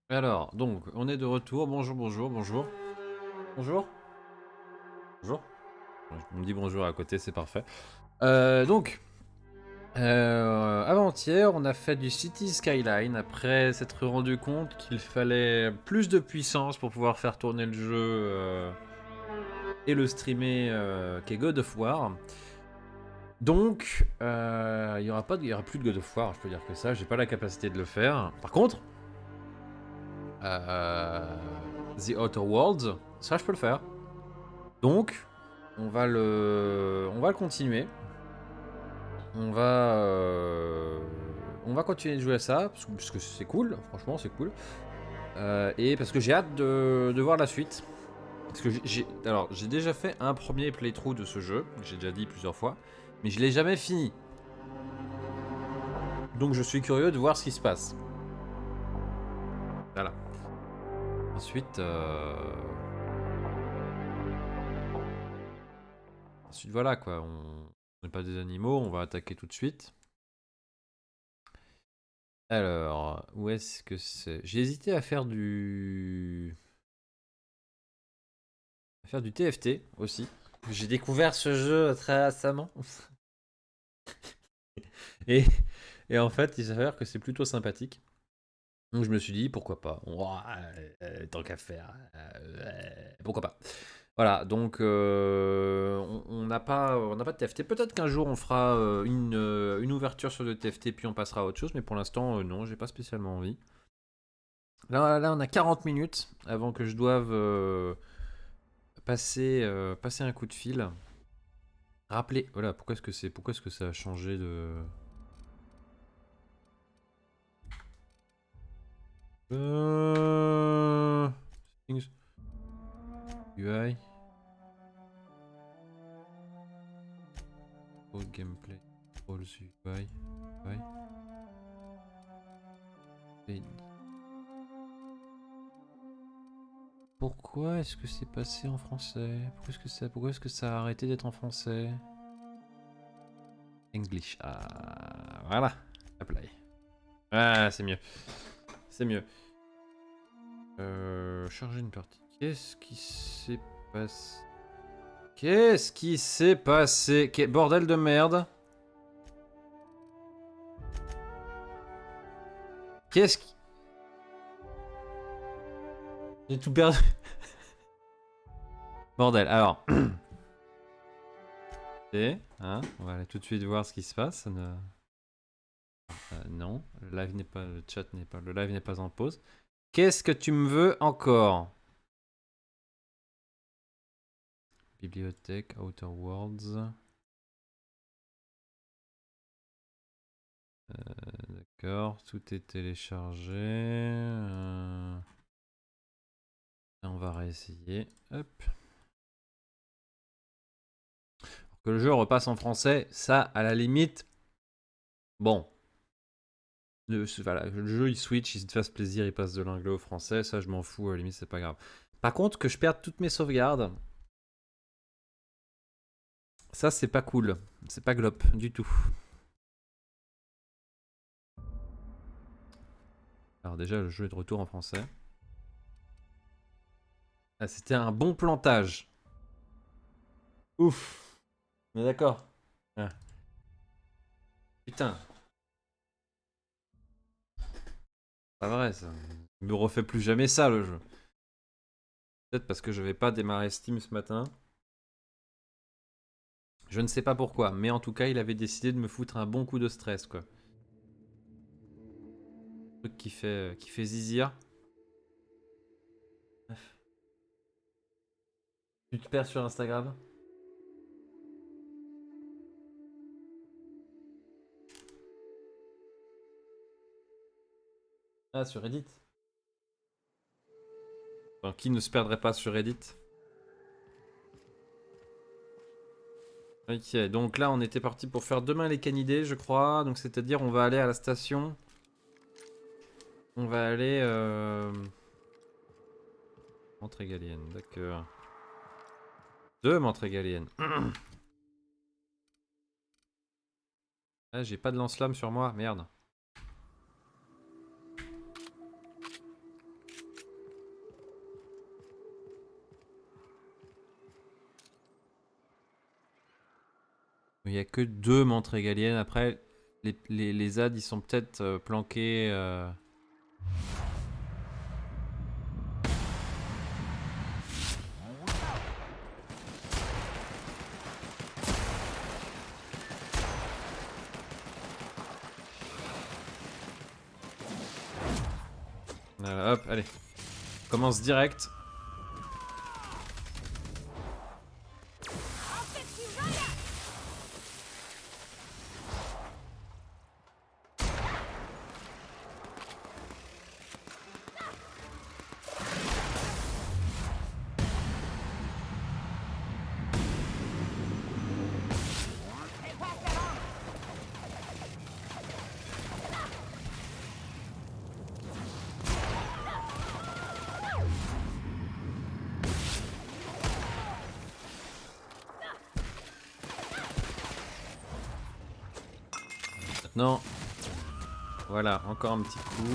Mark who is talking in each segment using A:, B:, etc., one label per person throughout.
A: Alors, donc, on est de retour. Bonjour, bonjour, bonjour. Bonjour. Bonjour. On me dit bonjour à côté, c'est parfait. Avant-hier, on a fait du City Skyline après s'être rendu compte qu'il fallait plus de puissance pour pouvoir faire tourner le jeu et le streamer qu'est God of War. Donc, il y aura plus de God of War, je peux dire que ça, j'ai pas la capacité de le faire. Par contre, The Outer Worlds, ça je peux le faire. Donc, on va le continuer. On va continuer de jouer à ça, parce que c'est cool, franchement c'est cool. Et parce que j'ai hâte de voir la suite. Parce que j'ai déjà fait un premier playthrough de ce jeu, que j'ai déjà dit plusieurs fois, mais je l'ai jamais fini. Donc je suis curieux de voir ce qui se passe. Voilà. Ensuite, voilà quoi, on n'est pas des animaux, on va attaquer tout de suite. Alors, où est-ce que c'est? J'ai hésité à faire du TFT aussi. J'ai découvert ce jeu très récemment. et, et en fait, il s'avère que c'est plutôt sympathique. Donc je me suis dit, pourquoi pas. Tant qu'à faire. Pourquoi pas. Voilà, donc on n'a pas de TFT. Peut-être qu'un jour on fera une ouverture sur le TFT puis on passera à autre chose. Mais pour l'instant, non, j'ai pas spécialement envie. Là, on a 40 minutes avant que je doive passer un coup de fil. Rappelez, voilà, pourquoi est-ce que ça a changé de... Settings. UI. Code gameplay. Controls UI. UI. Pourquoi est-ce que c'est passé en français? Pourquoi est-ce que ça a arrêté d'être en français? English. Ah, voilà. Apply. Ah, c'est mieux. C'est mieux. Charger une partie. Qu'est-ce qui s'est passé? Qu'est-ce qui s'est passé? Bordel de merde. Qu'est-ce qui... J'ai tout perdu. Bordel, alors. Hein, on va aller tout de suite voir ce qui se passe. Non, le chat n'est pas, le live n'est pas en pause. Qu'est-ce que tu me veux encore? Bibliothèque, Outer Worlds. D'accord, tout est téléchargé. On va réessayer. Hop. Que le jeu repasse en français, ça, à la limite, bon. Voilà, le jeu il switch, il se fasse plaisir, il passe de l'anglais au français, ça je m'en fous, à la limite c'est pas grave. Par contre, que je perde toutes mes sauvegardes, ça c'est pas cool, c'est pas glop du tout. Alors déjà, le jeu est de retour en français. Ah, c'était un bon plantage. Ouf. Mais d'accord. Ah. Putain. Pas vrai ça. Il me refait plus jamais ça le jeu. Peut-être parce que je vais pas démarrer Steam ce matin. Je ne sais pas pourquoi, mais en tout cas, il avait décidé de me foutre un bon coup de stress quoi. Truc qui fait zizir. Tu te perds sur Instagram? Ah, sur Reddit. Enfin, qui ne se perdrait pas sur Reddit? Ok, donc là on était parti pour faire demain les canidés, je crois. Donc c'est-à-dire on va aller à la station. On va aller... Montre égalienne, d'accord. 2 montres égaliennes. Ah, j'ai pas de lance-flamme sur moi, merde. Il y a que 2 montres égaliennes. Après, les ZAD ils sont peut-être planqués. Voilà, hop, allez. On commence direct. Maintenant, voilà, encore un petit coup.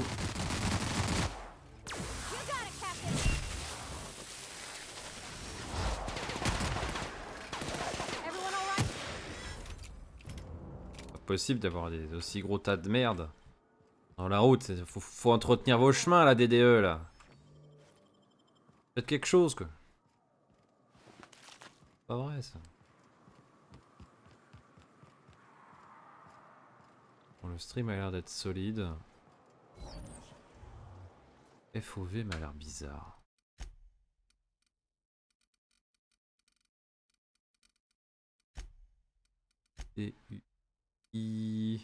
A: Pas possible d'avoir des aussi gros tas de merde dans la route. Faut entretenir vos chemins, la DDE, là. Faites quelque chose, quoi. Pas vrai, ça. Bon, le stream a l'air d'être solide. FOV m'a l'air bizarre. TUI.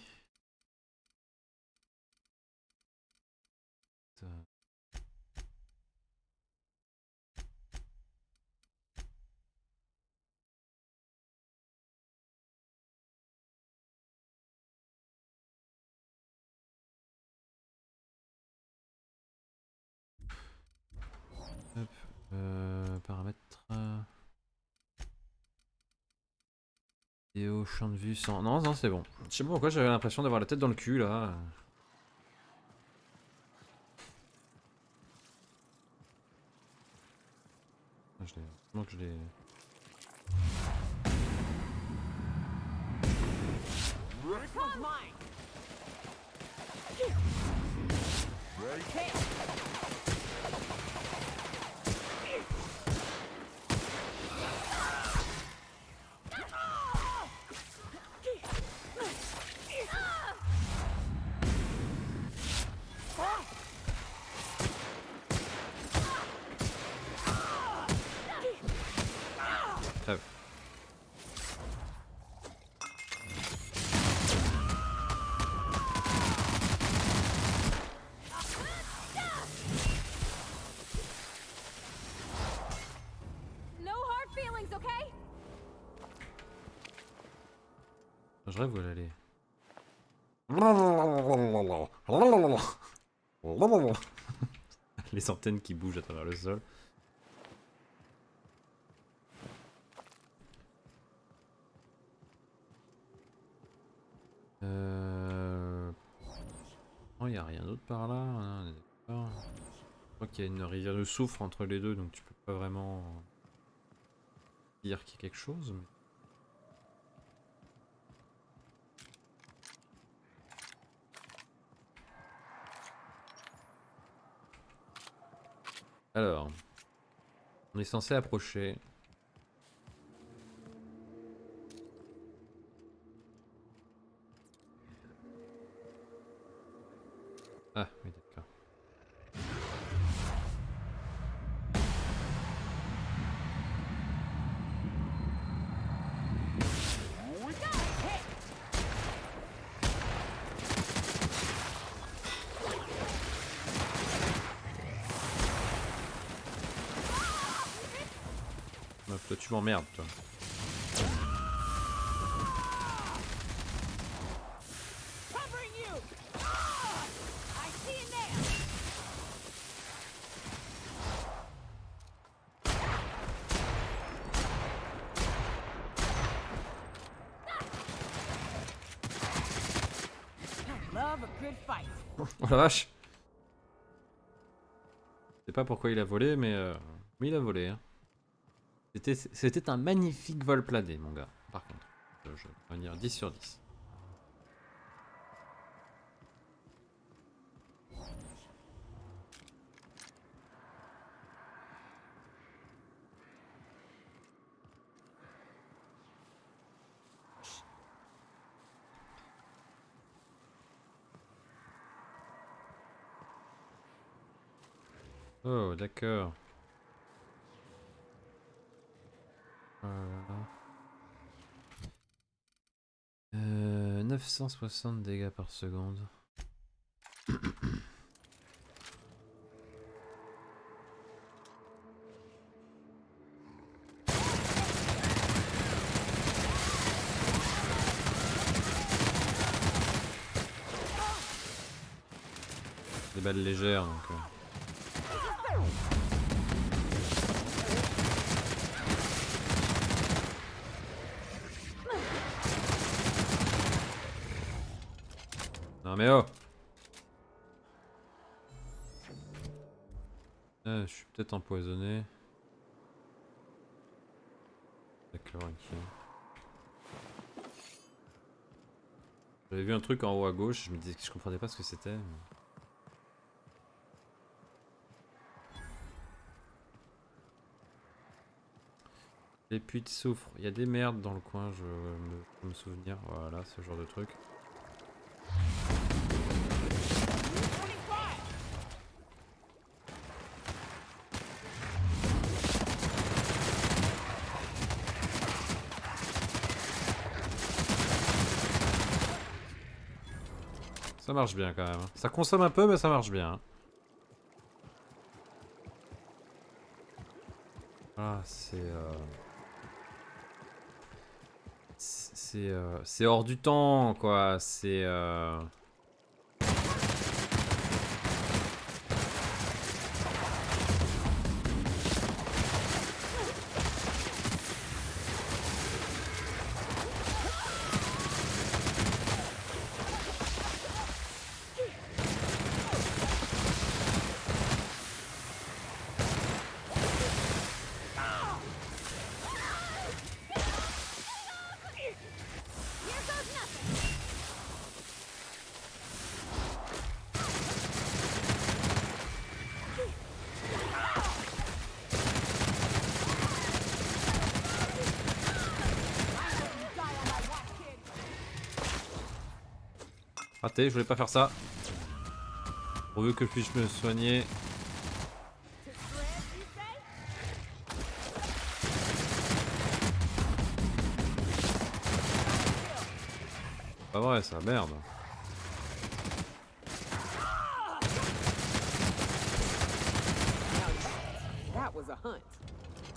A: Hop, paramètres. Vidéo, champ de vue sans. Non, non, c'est bon. Je sais pas pourquoi j'avais l'impression d'avoir la tête dans le cul là. Je l'ai. Donc je l'ai. Crève. Je rêve où elle allait. Les antennes qui bougent à travers le sol. Non, il n'y a rien d'autre par là. On est d'accord. Je crois qu'il y a une rivière de soufre entre les deux, donc tu peux pas vraiment dire qu'il y a quelque chose. Mais... Alors, on est censé approcher. Ah, oui, d'accord. Toi tu m'emmerdes toi. Oh la vache! Je sais pas pourquoi il a volé, mais il a volé. Hein. C'était un magnifique vol plané, mon gars. Par contre, je vais dire 10 sur 10. Oh, d'accord. Voilà. 960 dégâts par seconde. Des balles légères donc. Non mais oh! Je suis peut-être empoisonné. D'accord, ok. J'avais vu un truc en haut à gauche, je me disais que je comprenais pas ce que c'était. Mais... Les puits de soufre, il y a des merdes dans le coin, je peux me souvenir. Voilà, ce genre de truc. Ça marche bien quand même. Ça consomme un peu, mais ça marche bien. Ah, c'est hors du temps, quoi. C'est raté, je voulais pas faire ça. Pourvu que je puisse me soigner. Pas vrai ça, merde.
B: That was a hunt.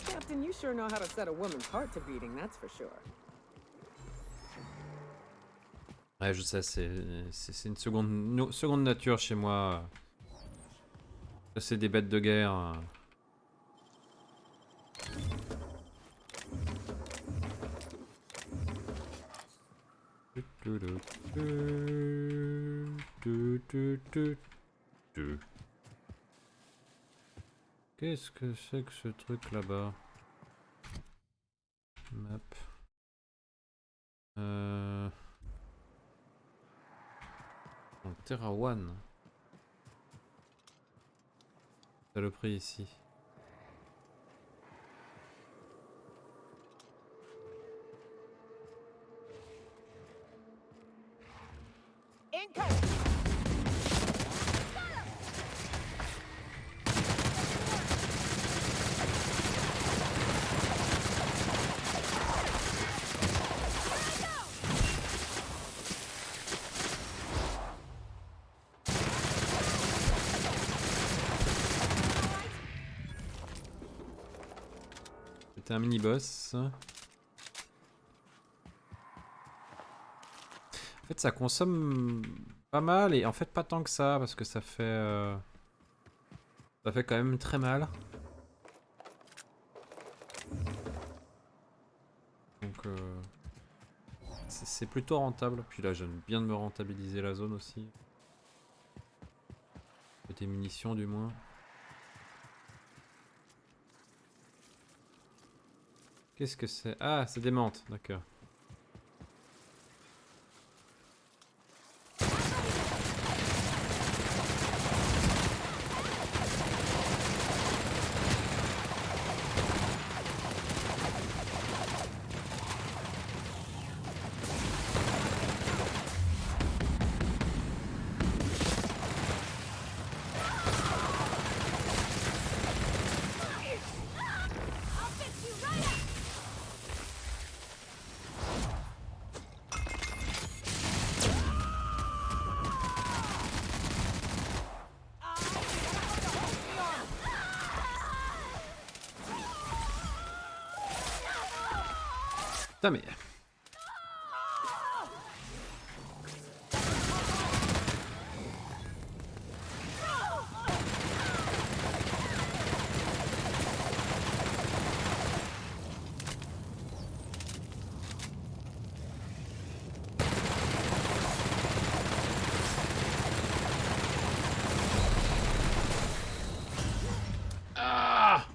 B: Captain, you sure know how to set a woman's heart to beating, that's for sure.
A: Ouais, je sais, c'est une seconde nature chez moi. C'est des bêtes de guerre. Qu'est-ce que c'est que ce truc là-bas? Map. Donc Terra One. Saloperie ici. c'était un mini-boss. En fait, ça consomme pas mal et en fait pas tant que ça parce que ça fait quand même très mal. Donc c'est plutôt rentable. Puis là, j'aime bien de me rentabiliser la zone aussi. Des munitions du moins. Qu'est-ce que c'est? Ah, c'est des menthes, d'accord. Putain mais... Ah!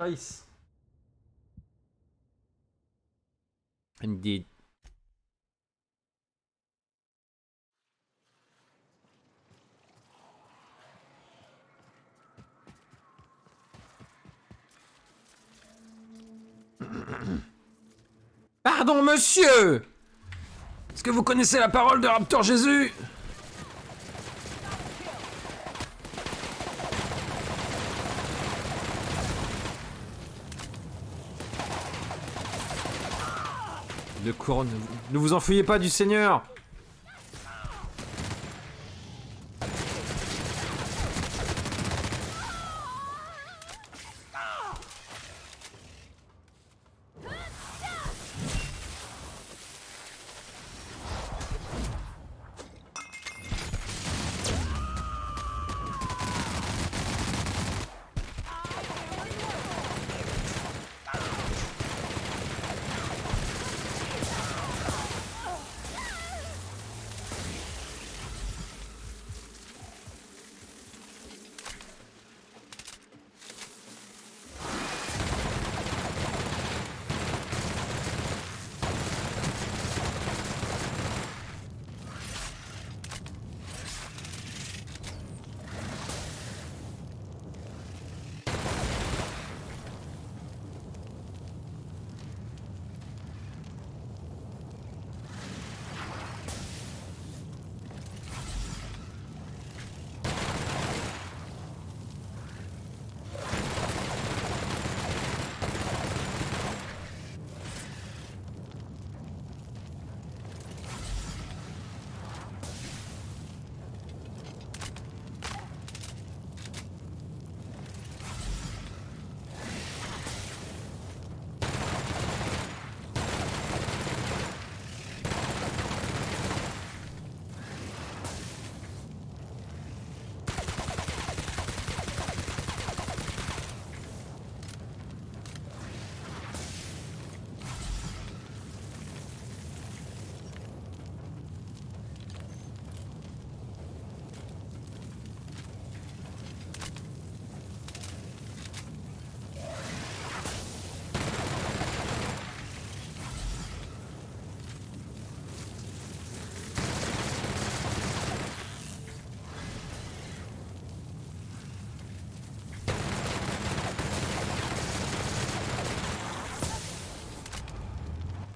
A: Nice. Indeed. Pardon, monsieur! Est-ce que vous connaissez la parole de Raptor Jésus? De couronne, ne vous enfuyez pas du Seigneur!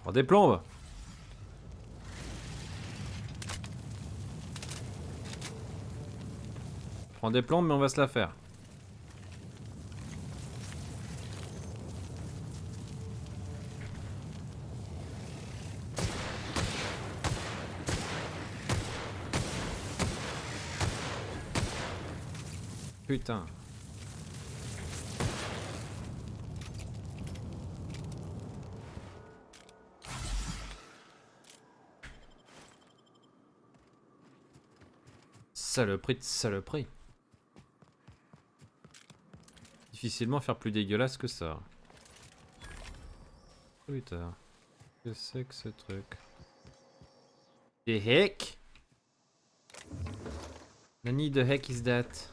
A: Prends des plombes! Prends des plombes mais on va se la faire. Putain. saloperie de saloperie. Difficilement faire plus dégueulasse que ça. Putain. Que c'est que ce truc? The heck? Nani the heck is that?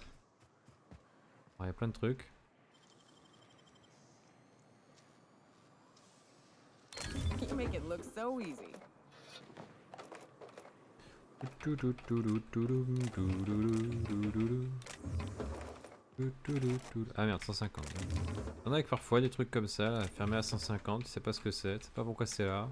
A: Il y a plein de trucs.
B: You make it look so easy.
A: Ah merde, 150. On a que parfois des trucs comme ça, là, fermé à 150, tu sais pas ce que c'est, tu sais pas pourquoi c'est là.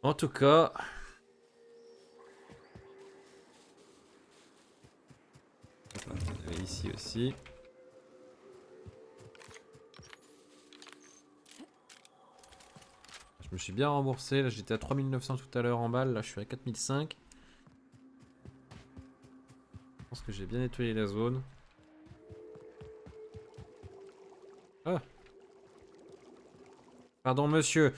A: En tout cas... Il y avait ici aussi. Je me suis bien remboursé, là j'étais à 3900 tout à l'heure en balle, là je suis à 4005. Je pense que j'ai bien nettoyé la zone. Ah. Pardon monsieur.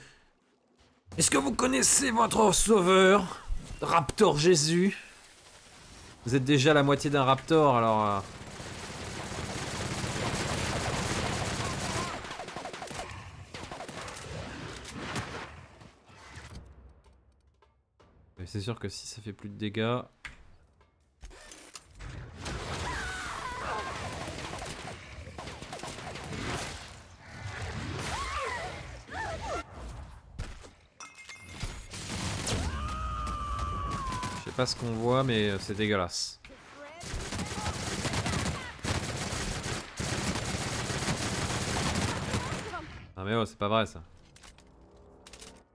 A: Est-ce que vous connaissez votre sauveur, Raptor Jésus? Vous êtes déjà la moitié d'un raptor alors... Mais c'est sûr que si ça fait plus de dégâts... Je sais pas ce qu'on voit mais c'est dégueulasse. Ah mais oh c'est pas vrai ça.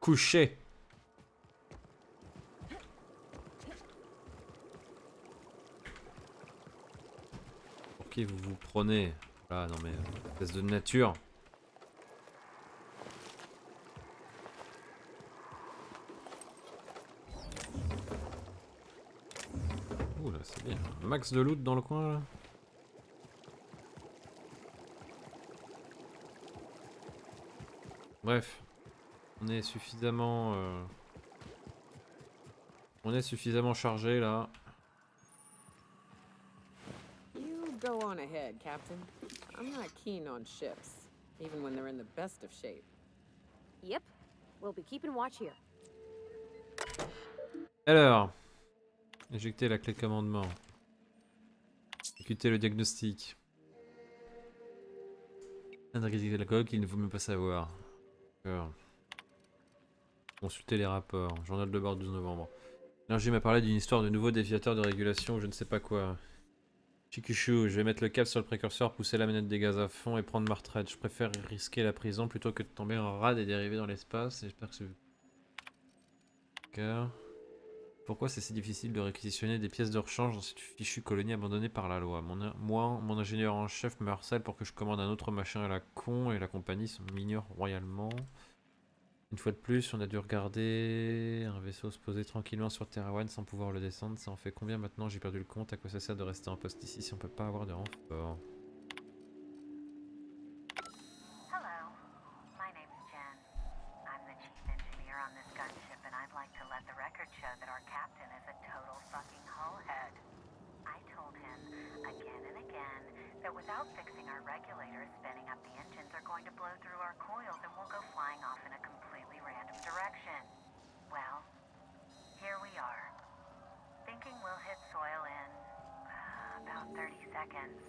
A: Couché. Pour qui vous vous prenez? Ah non mais espèce de nature. Ouh là c'est bien. Max de loot dans le coin là. Bref. On est suffisamment chargé là.
B: You go on ahead, Captain. I'm not keen on ships, even when they're in the best of shape.
C: Yep. We'll be keeping watch here.
A: Alors, éjecter la clé de commandement. Exécuter le diagnostic. Analyser la coque, il ne faut même pas savoir. D'accord. Consulter les rapports. Journal de bord 12 novembre. L'énergie m'a parlé d'une histoire de nouveau déviateur de régulation ou je ne sais pas quoi. Chikushu, je vais mettre le cap sur le précurseur, pousser la manette des gaz à fond et prendre ma retraite. Je préfère risquer la prison plutôt que de tomber en rade et dériver dans l'espace. J'espère que c'est... D'accord. Pourquoi c'est si difficile de réquisitionner des pièces de rechange dans cette fichue colonie abandonnée par la loi? Moi, mon ingénieur en chef me harcèle pour que je commande un autre machin à la con et la compagnie m'ignore royalement. Une fois de plus, on a dû regarder un vaisseau se poser tranquillement sur Terra sans pouvoir le descendre. Ça en fait combien maintenant? J'ai perdu le compte. À quoi ça sert de rester en poste ici si on peut pas avoir de renfort?
D: Hello, my name's Jen. I'm the chief engineer on this gunship and I'd like to let the record show that our captain is a total fucking hullhead. I told him again and again that without fixing our regulators, spinning up the engines are going to blow through our coils and we'll go flying off in a completely random direction. Well, here we are. Thinking we'll hit soil in about 30 seconds.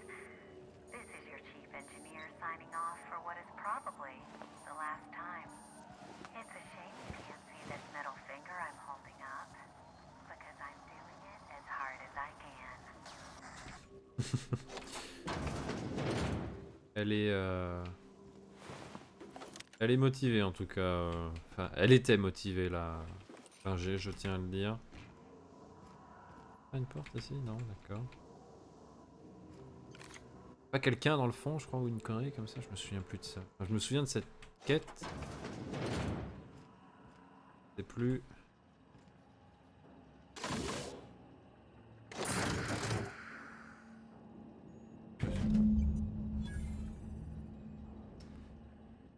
D: This is your chief engineer signing off for what is probably the last time. It's a shame you can't see this middle finger I'm holding up, because I'm doing it as hard as I can.
A: Elle est motivée en tout cas. Enfin, elle était motivée là. Enfin, je tiens à le dire. Pas une porte ici? Non, d'accord. Pas quelqu'un dans le fond, je crois, ou une connerie comme ça, je me souviens plus de ça. Enfin, je me souviens de cette quête. C'est plus...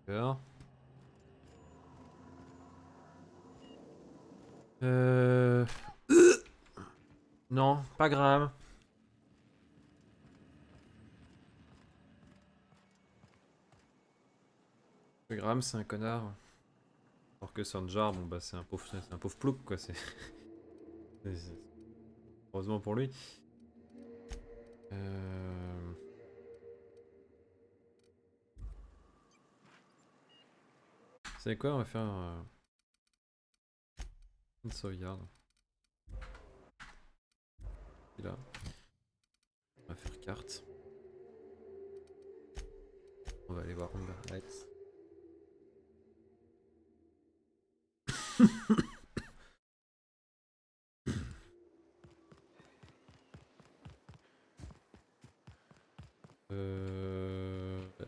A: D'accord. Euh... Non, pas grave. Graham, c'est un connard. Alors que Sanjar, bon bah c'est un pauvre plouc quoi. Heureusement pour lui. Vous savez quoi, on va faire une sauvegarde. Et là, on va faire carte. On va aller voir Amber Heights.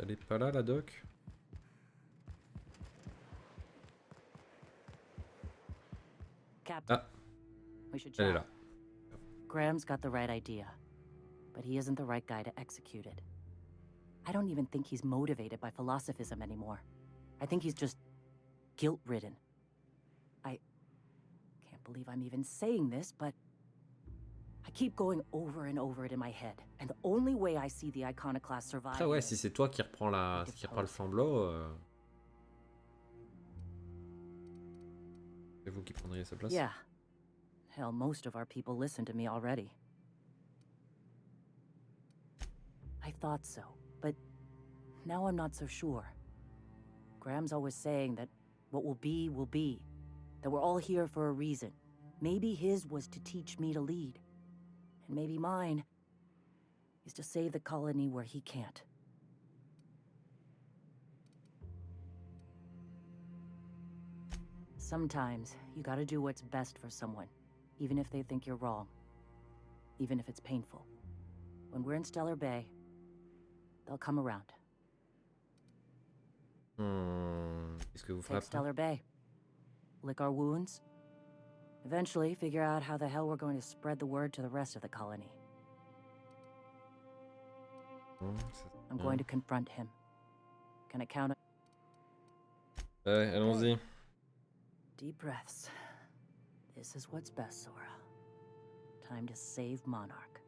A: Elle est pas là la doc?
E: Captain,
A: Ah,
E: we should
A: elle est
E: chat.
A: là.
E: Graham's got the right idea, but he isn't the right guy to execute it. I don't even think he's motivated by philosophism anymore. I think he's just guilt-ridden. I can't believe I'm even saying this, but I keep going over and over it in my head, and the only way I see the iconoclast survive.
A: Après ouais, si c'est toi qui reprends le flambeau, c'est vous qui prendriez sa place.
E: Yeah. Hell, most of our people listen to me already. I thought so, but now I'm not so sure. Graham's always saying that what will be, that we're all here for a reason. Maybe his was to teach me to lead, and maybe mine is to save the colony where he can't. Sometimes you gotta do what's best for someone, even if they think you're wrong, even if it's painful. When we're in Stellar Bay, they'll come around.
A: Qu'est-ce que vous
E: Take
A: ferez
E: Stellar Bay, lick our wounds, eventually figure out how the hell we're going to spread the word to the rest of the colony. I'm going to confront him. Can I count?
A: Ouais, allons-y.
E: Deep breaths. This is what's best, Sora. Time to save Monarch.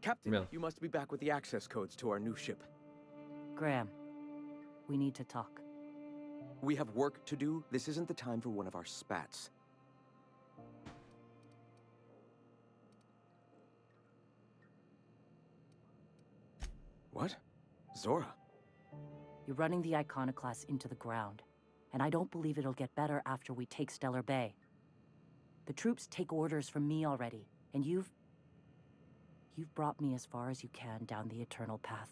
F: Captain,
A: Bien.
F: you must be back with the access codes to our new ship.
E: Graham, we need to talk.
F: We have work to do. This isn't the time for one of our spats. What? Zora?
E: You're running the iconoclast into the ground, and I don't believe it'll get better after we take Stellar Bay. The troops take orders from me already, and you've brought me as far as you can down the eternal path.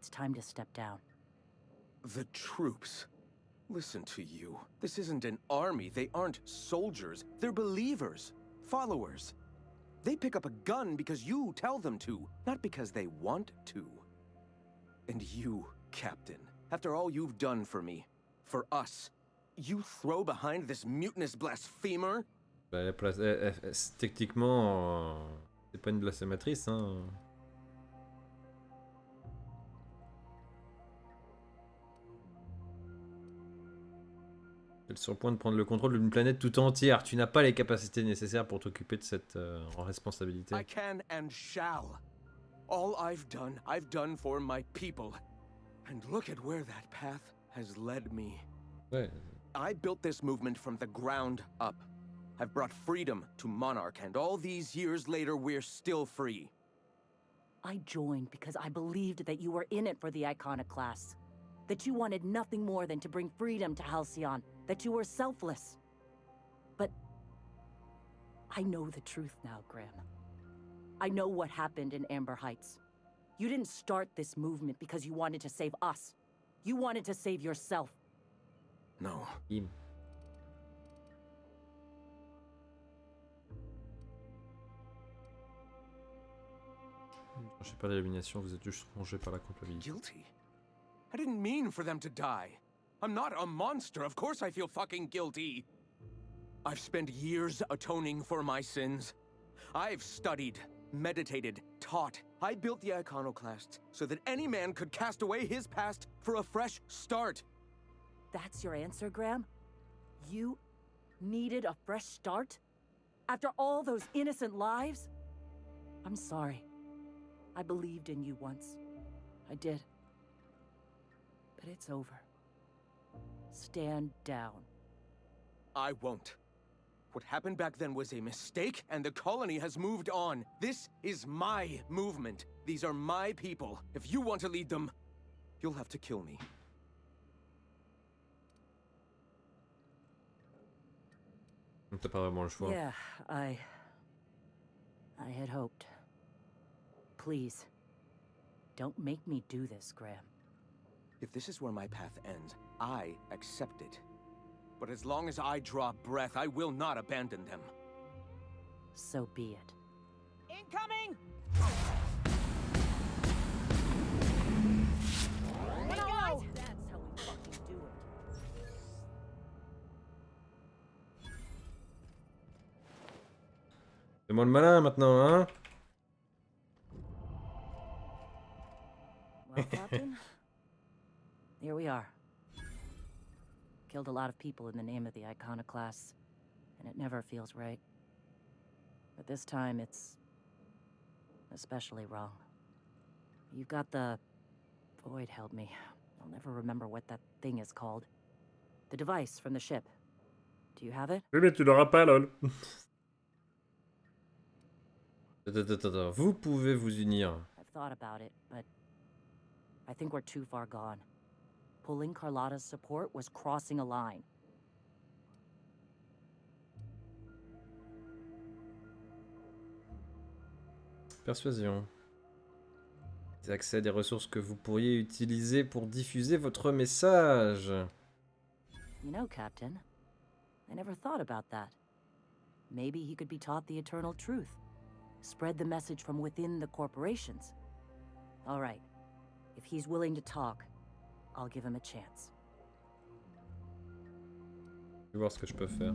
E: It's time to step down.
F: The troops. Listen to you. This isn't an army. They aren't soldiers. They're believers. Followers. They pick up a gun because you tell them to, not because they want to. And you, Captain, after all you've done for me, for us, you throw behind this mutinous blasphemer?
A: Bah, techniquement, c'est pas une blasphématrice, hein. Elle est sur le point de prendre le contrôle d'une planète tout entière. Tu n'as pas les capacités nécessaires pour t'occuper de cette responsabilité.
F: I can and shall. All I've done for my people. And look at where that path has led me.
A: Ouais.
F: I built this movement from the ground up. I've brought freedom to Monarch, and all these years later, we're still free.
E: I joined because I believed that you were in it for the iconoclasts. That you wanted nothing more than to bring freedom to Halcyon. That you were selfless. But I know the truth now, Graham. I know what happened in Amber Heights. You didn't start this movement because you wanted to save us. You wanted to save yourself.
F: No.
A: Bim. Je sais pas l'illumination, vous êtes juste rongé par la culpabilité.
F: Guilty? I didn't mean for them to die. I'm not a monster. Of course I feel fucking guilty. I've spent years atoning for my sins. I've studied, meditated, taught. I built the iconoclasts so that any man could cast away his past for a fresh start.
E: That's your answer, Graham? You needed a fresh start? After all those innocent lives? I'm sorry. I believed in you once. I did. But it's over. Stand down.
F: I won't. What happened back then was a mistake, and the colony has moved on. This is my movement. These are my people. If you want to lead them, you'll have to kill me.
A: T'as pas vraiment le choix.
E: Yeah, I had hoped. Please, don't make me do this, Graham.
F: If this is where my path ends, I accept it. But as long as I draw breath, I will not abandon them.
E: So be it.
G: Incoming!
E: Hey guys, that's how we fucking do it.
A: Fais-moi le malin maintenant, hein?
E: Well, Captain, here we are. Killed a lot of people in the name of the iconoclasts, and it never feels right. But this time it's especially wrong. You've got the... Void help me. I'll never remember what that thing is called. The device from the ship. Do you have it?
A: Oui, mais tu l'auras pas, lol. Vous pouvez vous unir.
E: I've thought about it, but I think we're too far gone. Pulling Carlotta's support was crossing a line.
A: Persuasion. Accès à des ressources que vous pourriez utiliser pour diffuser votre message.
E: You know, Captain, I never thought about that. Maybe he could be taught the eternal truth. Spread the message from within the corporations. All right. If he's willing to talk, I'll give him a chance.
A: Je vais voir ce que je peux faire.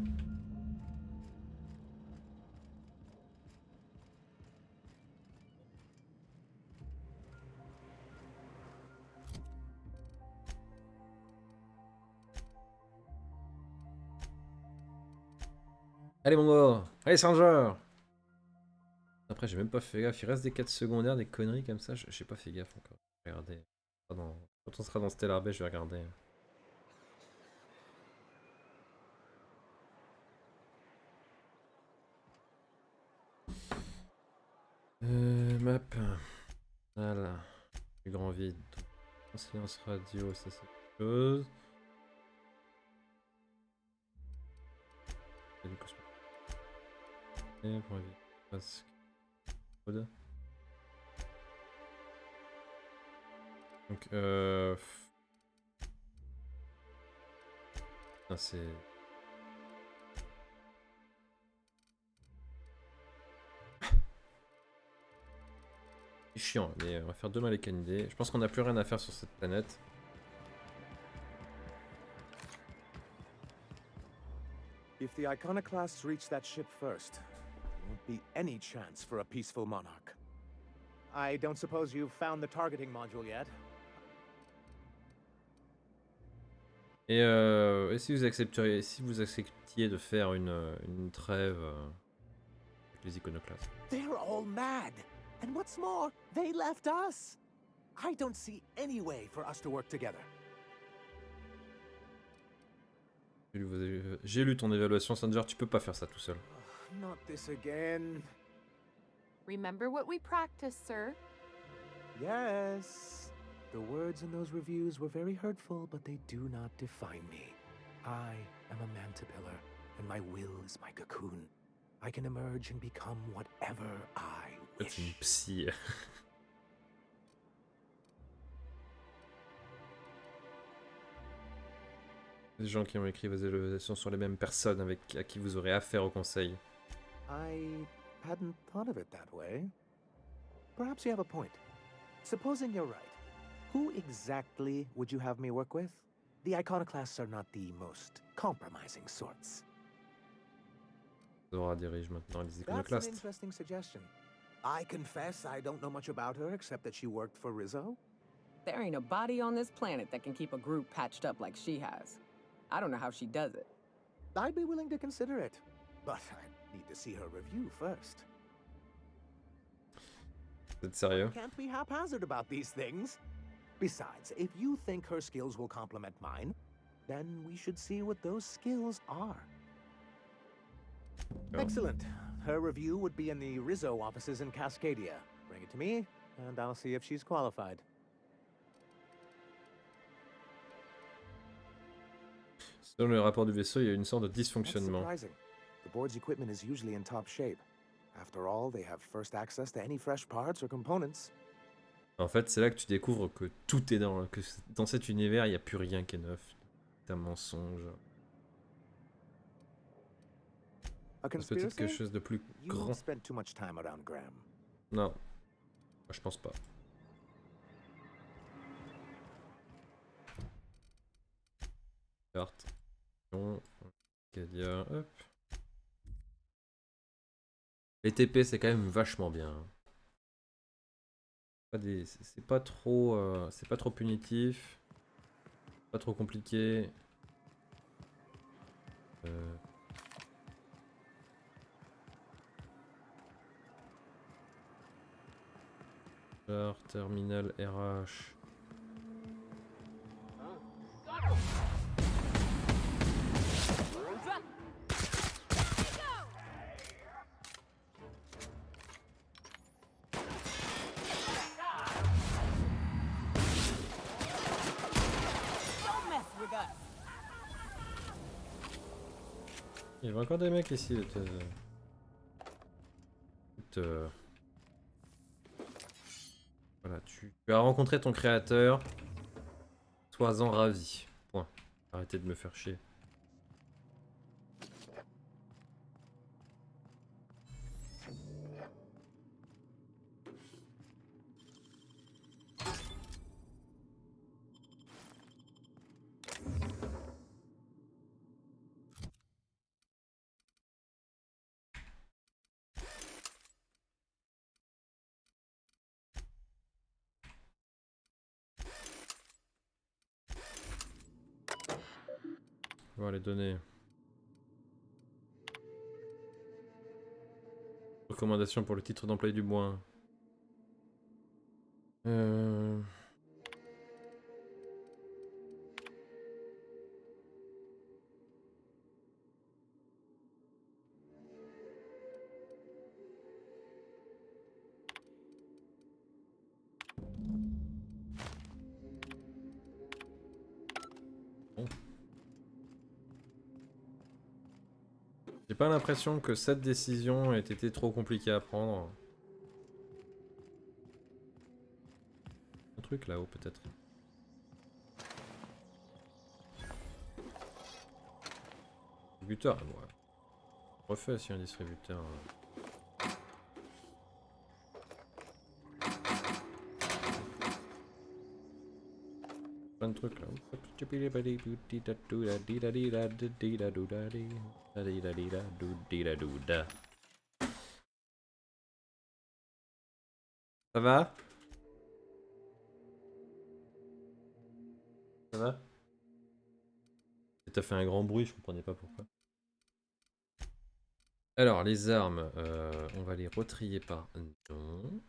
A: Allez mon gars, allez Stranger. Après j'ai même pas fait gaffe, il reste des quêtes secondaires, des conneries comme ça, j'ai pas fait gaffe encore. Regardez. Pardon. Quand on sera dans Stellar Bay, je vais regarder. Map. Voilà. Plus grand vide. Silence radio, ça c'est quelque chose. Et pour éviter presque. Donc ah, c'est... C'est chiant, mais on va faire demain les canidés. Je pense qu'on n'a plus rien à faire sur cette planète.
H: If the iconoclasts reach that ship first, there won't be any chance for a peaceful monarch. I don't suppose you've found the targeting module yet?
A: Et si vous acceptiez de faire une trêve avec les iconoclastes?
H: They're all mad! And what's more, they left us! I don't see any way for us to work together.
A: J'ai lu ton évaluation, Sanger, tu peux pas faire ça tout seul.
H: Not this again.
I: Remember what we practiced, sir.
H: Yes. The words in those reviews were very hurtful, but they do not define me. I am a mantipillar, and my will is my cocoon. I can emerge and become whatever I wish.
A: C'est une psy. Les gens qui ont écrit vos évaluations sont les mêmes personnes à qui vous aurez affaire au conseil.
H: I hadn't thought of it that way. Perhaps you have a point. Supposing you're right, who exactly would you have me work with? The iconoclasts are not the most compromising sorts.
A: Zora dirige maintenant les
H: That's an
A: iconoclastes.
H: interesting suggestion. I confess I don't know much about her except that she worked for Rizzo.
B: There ain't a body on this planet that can keep a group patched up like she has. I don't know how she does it.
H: I'd be willing to consider it, but I need to see her review first.
A: Vous êtes sérieux?
H: Can't be haphazard about these things. Besides, if you think her skills will complement mine, then we should see what those skills are.
A: Oh.
H: Excellent. Her review would be in the Rizzo offices in Cascadia. Bring it to me, and I'll see if she's qualified.
A: Selon le rapport du vaisseau, il y a une sorte de
H: That's
A: dysfonctionnement.
H: surprising. The board's equipment is usually in top shape. After all, they have first access to any fresh parts or components.
A: En fait, c'est là que tu découvres que tout est que dans cet univers, il n'y a plus rien qui est neuf. C'est un mensonge.
H: A
A: C'est peut-être quelque
H: conspiracy?
A: chose de plus
H: You
A: grand.
H: spent too much time around Graham.
A: Non, moi, je pense pas. Carte. Cadia, hop. Les TP, c'est quand même vachement bien. C'est pas trop punitif, pas trop compliqué. Terminal RH. Il y avait encore des mecs ici. Voilà, tu as rencontré ton créateur. Sois-en ravi. Point. Arrêtez de me faire chier. Voir les données. Recommandation pour le titre d'employé du bois. J'ai pas l'impression que cette décision ait été trop compliquée à prendre. Un truc là-haut peut-être. Distributeur, ouais. Refais si un distributeur. Plein de trucs là. Ça va? Ça va? T'as fait un grand bruit, je comprenais pas pourquoi. Alors, les armes, on va les retrier par non.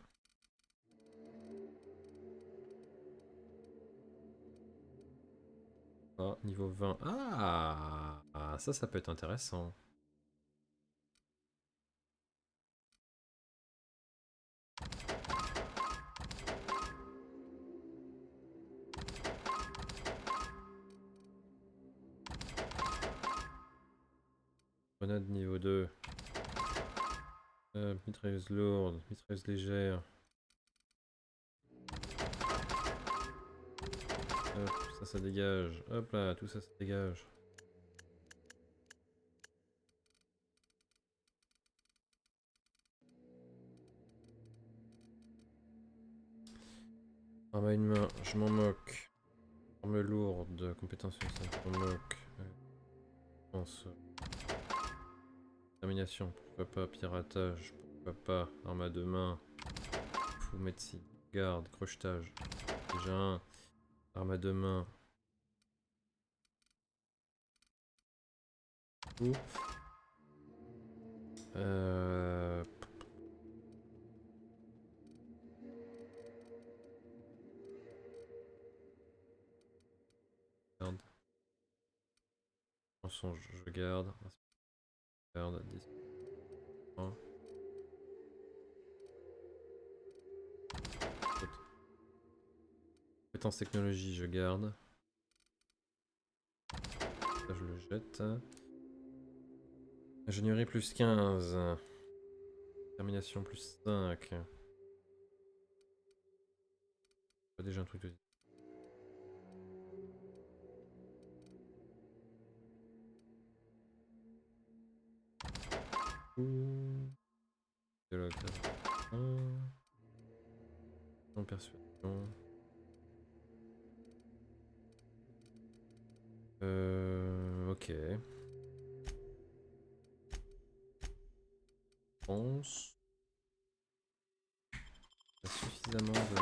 A: Ah, niveau 20. Ah, ça peut être intéressant. Grenade niveau 2. Mitrailleuse lourde, mitrailleuse légère. Hop, ça dégage. Hop là, tout ça dégage. Arme à une main, je m'en moque. Arme lourde, compétence sur ça, je m'en moque. Pense. Termination, pourquoi pas. Piratage, pourquoi pas. Arme à deux mains. Fou médecine. Garde, crochetage. Déjà un. Arme à deux mains. Fou. Euh... Garde. Mensonge, je garde. Garde, 10. Compétence technologie, je garde. Ça, je le jette. Ingénierie plus 15. Termination plus 5. Pas déjà un truc de... Dialogue. Non, persuasion. Ok. Pense. Il y a suffisamment de...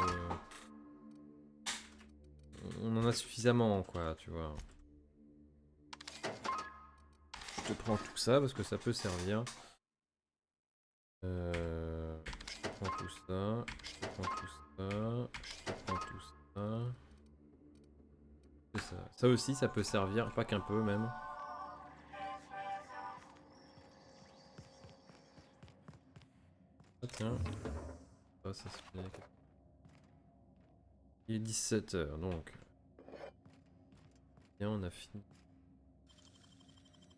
A: On en a suffisamment, quoi, tu vois. Je te prends tout ça parce que ça peut servir. Je te prends tout ça. Je te prends tout ça. Je te prends tout ça. C'est ça. Ça aussi, ça peut servir, pas qu'un peu même. Ah tiens. Ah, ça se fait. Il est 17h donc. Bien, on a fini.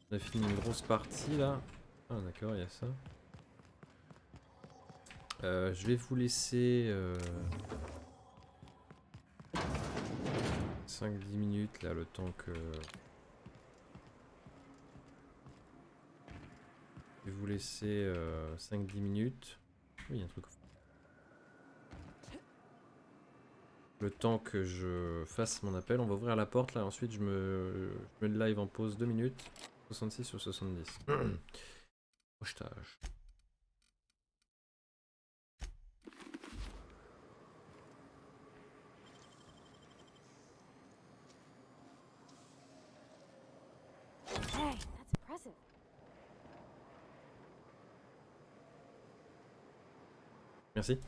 A: On a fini une grosse partie là. Ah d'accord, il y a ça. Je vais vous laisser 5-10 minutes là, le temps que... Je vais vous laisser 5-10 minutes. Oui, il y a un truc. Le temps que je fasse mon appel, on va ouvrir la porte là, ensuite je mets le live en pause 2 minutes. 66 ou 70. Projetage.
C: Hey, that's impressive.
A: Merci.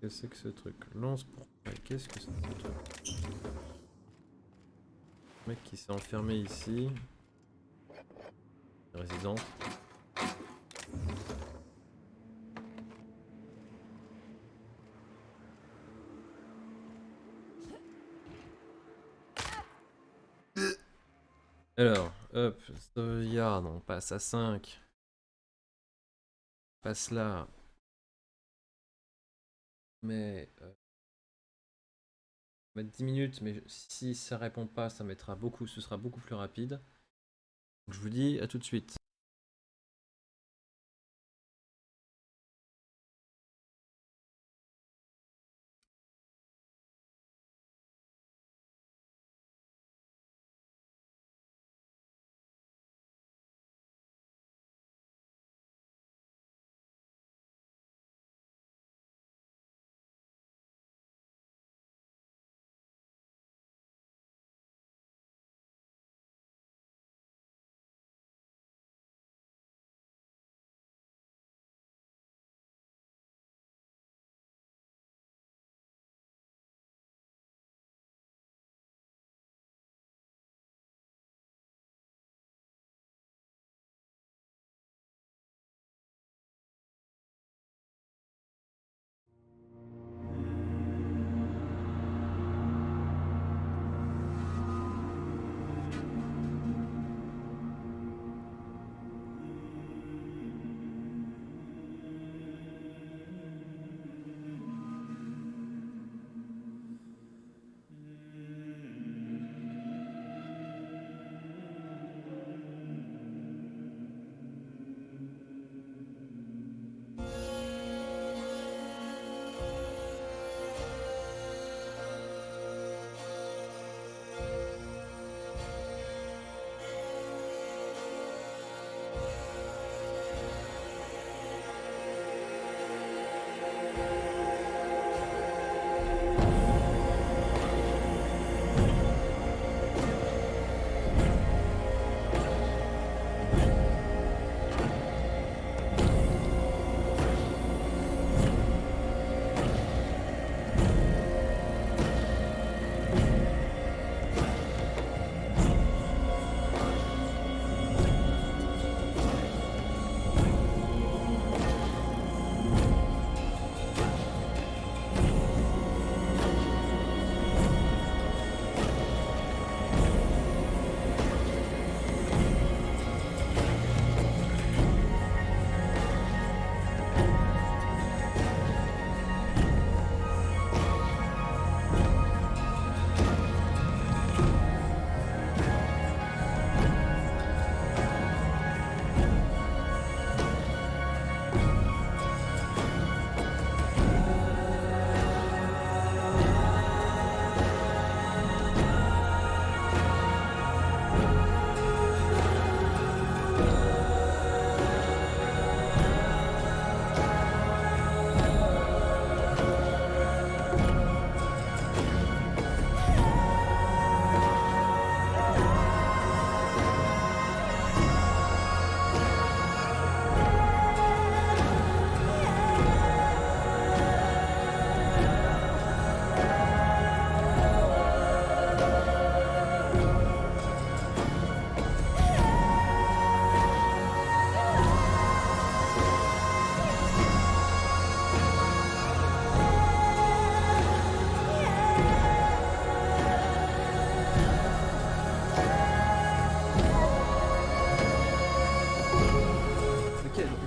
A: Qu'est-ce que c'est que ce truc? Lance pour... Qu'est-ce que c'est que ce truc? Le mec qui s'est enfermé ici. Résidence. Alors, hop, sauvegarde, on passe à 5. Passe là. Mais... mettre 10 minutes, mais si ça répond pas, ça mettra beaucoup, ce sera beaucoup plus rapide. Donc je vous dis à tout de suite.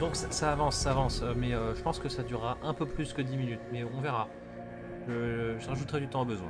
A: Donc ça avance, mais je pense que ça durera un peu plus que 10 minutes, mais on verra. Je rajouterai du temps au besoin.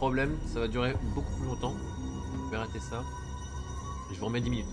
A: problème, ça va durer beaucoup plus longtemps. Je vais arrêter ça. Je vous remets 10 minutes.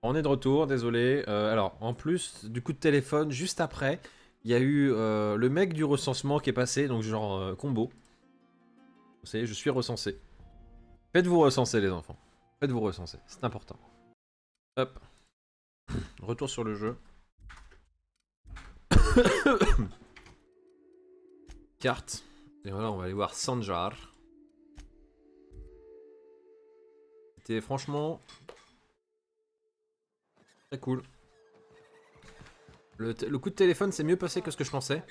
A: On est de retour, désolé. Alors, en plus du coup de téléphone, juste après, il y a eu le mec du recensement qui est passé, donc genre combo. Vous savez, je suis recensé. Faites-vous recenser les enfants. Faites-vous recenser, c'est important. Hop. Retour sur le jeu. Carte. Et voilà, on va aller voir Sanjar. C'était franchement très cool. Le coup de téléphone c'est mieux passé que ce que je pensais.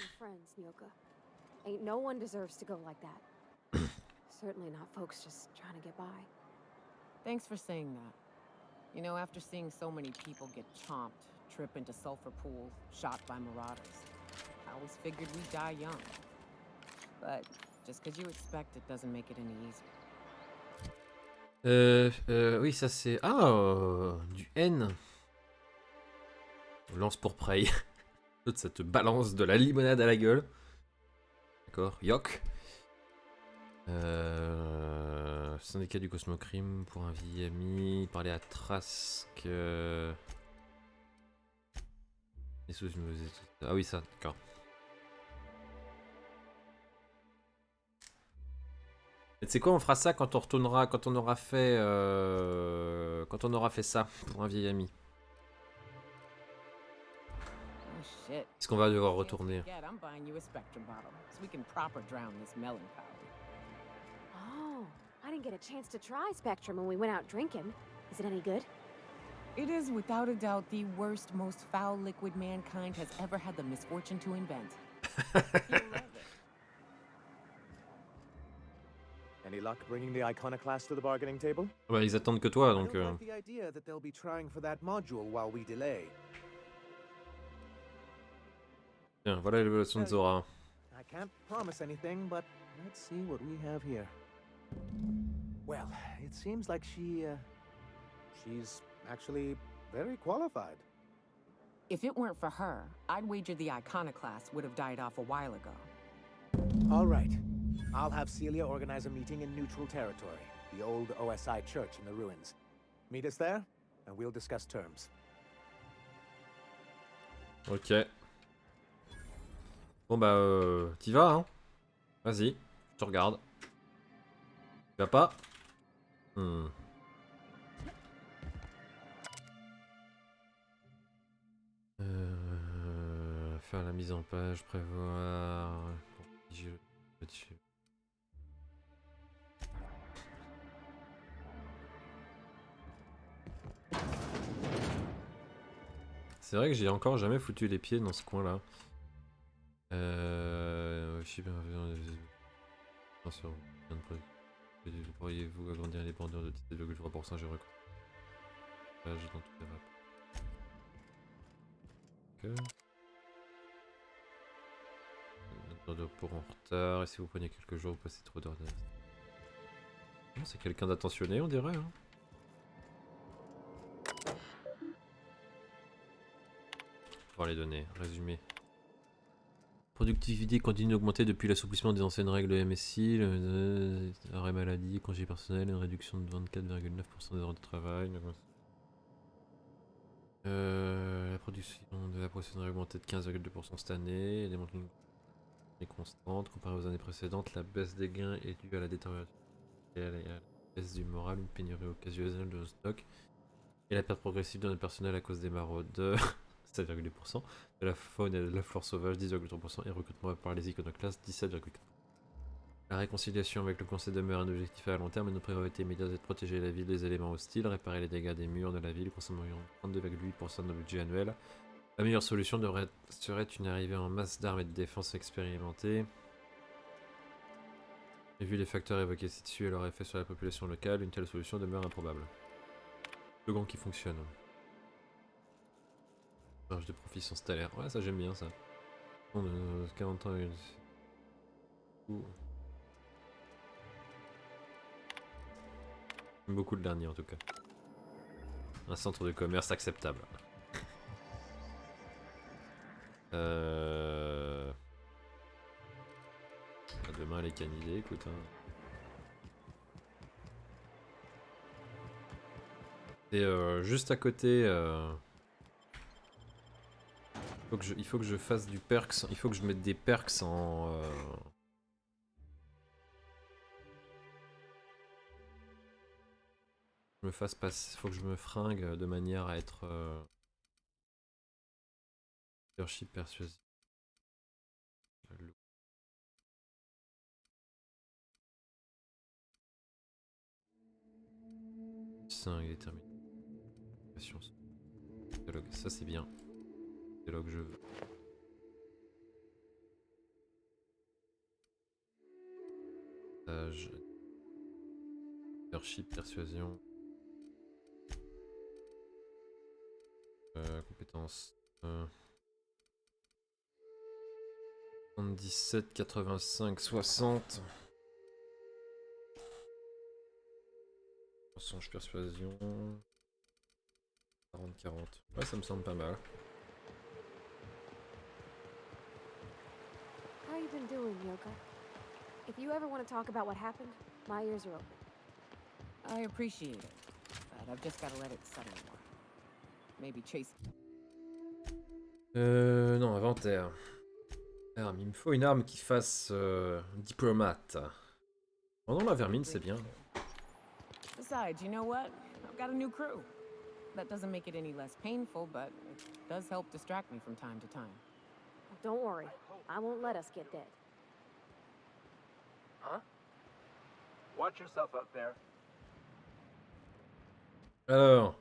C: Ain't no one deserves to go like that. Certainly not folks just trying to get by.
B: Thanks for saying that. You know, after seeing so many people get chomped, trip into sulfur pools, shot by marauders, I always figured we'd die young. But just because you expect it doesn't make it any easier.
A: Oui, ça c'est... Ah, du N. Lance pour Prey. Ça te balance de la limonade à la gueule. D'accord, Yok. Syndicat du Cosmocrime pour un vieil ami. Parler à Trask. Ah oui, ça, d'accord. Et tu sais quoi, on fera ça quand on retournera, quand on aura fait ça pour un vieil ami.
B: Oh shit.
A: Est-ce qu'on va devoir retourner?
B: I'm buying you a Spectrum bottle so we can proper drown this melancholy.
C: Oh, I didn't get a chance to try Spectrum when we went out drinking. Is it any good?
B: It is without a doubt the worst, most foul liquid mankind has ever had the misfortune to invent. You'll love it.
H: Any luck bringing the iconoclast to the bargaining table?
A: Ouais, ils attendent que toi, donc...
H: I don't like the idea that they'll be trying for that module while we delay.
A: Tiens, voilà l'évaluation de Zora.
H: I can't promise anything, but let's see what we have here. Well, it seems like she's actually very qualified.
B: If it weren't for her, I'd wager the iconoclast would have died off a while ago.
H: All right. I'll have Celia organize a meeting in neutral territory, the old OSI church in the ruins. Meet us there, and we'll discuss terms.
A: Ok. Bon bah, t'y vas, hein. Vas-y, je te regarde. Tu vas pas? Faire la mise en page, prévoir... C'est vrai que j'ai encore jamais foutu les pieds dans ce coin-là. Pourriez-vous agrandir les bordures de 17,3%? J'ai recours. Dans toutes les rapports. De pour en retard, et si vous prenez quelques jours, vous passez trop d'heures. C'est quelqu'un d'attentionné, on dirait. Hein. Voir les données, résumé. Productivité continue d'augmenter depuis l'assouplissement des anciennes règles MSI, arrêt maladie, congé personnel, une réduction de 24,9% des heures de travail. La production de la poissonnerie a augmenté de 15,2% cette année, les montées est constante. Comparé aux années précédentes, la baisse des gains est due à la détérioration et à la baisse du moral, une pénurie occasionnelle de stock et la perte progressive de notre personnel à cause des maraudeurs, 7,2%, de la faune et de la flore sauvage, 10,3%, et recrutement par les iconoclastes, 17,4%. La réconciliation avec le conseil demeure un objectif à long terme et notre priorité immédiate est de protéger la ville des éléments hostiles, réparer les dégâts des murs de la ville, consommant environ 32,8% de notre budget annuel. La meilleure solution serait une arrivée en masse d'armes et de défense expérimentées. Et vu les facteurs évoqués ci-dessus et leur effet sur la population locale, une telle solution demeure improbable. Slogan qui fonctionne. Marge de profit sans stellaire. Ouais, ça j'aime bien ça. 40 ans. J'aime beaucoup le dernier en tout cas. Un centre de commerce acceptable. Demain les canidés, écoute. Hein. Et juste à côté, il faut que je fasse du perks, il faut que je mette des perks en... me fasse passer, faut que je me fringue de manière à être leadership persuasif. 5 il est terminé. Dialogue, ça c'est bien. Dialogue je veux. Leadership, persuasion. Compétences. 77, 85, 60. Mensonge, persuasion. 40, 40. Ouais, ça me semble pas mal.
C: How you been doing, Yoka? If you ever want to talk about what happened, my ears are open.
B: I appreciate it, but I've just got to let it settle a while. Maybe chase.
A: Non, inventaire. Arme, il me faut une arme qui fasse diplomate. Oh non, la vermine, c'est bien.
B: Besides, you know what? I've got a new crew. That doesn't make it any less painful, but it does help distract me from time to time.
C: Don't worry, I won't let us get dead.
H: Huh? Watch yourself out there.
A: Alors,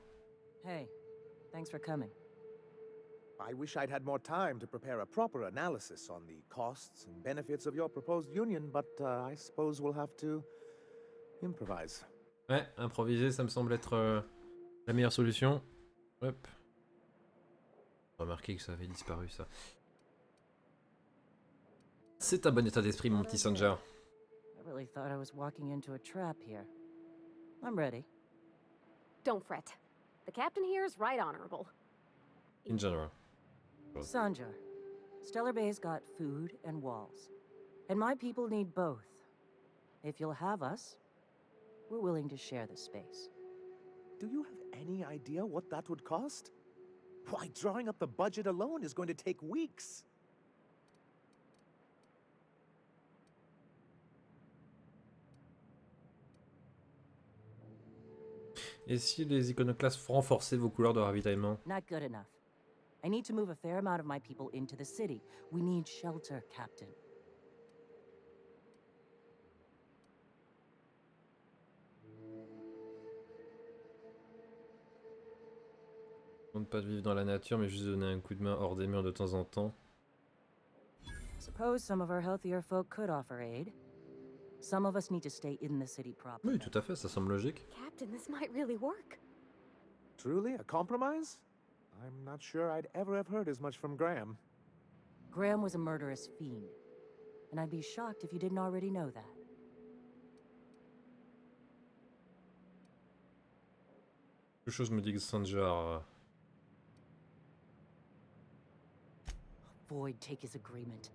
E: Hey, thanks for coming.
G: I wish I'd had more time to prepare a proper analysis on the costs and benefits of your proposed union, but I suppose we'll have to improvise.
A: ouais, improviser, ça me semble être la meilleure solution. Hop. Remarquez que ça avait disparu, ça. C'est un bon état d'esprit, mon petit Sanja.
E: I really thought I was walking into a trap here. I'm ready.
C: Don't fret. The captain here is right honorable.
A: In general.
E: Sanja, Stellar Bay's got food and walls. And my people need both. If you'll have us, we're willing to share the space.
G: Do you have any idea what that would cost? Why, drawing up the budget alone is going to take weeks.
A: Et si les iconoclastes renforçaient vos couleurs de ravitaillement?
E: Not good enough. I need to move a fair amount of my people into the city. We need shelter, Captain.
A: On ne pas de vivre dans la nature, mais juste donner un coup de main hors des murs de temps en temps.
E: Suppose some of our healthier folk could offer aid. Some of us need to stay in the city proper.
A: Oui, tout à fait, ça semble logique.
C: Captain, this might really work.
G: Truly, a compromise? I'm not sure I'd ever have heard as much from Graham.
E: Graham was a murderous fiend, and I'd be shocked if you didn't already know that.
A: Quelque chose me dit que Sanja...
E: Void take his agreement.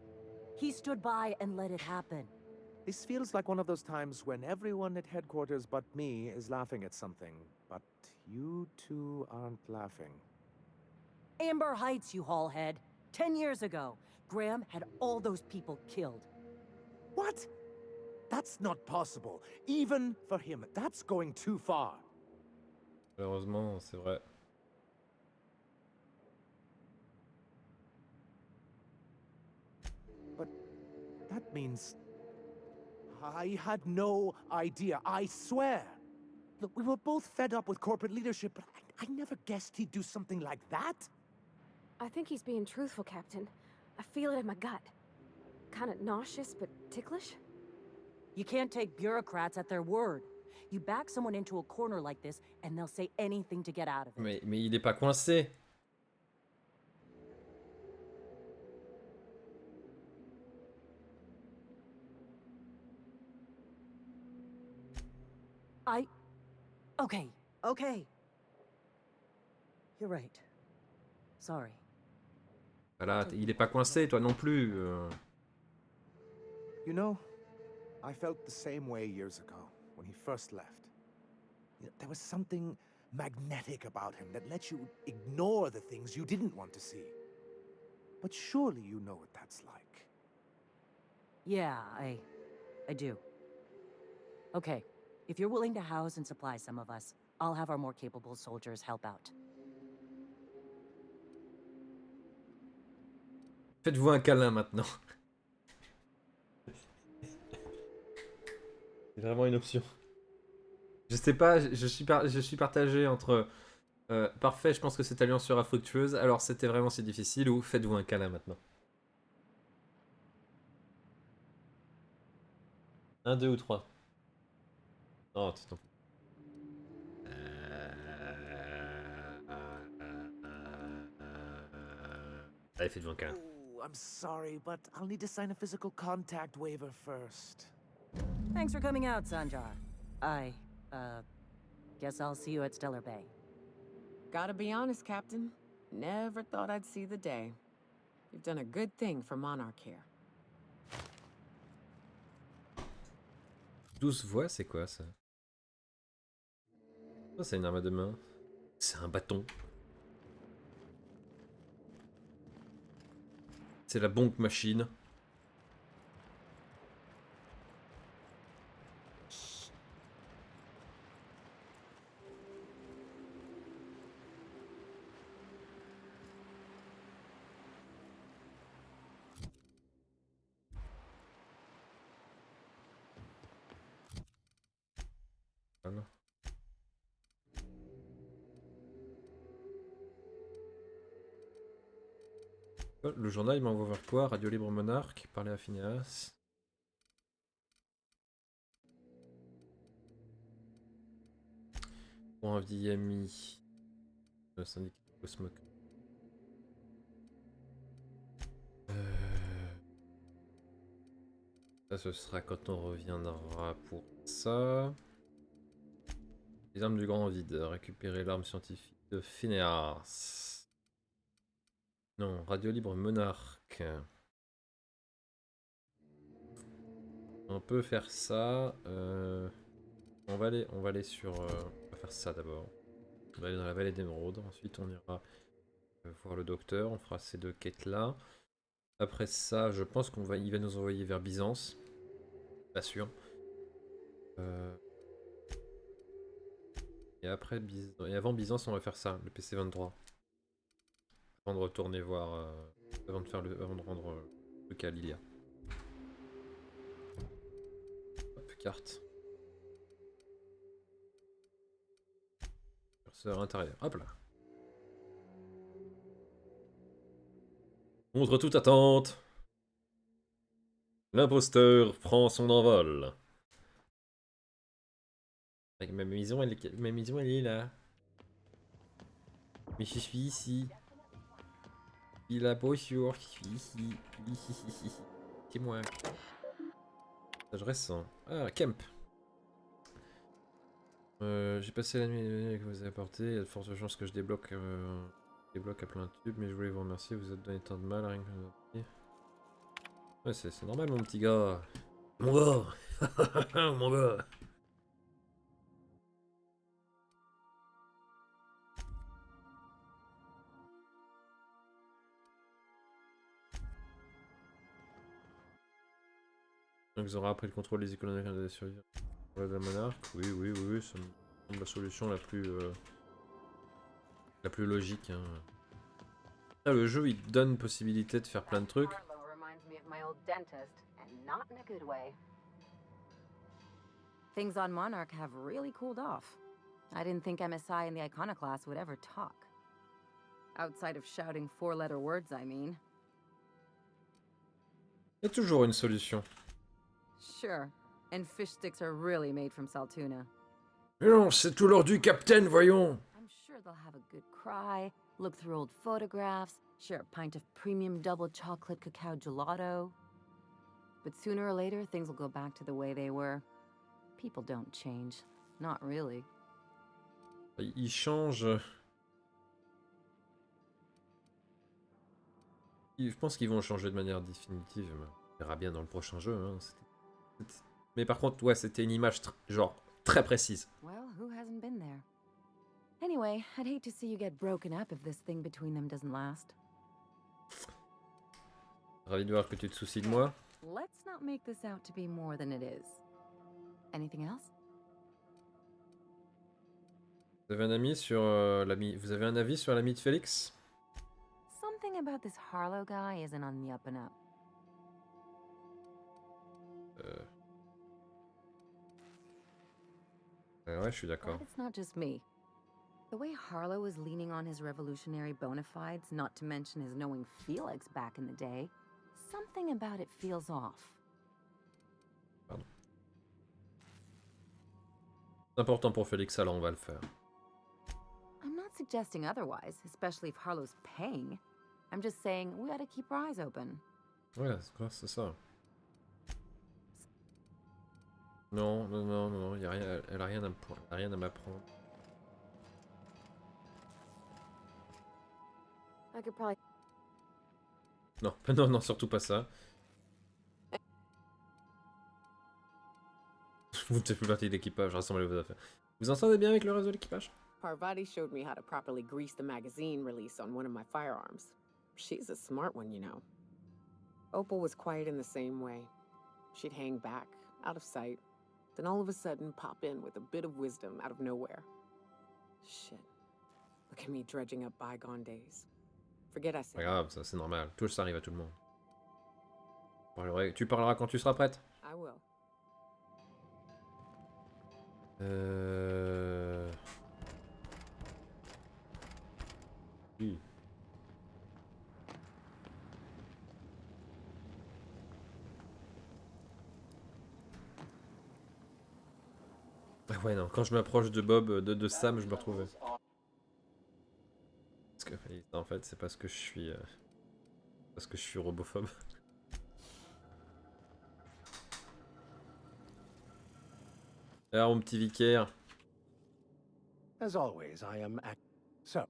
E: He stood by and let it happen.
G: This feels like one of those times when everyone at headquarters but me is laughing at something, but you two aren't laughing.
E: Amber Heights, you haulhead. 10 years ago, Graham had all those people killed.
G: What? That's not possible. Even for him, that's going too far.
A: Malheureusement, c'est vrai.
G: But that means... I had no idea, I swear. Look, we were both fed up with corporate leadership, but I never guessed he'd do something like that.
C: I think he's being truthful, Captain. I feel it in my gut. Kinda nauseous, but ticklish.
E: You can't take bureaucrats at their word. You back someone into a corner like this, and they'll say anything to get out of it.
A: Mais il est pas coincé.
E: Okay. You're right. Sorry.
A: Voilà, il est pas coincé, toi non plus.
G: You know, I felt the same way years ago, when he first left. You know, there was something magnetic about him that lets you ignore the things you didn't want to see. But surely you know what that's like.
E: Yeah, I do. Okay, if you're willing to house and supply some of us, I'll have our more capable soldiers help out.
A: Faites-vous un câlin maintenant. C'est vraiment une option. Je sais pas, je suis partagé entre parfait, je pense que cette alliance sera fructueuse, alors c'était vraiment si difficile, ou faites-vous un câlin maintenant. 1, 2 ou 3. Oh, tu t'en fous. Allez, faites-vous un câlin.
G: Ooh, I'm sorry, but I'll need to sign a physical contact waiver first.
E: Thanks for coming out, Sanjar. I, guess I'll see you at Stellar Bay.
B: Gotta be honest, Captain. Never thought I'd see the day. You've done a good thing for Monarch here.
A: 12 voix, c'est quoi ça? Oh, c'est une arme à deux mains. C'est un bâton. C'est la bonk machine. Voilà. Oh, le journal, il m'envoie vers quoi? Radio Libre Monarque, parler à Phineas. Pour un vieil ami. Le syndicat Cosmoc. Ça, ce sera quand on reviendra pour ça. Les armes du grand vide. Récupérer l'arme scientifique de Phineas. Non, Radio Libre Monarque. On peut faire ça. On va aller sur... on va faire ça d'abord. On va aller dans la vallée d'émeraude. Ensuite, on ira voir le docteur. On fera ces deux quêtes là. Après ça, je pense qu'il va nous envoyer vers Byzance. Pas sûr. Et après et avant Byzance, on va faire ça, le PC23. Avant de retourner voir, avant de rendre le truc à Lilia. Hop, carte. Curseur intérieur. Hop là. Contre toute attente, l'imposteur prend son envol. Ma maison, elle est là. Mais je suis ici. Il a beau jour, je suis ici. C'est moi. Je récent. Ah, Kemp. J'ai passé la nuit que vous avez apporté. Il y a de fortes chances que je débloque à plein de tubes, mais je voulais vous remercier. Vous êtes donné tant de mal à rien que... Ouais, c'est normal, mon petit gars. Mon gars. Mon gars. Donc ils auront appris le contrôle des économies de la survie de la monarque. Oui, ça me semble la solution la plus logique. Hein. Là, le jeu, il te donne possibilité de faire plein de trucs.
C: Things on Monarch have really cooled off. I didn't think MSI and the Iconoclast would ever talk. Outside of shouting four-letter words, I mean.
A: Il y a toujours une solution.
C: Sure. And fish sticks are really made from Saltuna.
A: Mais non, c'est tout l'or du capitaine, voyons.
C: I'm sure they'll have a good cry, look through old photographs, share a pint of premium double chocolate cacao gelato. But sooner or later, things will go back to the way they were. People don't change. Not really.
A: Ils changent. Je pense qu'ils vont changer de manière définitive. On verra bien dans le prochain jeu. Hein. Mais par contre, ouais, c'était une image genre très précise.
C: Well, who hasn't been there? Anyway, I'd hate to see you get broken up if this thing between them doesn't last.
A: Ravi de voir que tu te soucies de moi.
C: Let's not make this out to be more than it is. Anything else?
A: Vous avez un ami sur l'ami. Vous avez un avis sur l'ami de Félix?
C: Something about this Harlow guy isn't on the up and up.
A: Ouais, je suis d'accord.
C: Glad it's not just me. The way Harlow is leaning on his revolutionary bona fides, not to mention his knowing Felix back in the day, something about it feels off.
A: Pardon. C'est important pour Félix, alors on va le faire.
C: I'm not suggesting otherwise, especially if Harlow's paying. I'm just saying we gotta keep our eyes open.
A: Ouais, c'est ça. Non, non, non, non, y a rien, elle a rien à m'apprendre.
C: I could probably...
A: Non, non, non, surtout pas ça. Vous ne faites plus partie de l'équipage, rassemblez vos affaires. Vous entendez bien avec le reste de l'équipage?
B: Parvati showed me how to properly grease the magazine release on one of my firearms. She's a smart one, you know. Opal was quiet in the same way. She'd hang back, out of sight, then all of a sudden pop in with a bit of wisdom out of nowhere. Shit. Look at me dredging up bygone days. Forget I said.
A: Pas grave, ça c'est normal. Tout ça arrive à tout le monde. Tu parleras quand tu seras prête.
B: I will.
A: Oui. Ah ouais, non, quand je m'approche de Bob, de Sam, je me retrouve. Parce que, en fait, c'est parce que je suis. Parce que je suis robophobe. Alors, mon petit vicaire.
G: As always, I am so.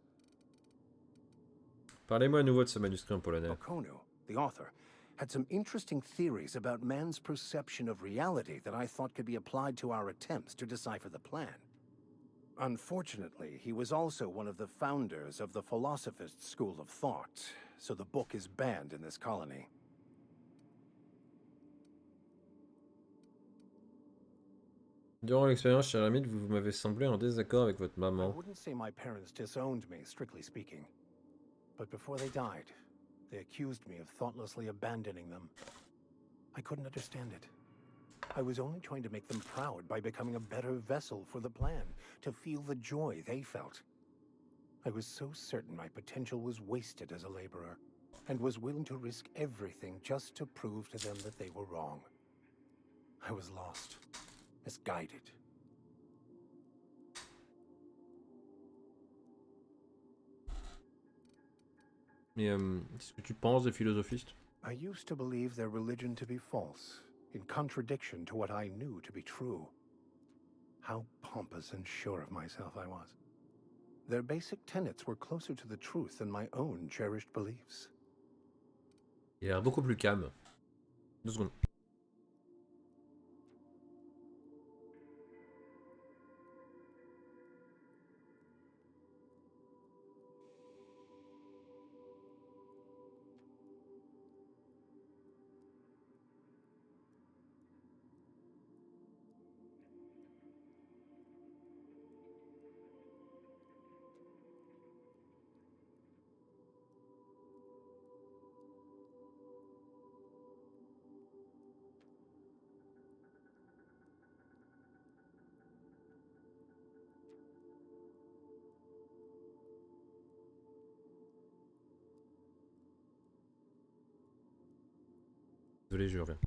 A: Parlez-moi à nouveau de ce manuscrit en polonais.
G: Okonu, the author, had some interesting theories about man's perception of reality that I thought could be applied to our attempts to decipher the plan. Unfortunately, he was also one of the founders of the philosophist school of thought, so the book is banned in this colony.
A: Durant l'expérience chez l'ermite, vous m'avez semblé en désaccord avec votre
G: I
A: maman.
G: wouldn't say my parents disowned me, strictly speaking. But before they died, they accused me of thoughtlessly abandoning them. I couldn't understand it. I was only trying to make them proud by becoming a better vessel for the plan, to feel the joy they felt. I was so certain my potential was wasted as a laborer, and was willing to risk everything just to prove to them that they were wrong. I was lost, misguided.
A: Mais qu'est-ce que tu penses des philosophistes?
G: I used to believe their religion to be false, in contradiction to what I knew to be true. How pompous and sure of myself I was. Their basic tenets were closer to the truth than my own cherished beliefs.
A: Il a l'air beaucoup plus calme. 2 secondes. Désolé, je reviens.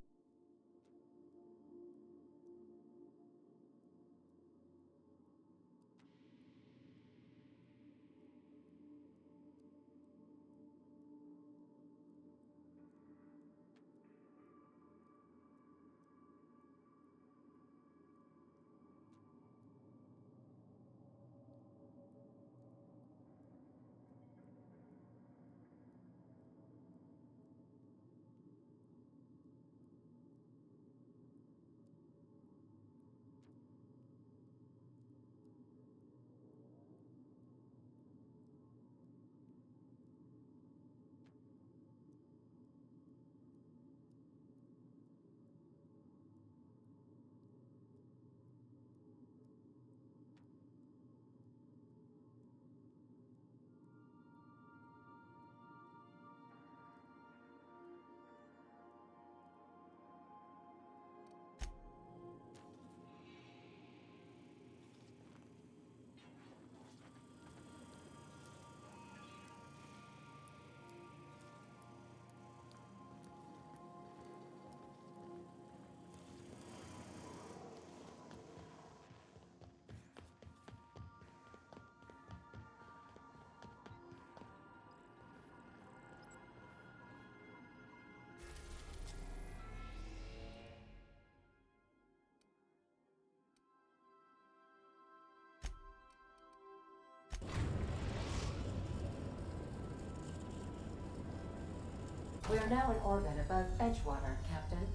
J: We are now in orbit above Edgewater, Captain.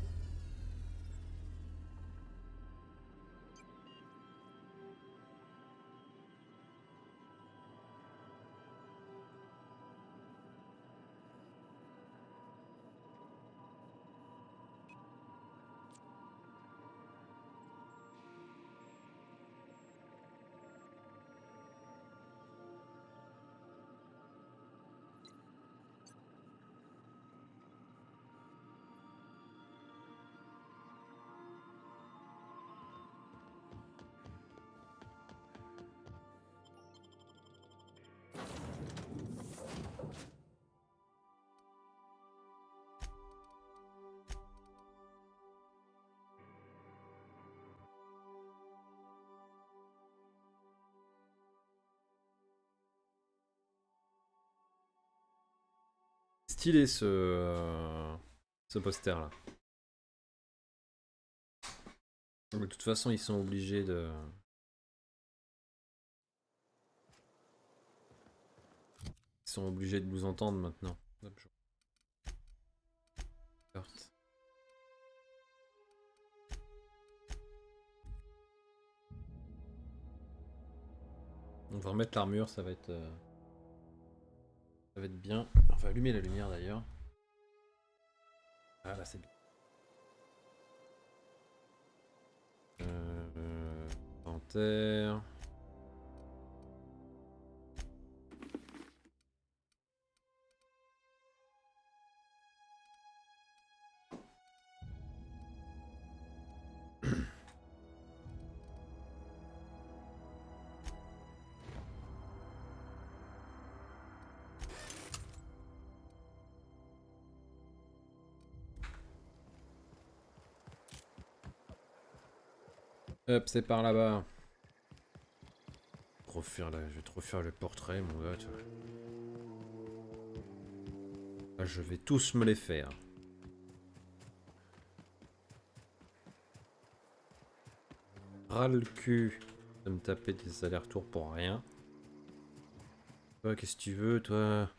A: Stylé ce poster là. De toute façon, ils sont obligés de. Ils sont obligés de nous entendre maintenant. Hop, carte. On va remettre l'armure, ça va être bien. On va allumer la lumière d'ailleurs. Ah là c'est bien. Inventaire. Hop, c'est par là-bas. Je vais trop faire le portrait, mon gars. Tu vois. Ah, je vais tous me les faire. Ras le cul de me taper des allers-retours pour rien. Toi, qu'est-ce que tu veux, toi?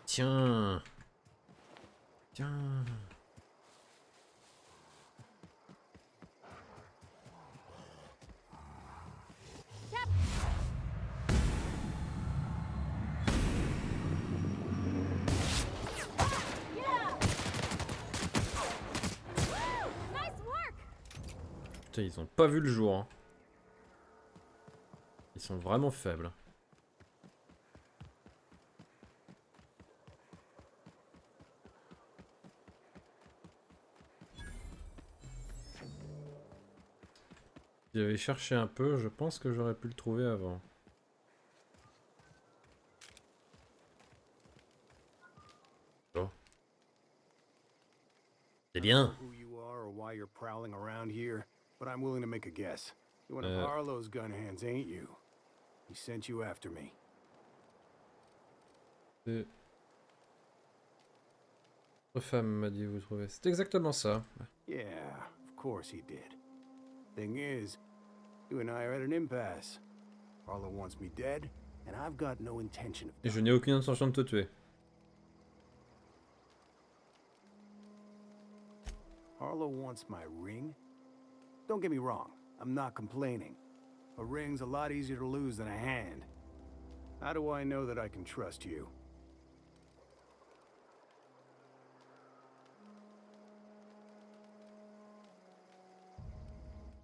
A: Tiens. Tiens. Putain, ils ont pas vu le jour. Hein. Ils sont vraiment faibles. Si j'avais cherché un peu, je pense que j'aurais pu le trouver avant. Oh. C'est bien.
K: But I'm willing to make a guess. You're one of Harlow's gun hands, ain't you? He sent you after me.
A: Votre femme m'a dit vous trouvez. C'est exactement ça.
K: Yeah, of course he did. Thing is, you and I are at an impasse. Harlow wants me dead, and I've got no intention of
A: Et je n'ai aucune intention de te tuer.
K: Harlow wants my ring? Don't get me wrong, I'm not complaining. A ring's a lot easier to lose than a hand. How do I know that I can trust you?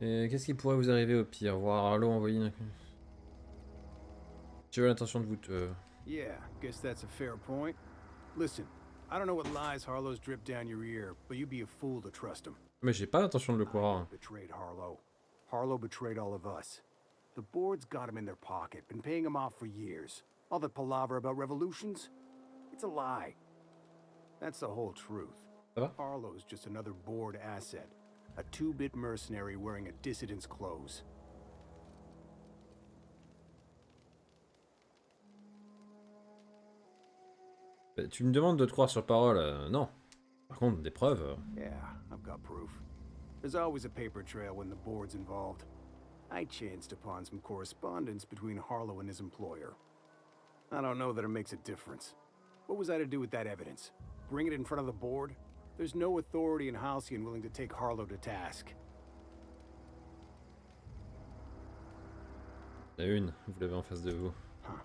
A: Et qu'est-ce qui pourrait vous arriver au pire? Voir Harlow envoyer une... Tu as l'intention de vous...
K: Yeah, guess that's a fair point. Listen, I don't know what lies Harlow's dripped down your ear, but you'd be a fool to trust him.
A: Mais j'ai pas l'intention de le croire.
K: Betrayed Harlow. Harlow betrayed all of us. The board's got him in their pocket, been paying him off for years. All that palaver about revolutions? It's a lie. That's the whole truth. Harlow's just another board asset. A two-bit mercenary wearing a dissident's clothes.
A: Tu me demandes de te croire sur parole, non. Par contre, des preuves.
K: Yeah, I've got proof. There's always a paper trail when the board's involved. I chanced upon some correspondence between Harlow and his employer. I don't know that it makes a difference. What was I to do with that evidence? Bring it in front of the board? There's no authority in Halcyon willing to take Harlow to task.
A: Il y en a une, vous l'avez en face de vous.
K: Huh.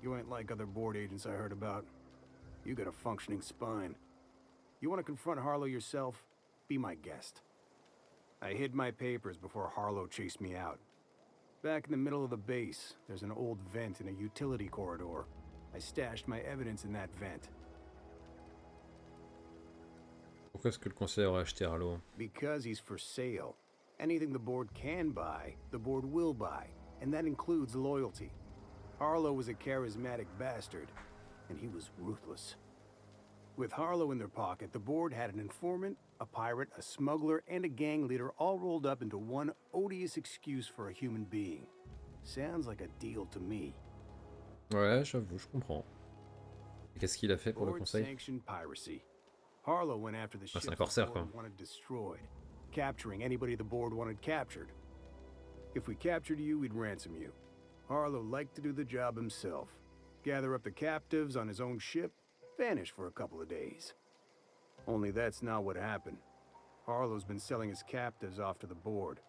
K: You ain't like other board agents I heard about. You got a functioning spine. You want to confront Harlow yourself? Be my guest. I hid my papers before Harlow chased me out. Back in the middle of the base, there's an old vent in a utility corridor. I stashed my evidence in that vent.
A: Pourquoi est-ce que le conseil aurait acheté Harlow?
K: Because he's for sale. Anything the board can buy, the board will buy. And that includes loyalty. Harlow was a charismatic bastard, and he was ruthless. With Harlow in their pocket, the board had an informant, a pirate, a smuggler, and a gang leader all rolled up into one odious excuse for a human being. Sounds like a deal to me.
A: Ouais, j'avoue, je comprends. Et qu'est-ce qu'il a fait pour le conseil?
K: Board-sanctioned piracy. Harlow went after the ships
A: c'est un
K: the
A: corsaire,
K: board
A: quoi.
K: wanted destroyed, capturing anybody the board wanted captured. If we captured you, we'd ransom you. Harlow liked to do the job himself. Gather up the captives on his own ship, vanish for a couple of days. Only that's not what happened. Harlow's been selling his captives off to the board.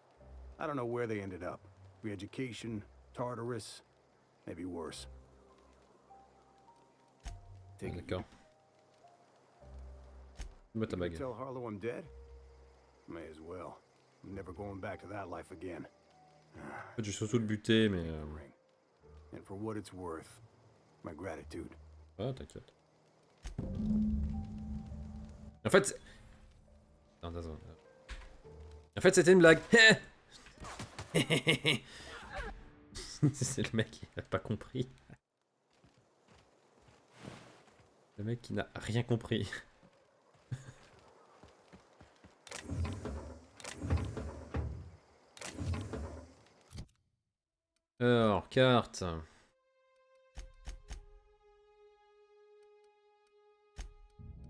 K: I don't know where they ended up. Re-education, Tartarus, maybe worse. Take it.
A: D'accord. Mets ta
K: You gonna
A: bague.
K: tell Harlow I'm dead? May as well. I'm never going back to that life again.
A: En fait, j'ai surtout le buté, mais.
K: And for what it's worth, my gratitude.
A: Ah, t'inquiète. En fait. Attends, attends. En fait, c'était une blague. C'est le mec qui n'a pas compris. Le mec qui n'a rien compris. Alors, carte.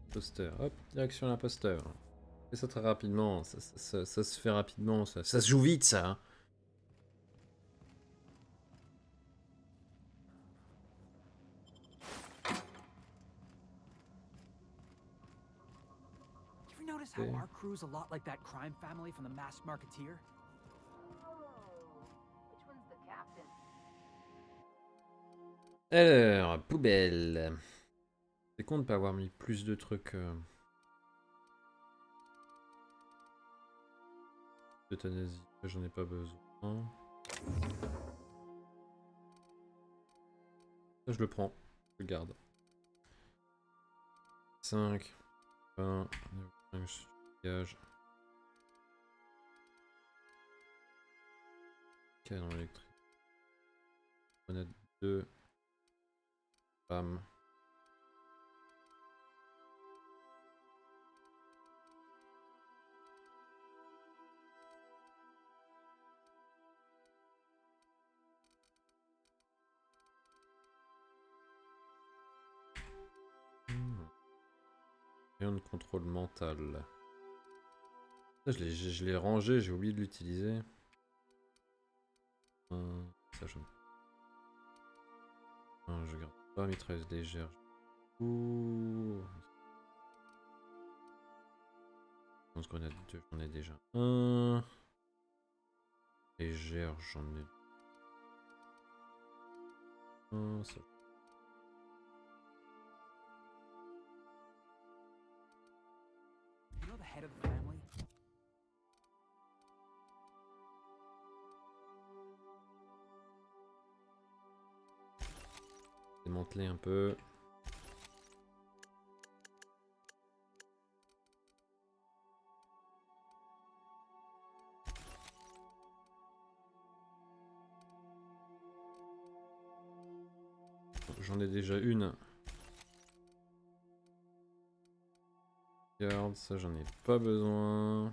A: Imposteur. Hop, direction l'imposteur. Fais ça très rapidement. Ça se fait rapidement. Ça se joue vite, ça. Hein.
L: You ever notice how our crew's a lot like that crime family from the Masked Marketeer?
A: Alors, poubelle. C'est con de pas avoir mis plus de trucs. Euthanasie, j'en ai pas besoin. Ça, je le prends. Je le garde. 5, 20, 5, je dégage. Canon électrique. Grenade 2. Bam. Rien de contrôle mental. Ça, je l'ai rangé, j'ai oublié de l'utiliser. Ça, je garde pas mitrailleuse légère. Ouh. Grenade 2, j'en ai déjà un. Légère, j'en ai un. Ça.
L: You know the head of the family?
A: Démanteler un peu. J'en ai déjà une. Regarde, ça j'en ai pas besoin.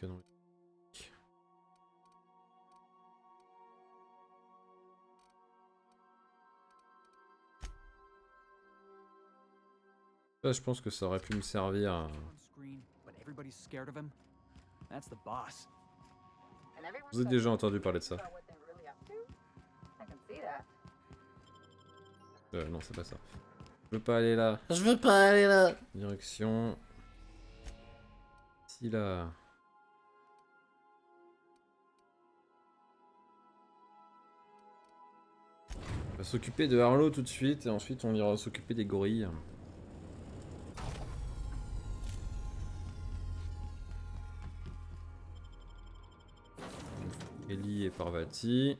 A: Canon. Là, je pense que ça aurait pu me servir.
L: On screen, but everybody's scared of him. That's the boss.
A: Vous avez déjà entendu parler de ça? Non, c'est pas ça. Je veux pas aller là. Je veux pas aller là. Direction. Si là. On va s'occuper de Harlow tout de suite et ensuite on ira s'occuper des gorilles. Ellie et Parvati.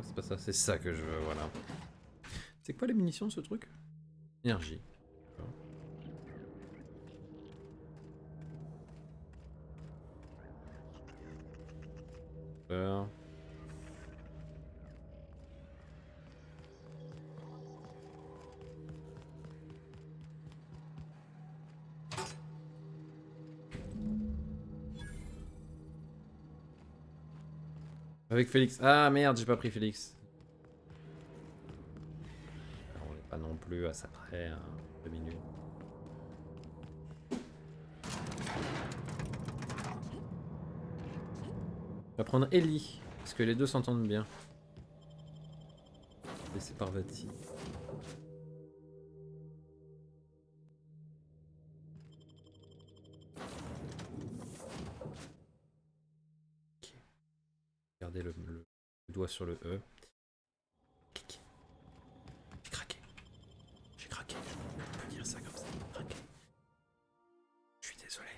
A: C'est pas ça, c'est ça que je veux, voilà. C'est quoi les munitions de ce truc? Énergie. Super. Avec Félix. Ah merde, j'ai pas pris Félix. Alors, on n'est pas non plus à ça près, hein, 2 minutes. On va prendre Ellie, parce que les deux s'entendent bien. Et c'est Parvati. Regardez le doigt sur le E. J'ai craqué. J'ai craqué. Je peux dire ça comme ça. J'ai craqué. Je suis désolé.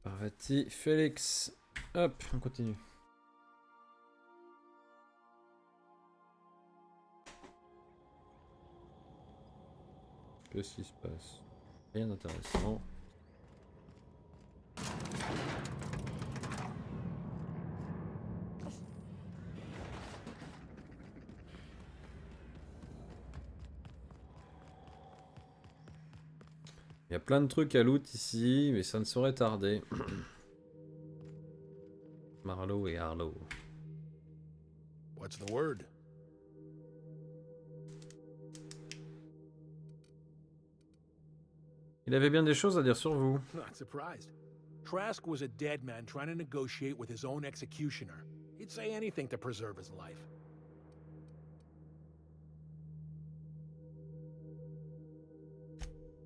A: Parvati, Félix. Hop, on continue. Qu'est-ce qui se passe? Rien d'intéressant. Il y a plein de trucs à loot ici, mais ça ne saurait tarder. Marlowe et Harlow.
M: What's the word?
A: Il avait bien des choses à dire sur vous.
M: Not surprised. Trask was a dead man trying to negotiate with his own executioner. He'd say anything to preserve his life.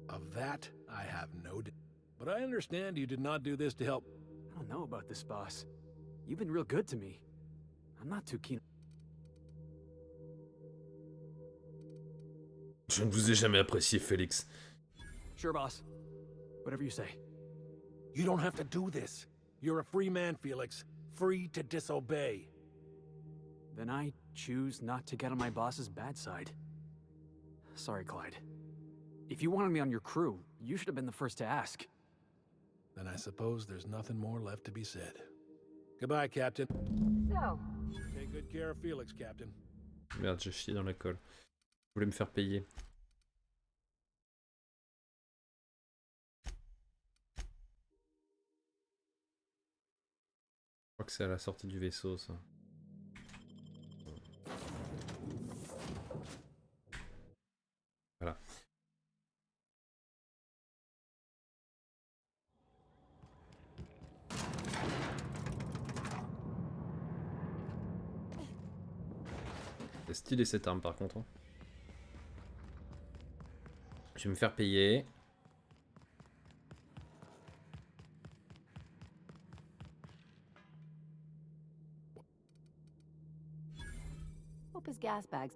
M: Of that, I have no doubt. But I understand you did not do this to help.
L: I don't know about this, boss. You've been real good to me. I'm not too keen.
A: Je ne vous ai jamais apprécié, Félix.
L: Sure, boss. Whatever you say.
M: You don't have to do this. You're a free man, Felix. Free to disobey.
L: Then I choose not to get on my boss's bad side. Sorry, Clyde. If you wanted me on your crew, you should have been the first to ask.
M: Then I suppose there's nothing more left to be said. Goodbye, Captain.
J: So,
M: Take good care of Felix, Captain.
A: Merde, j'ai chié dans la colle. Je voulais me faire payer. Je crois que c'est à la sortie du vaisseau, ça. Voilà. C'est stylé cette arme par contre. Je vais me faire payer.
C: Hope his gas bags.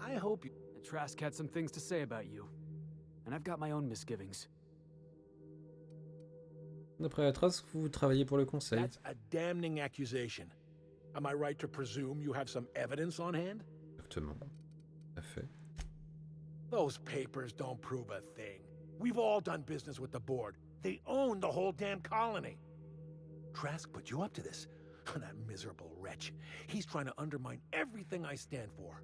M: I hope you...
L: Trask had some things to say about you. And I've got my own misgivings.
A: D'après la trace, vous travaillez pour le conseil.
M: That's a damning accusation. Am I right to presume you have some evidence on hand?
A: Exactement. Tout à fait.
M: Those papers don't prove a thing. We've all done business with the board. They own the whole damn colony. Trask put you up to this. That miserable wretch. He's trying to undermine everything I stand for.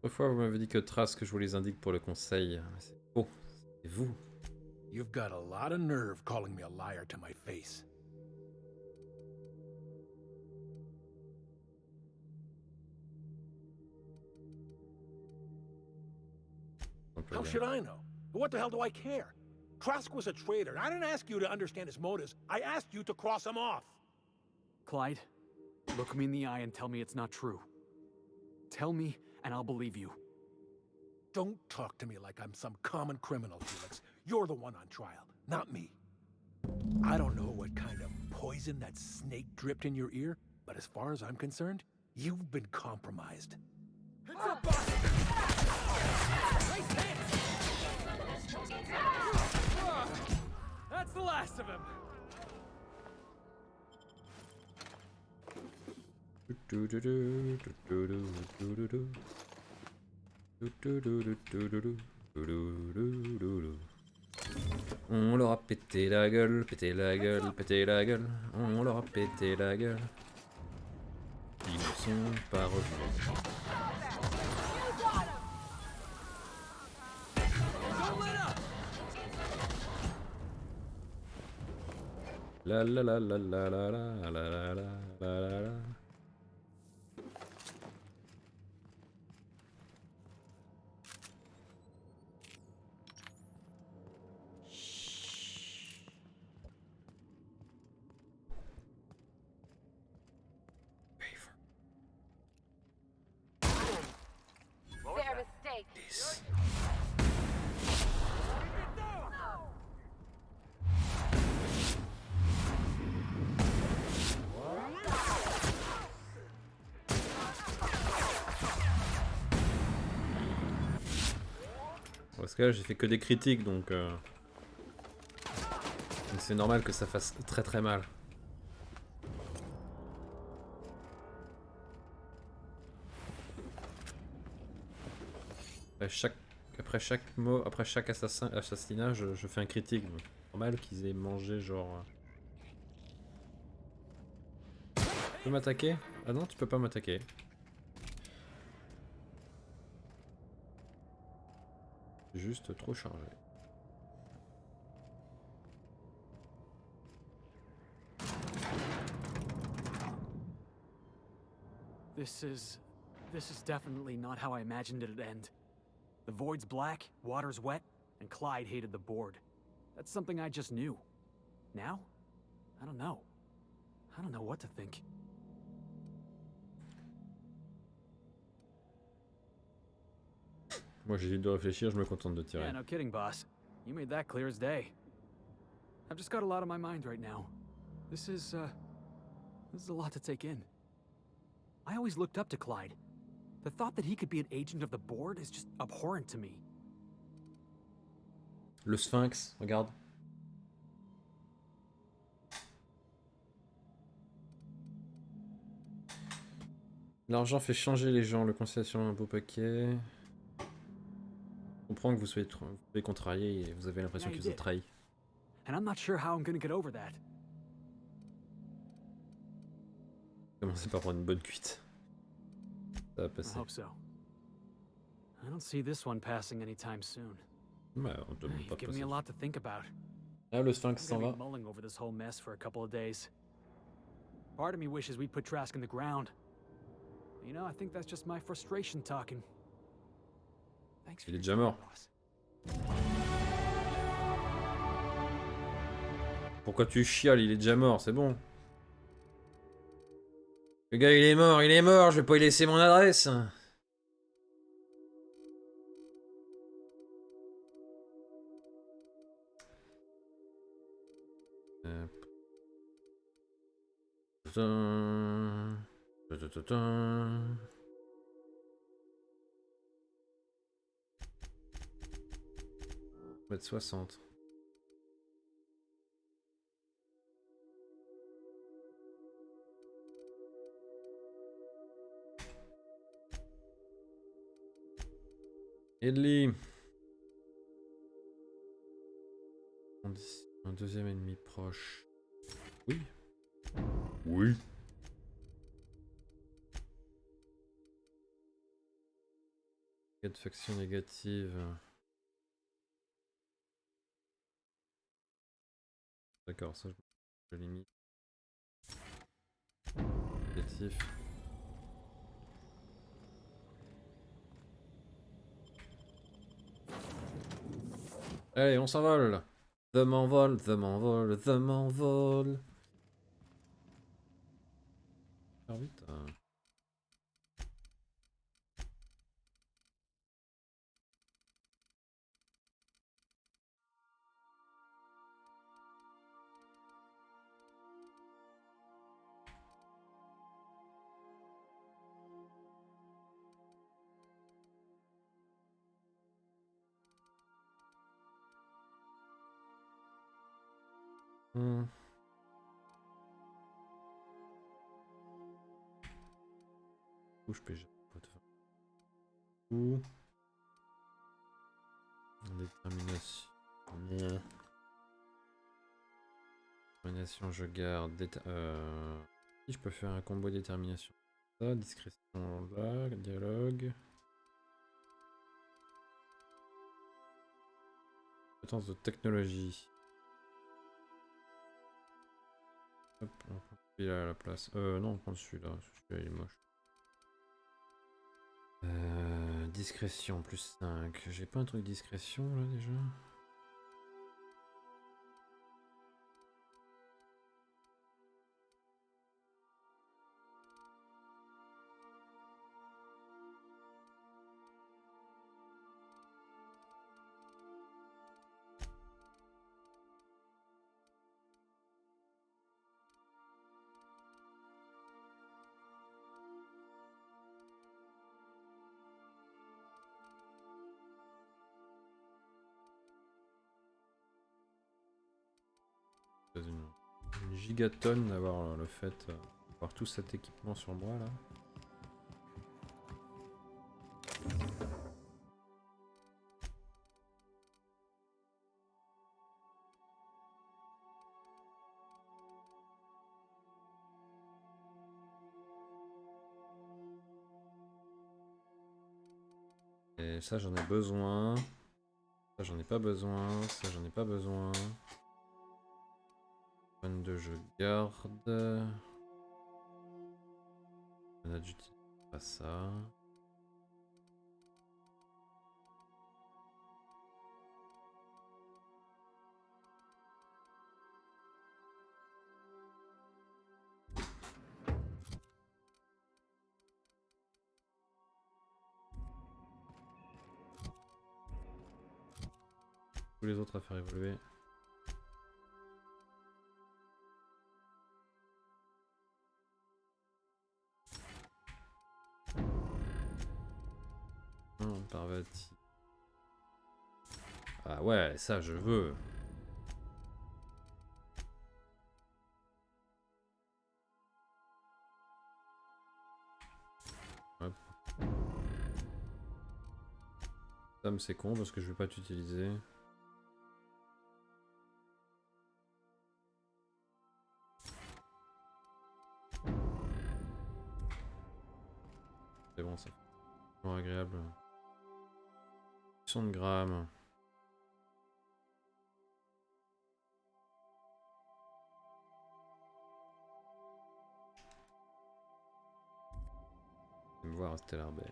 A: Autrefois, vous m'avez dit que Trask joue les indiques pour le conseil. C'est faux. C'est vous.
M: You've got a lot of nerve calling me a liar to my face. How should I know? What the hell do I care? Trask was a traitor. I didn't ask you to understand his motives. I asked you to cross him off.
L: Clyde, look me in the eye and tell me it's not true. Tell me, and I'll believe you.
M: Don't talk to me like I'm some common criminal, Felix. You're the one on trial, not me. I don't know what kind of poison that snake dripped in your ear, but as far as I'm concerned, you've been compromised. It's a
L: That's the last of him.
A: On leur a pété la gueule, pété la gueule, pété la gueule. On leur a pété la gueule. Ils ne sont pas revenus. La la la la la la la la la la la.
C: Their mistake.
A: Parce que là j'ai fait que des critiques donc c'est normal que ça fasse très très mal. Après chaque assassinat je fais un critique, donc c'est normal qu'ils aient mangé genre... Tu peux m'attaquer? Ah non tu peux pas m'attaquer. Juste trop chargé.
L: This is definitely not how I imagined it'd end. The void's black, water's wet, and Clyde hated the board. That's something I just knew. Now? I don't know. I don't know what to think.
A: Moi j'hésite de réfléchir, je me contente de tirer.
L: Yeah, no kidding, boss. You made that clear as day. I've just got a lot on my mind right now. This is a lot to take in. I always looked up to Clyde. The thought that he could be an agent of the board is just abhorrent to me.
A: Le Sphinx, regarde. L'argent fait changer les gens, le concession un beau paquet. Je comprends que vous soyez contrarié et vous avez l'impression qu'il vous a trahi.
L: And I'm not sure how I'm gonna get over that.
A: Commencez par prendre une bonne cuite. Ça va passer.
L: I hope so. I don't see this one passing anytime soon.
A: Ouais, on te demande pas
L: You've given me a lot to think about.
A: Ah, le Sphinx s'en
L: I'm
A: va.
L: gonna be mulling over this whole mess for a couple of days. Part of me wishes we'd put Trask in the ground. You know, I think that's just my frustration talking. Thanks for
A: Il est déjà mort. Pourquoi tu chiales? Il est déjà mort, c'est bon. Le gars il est mort, je vais pas lui laisser mon adresse. Mettre 60. Ellie. Un deuxième ennemi proche. Oui. Oui. Quatre factions négatives. D'accord, ça je limite. Négatif. Allez, on s'envole. The m'envole, the m'envole, the m'envole. Faire vite. Où je peux pas te faire. Où détermination. Détermination, je garde. Si je peux faire un combo détermination. Ça, discrétion là, dialogue. Compétence de technologie. Hop, on prend celui-là à la place. Non, on prend celui-là. Celui-là il est moche. Discrétion plus 5. J'ai pas un truc discrétion là déjà? Une gigatonne d'avoir le fait d'avoir tout cet équipement sur moi là. Et ça j'en ai besoin. Ça j'en ai pas besoin. Ça j'en ai pas besoin. 22 je garde. J'utilise pas ça. Tous les autres à faire évoluer. Parvati. Ah ouais, ça je veux. Hop. Sam c'est con parce que je vais pas t'utiliser. C'est bon ça. Vraiment agréable. 60 grammes. Me voir à Stellar Bay.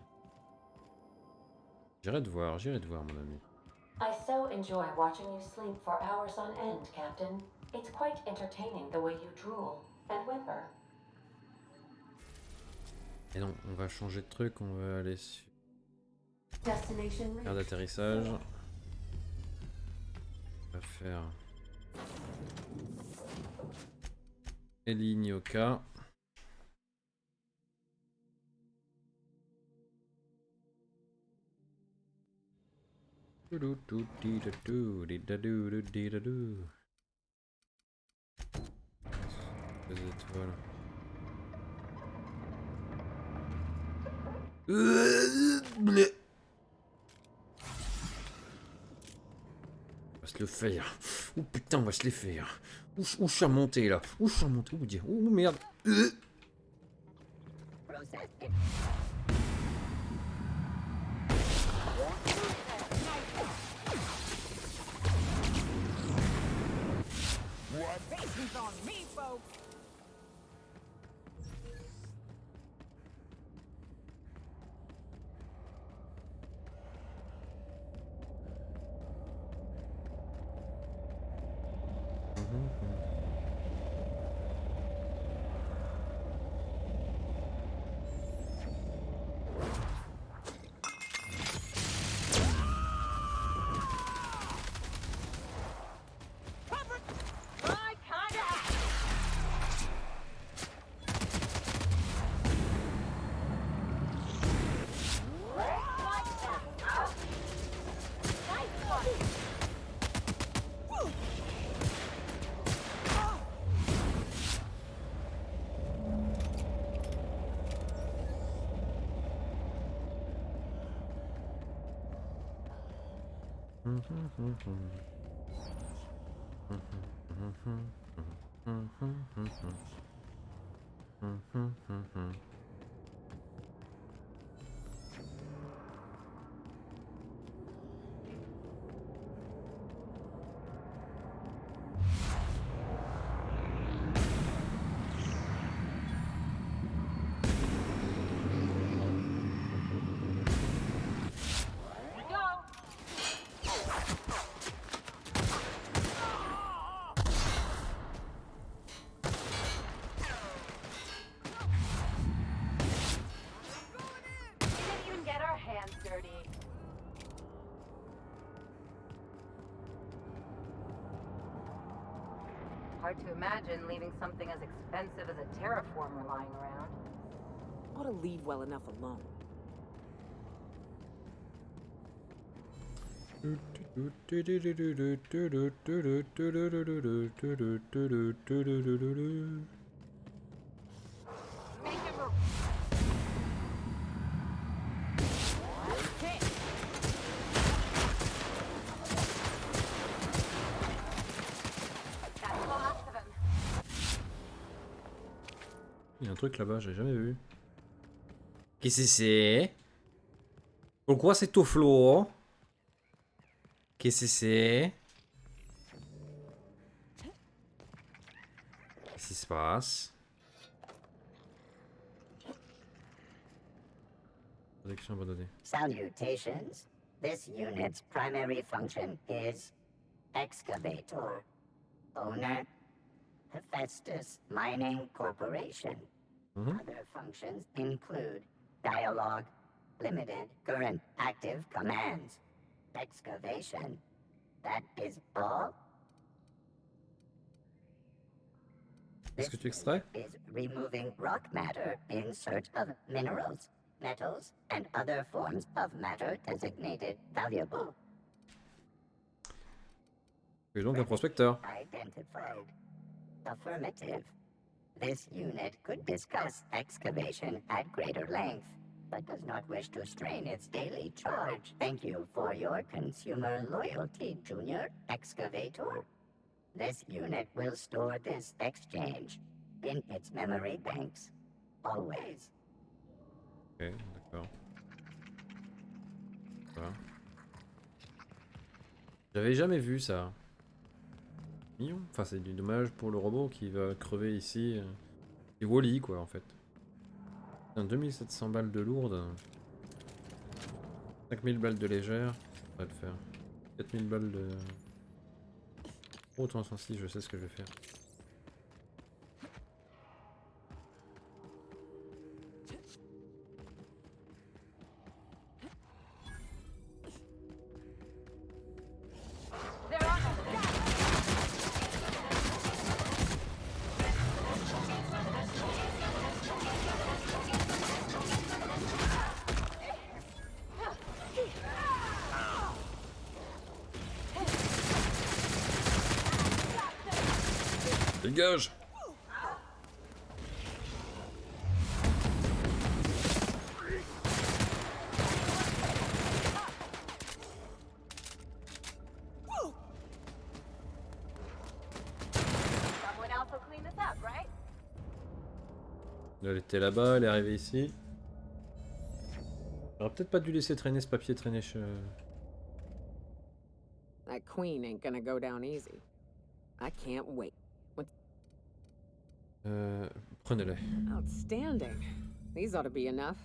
A: J'irai te voir mon ami.
J: I so enjoy watching you sleep for hours on end, Captain. It's quite entertaining the way you drool and whimper.
A: Et non, on va changer de truc, on va aller sur
J: Destination
A: aire d'atterrissage. On va faire Ellie Nyoka. Les étoiles. le faire. Oh putain, on va se les faire. Où je suis remonté là? Où je suis remonté? Où dire? Oh merde.
B: Patience on me, folks.
C: Hard to imagine leaving something as expensive as a terraformer lying around.
B: Ought to leave well enough alone.
A: Il y a un truc là-bas, j'ai jamais vu. Qu'est-ce que c'est? Pourquoi c'est tout flou? Qu'est-ce que c'est? Qu'est-ce qui se passe? Protection abandonnée.
N: Salutations. This unit's primary function is excavator. Owner, Hephaestus Mining Corporation. Other functions include dialogue, limited current active commands, excavation. That is all.
A: Qu'est-ce que tu extrais?
N: Is removing rock matter in search of minerals, metals, and other forms of matter designated valuable.
A: Tu es donc un prospecteur.
N: Identified. Affirmative. This unit could discuss excavation at greater length, but does not wish to strain its daily charge. Thank you for your consumer loyalty, Junior Excavator. This unit will store this exchange in its memory banks, always.
A: Ok, d'accord. Voilà. J'avais jamais vu ça. Mignon. Enfin, c'est du dommage pour le robot qui va crever ici. C'est Wall-E quoi en fait. 2700 balles de lourde. 5000 balles de légère. Ça va le faire. 4000 balles de... Oh, 306, je sais ce que je vais faire. Dégage! Elle était là-bas, elle est arrivée ici. J'aurais peut-être pas dû laisser traîner ce papier traîner chez...
B: That queen ain't gonna go down easy. I can't wait.
A: Prenez-les.
B: Outstanding. These ought to be enough.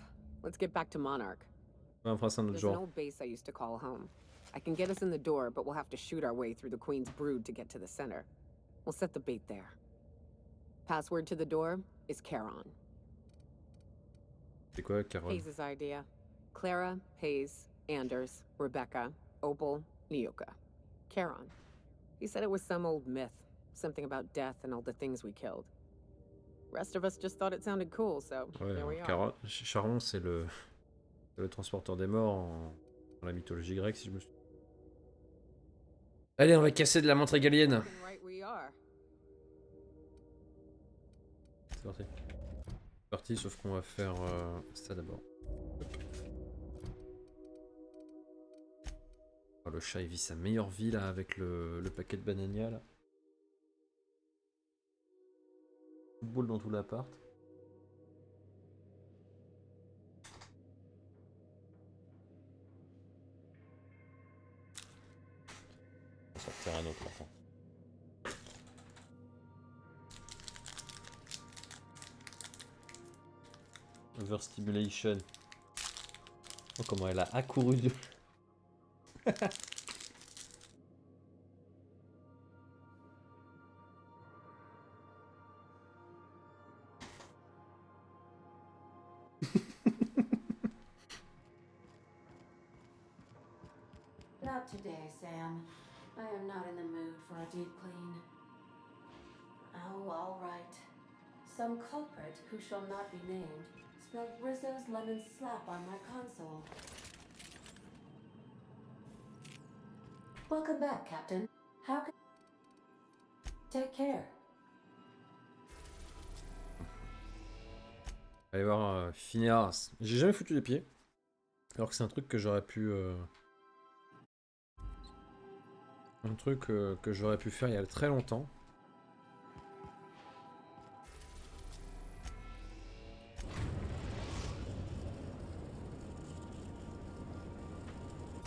B: Let's get back to Monarque.
A: On fera ça un autre
B: There's an
A: jour.
B: old base I used to call home. I can get us in the door, but we'll have to shoot our way through the Queen's brood to get to the center. We'll set the bait there. Password to the door is Charon.
A: C'est quoi, Carole?
B: Hayes' idea. Clara, Hayes, Anders, Rebecca, Opal, Nyoka. Charon. He said it was some old myth. Something about death and all the things we killed. Rest of us just thought it sounded cool, so there we are.
A: Charon, c'est le transporteur des morts dans la mythologie grecque, si je me souviens. Allez, on va casser de la montre égalienne.
B: Right we are.
A: C'est parti. C'est parti, sauf qu'on va faire ça d'abord. Oh, le chat, il vit sa meilleure vie là avec le paquet de banania là. Boule dans tout l'appart. On va sortir un autre maintenant. Overstimulation. Oh, comment elle a accouru de...
J: Not today, Sam. I am not in the mood for a deep clean. Oh, all right. Some culprit who shall not be named spilled Rizzo's lemon slap on my console. Welcome back, Captain. How can... Take care.
A: Allez voir Phineas. J'ai jamais foutu les pieds. Alors que c'est un truc que j'aurais pu... Un truc que j'aurais pu faire il y a très longtemps.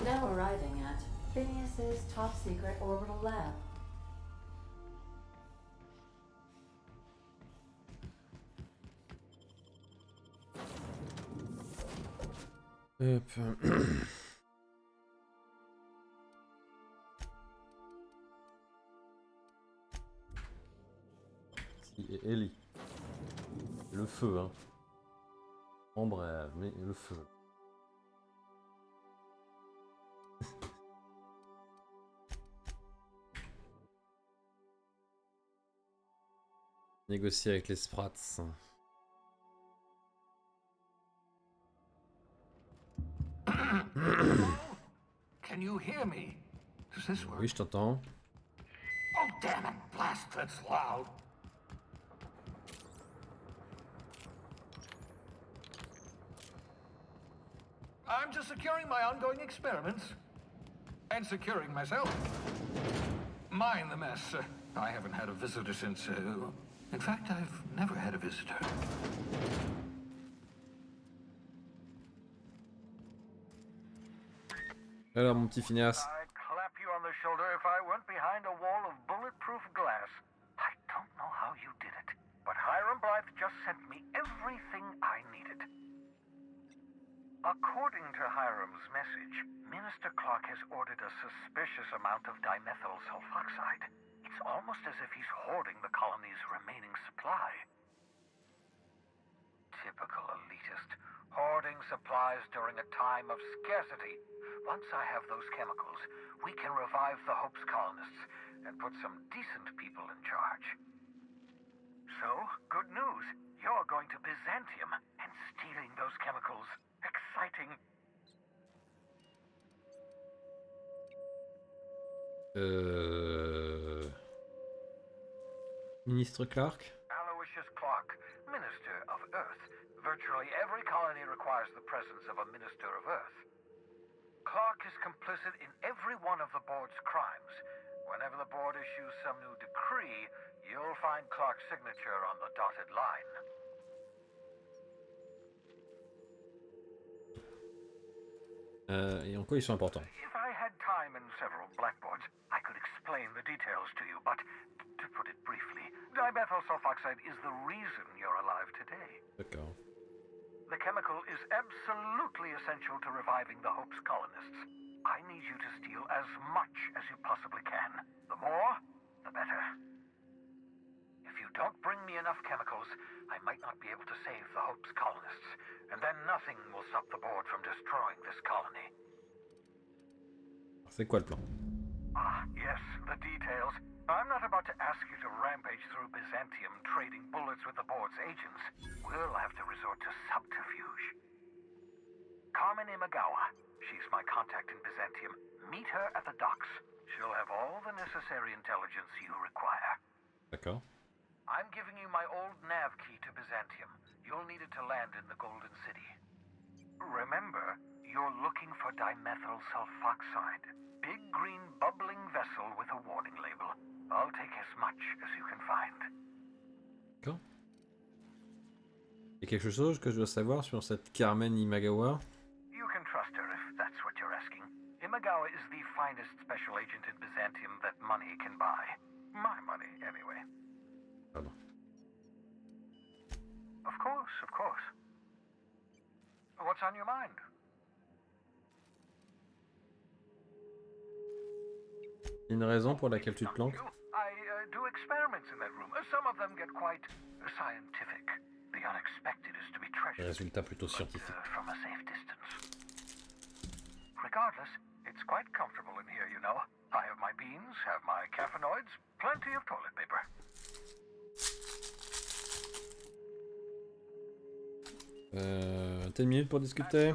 J: Now arriving at Phineas's top secret orbital lab.
A: Hop. Si, Ellie. Le feu, hein. En bref, mais le feu. Négocier avec les Sprats.
M: Can you hear me? Does this work?
A: Oui, je t'entends.
M: Oh, damn it! Blast, that's loud. I'm just securing my ongoing experiments. And securing myself. Mind the mess. I haven't had a visitor since... in fact, I've never had a visitor.
A: Alors, mon petit Phineas.
O: I'd clap you on the shoulder if I went behind a wall of bulletproof glass. I don't know how you did it, but Hiram Blythe just sent me everything I needed. According to Hiram's message, Minister Clark has ordered a suspicious amount of dimethyl sulfoxide. It's almost as if he's hoarding the colony's remaining supply. Typical elitist, hoarding supplies during a time of scarcity. Once I have those chemicals, we can revive the Hope's colonists and put some decent people in charge. So, good news. You're going to Byzantium and stealing those chemicals. Exciting.
A: Ministre Clark?
O: Aloysius Clark, Minister of Earth. Virtually every colony requires the presence of a Minister of Earth. Clark is complicit in every one of the board's crimes. Whenever the board issues some new decree, you'll find Clark's signature on the dotted line.
A: Et en quoi ils sont importants?
O: If I had time and several blackboards, I could explain the details to you, but to put it briefly, dimethyl sulfoxide is the reason you're alive today.
A: D'accord.
O: The chemical is absolutely essential to reviving the Hope's colonists. I need you to steal as much as you possibly can. The more, the better. If you don't bring me enough chemicals, I might not be able to save the Hope's colonists, and then nothing will stop the board from destroying this colony.
A: C'est quoi le plan?
O: Ah, yes, the details. I'm not about to ask you to rampage through Byzantium trading bullets with the board's agents. We'll have to resort to subterfuge. Carmen Imagawa. She's my contact in Byzantium. Meet her at the docks. She'll have all the necessary intelligence you require.
A: D'accord.
O: I'm giving you my old nav key to Byzantium. You'll need it to land in the Golden City. Remember, you're looking for dimethyl sulfoxide. Big green bubbling vessel with a warning label. I'll take as much as you can find.
A: D'accord. Il y a quelque chose que je dois savoir sur cette Carmen Imagawa?
O: You can trust her if that's what you're asking. Imagawa is the finest special agent in Byzantium that money can buy. My money, anyway.
A: Pardon.
O: Of course, of course. What's on your mind?
A: Une raison pour laquelle tu te planques?
O: I do experiments in that room. Some of them get quite scientific. The unexpected is to be treasured.
A: Résultat plutôt scientifique.
O: From a safe distance. Regardless, it's quite comfortable in here, you know. I have my beans, have my caffeinoids, plenty of toilet paper.
A: T'as une minute pour discuter?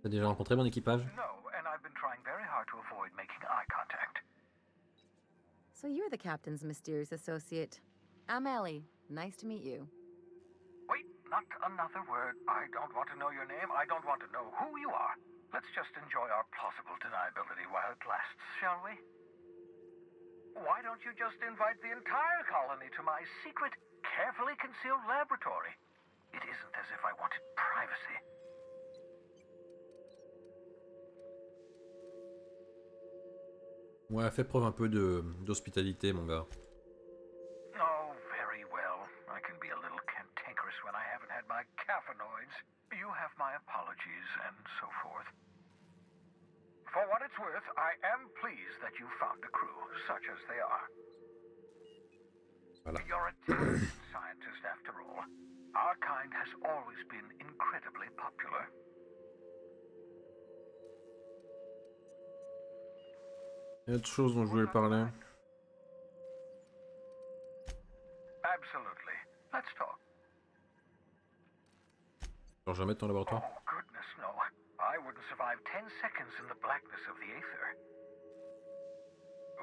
A: T'as déjà rencontré mon équipage?
O: No, and I've been trying very hard to avoid making eye contact.
C: So you're the captain's mysterious associate. I'm Ellie. Nice to meet you.
O: Wait, not another word. I don't want to know your name. I don't want to know who you are. Let's just enjoy our plausible deniability while it lasts, shall we? Why don't you just invite the entire colony to my secret, carefully concealed laboratory? It isn't as if I wanted privacy.
A: Ouais, fais preuve un peu d'hospitalité, mon gars.
O: Oh, very well. I can be a little cantankerous when I haven't had my caffeinoids. You have my apologies and so forth. For what it's worth, I am pleased that you found a crew, such as they are.
A: Voilà.
O: You're a talented scientist after all. Our kind has always been incredibly popular.
A: Il y a autre chose dont je voulais parler.
O: Absolutely. Let's talk.
A: Alors, je vais mettre ton laboratoire.
O: Oh, goodness, no. I wouldn't survive 10 seconds in the blackness of the aether.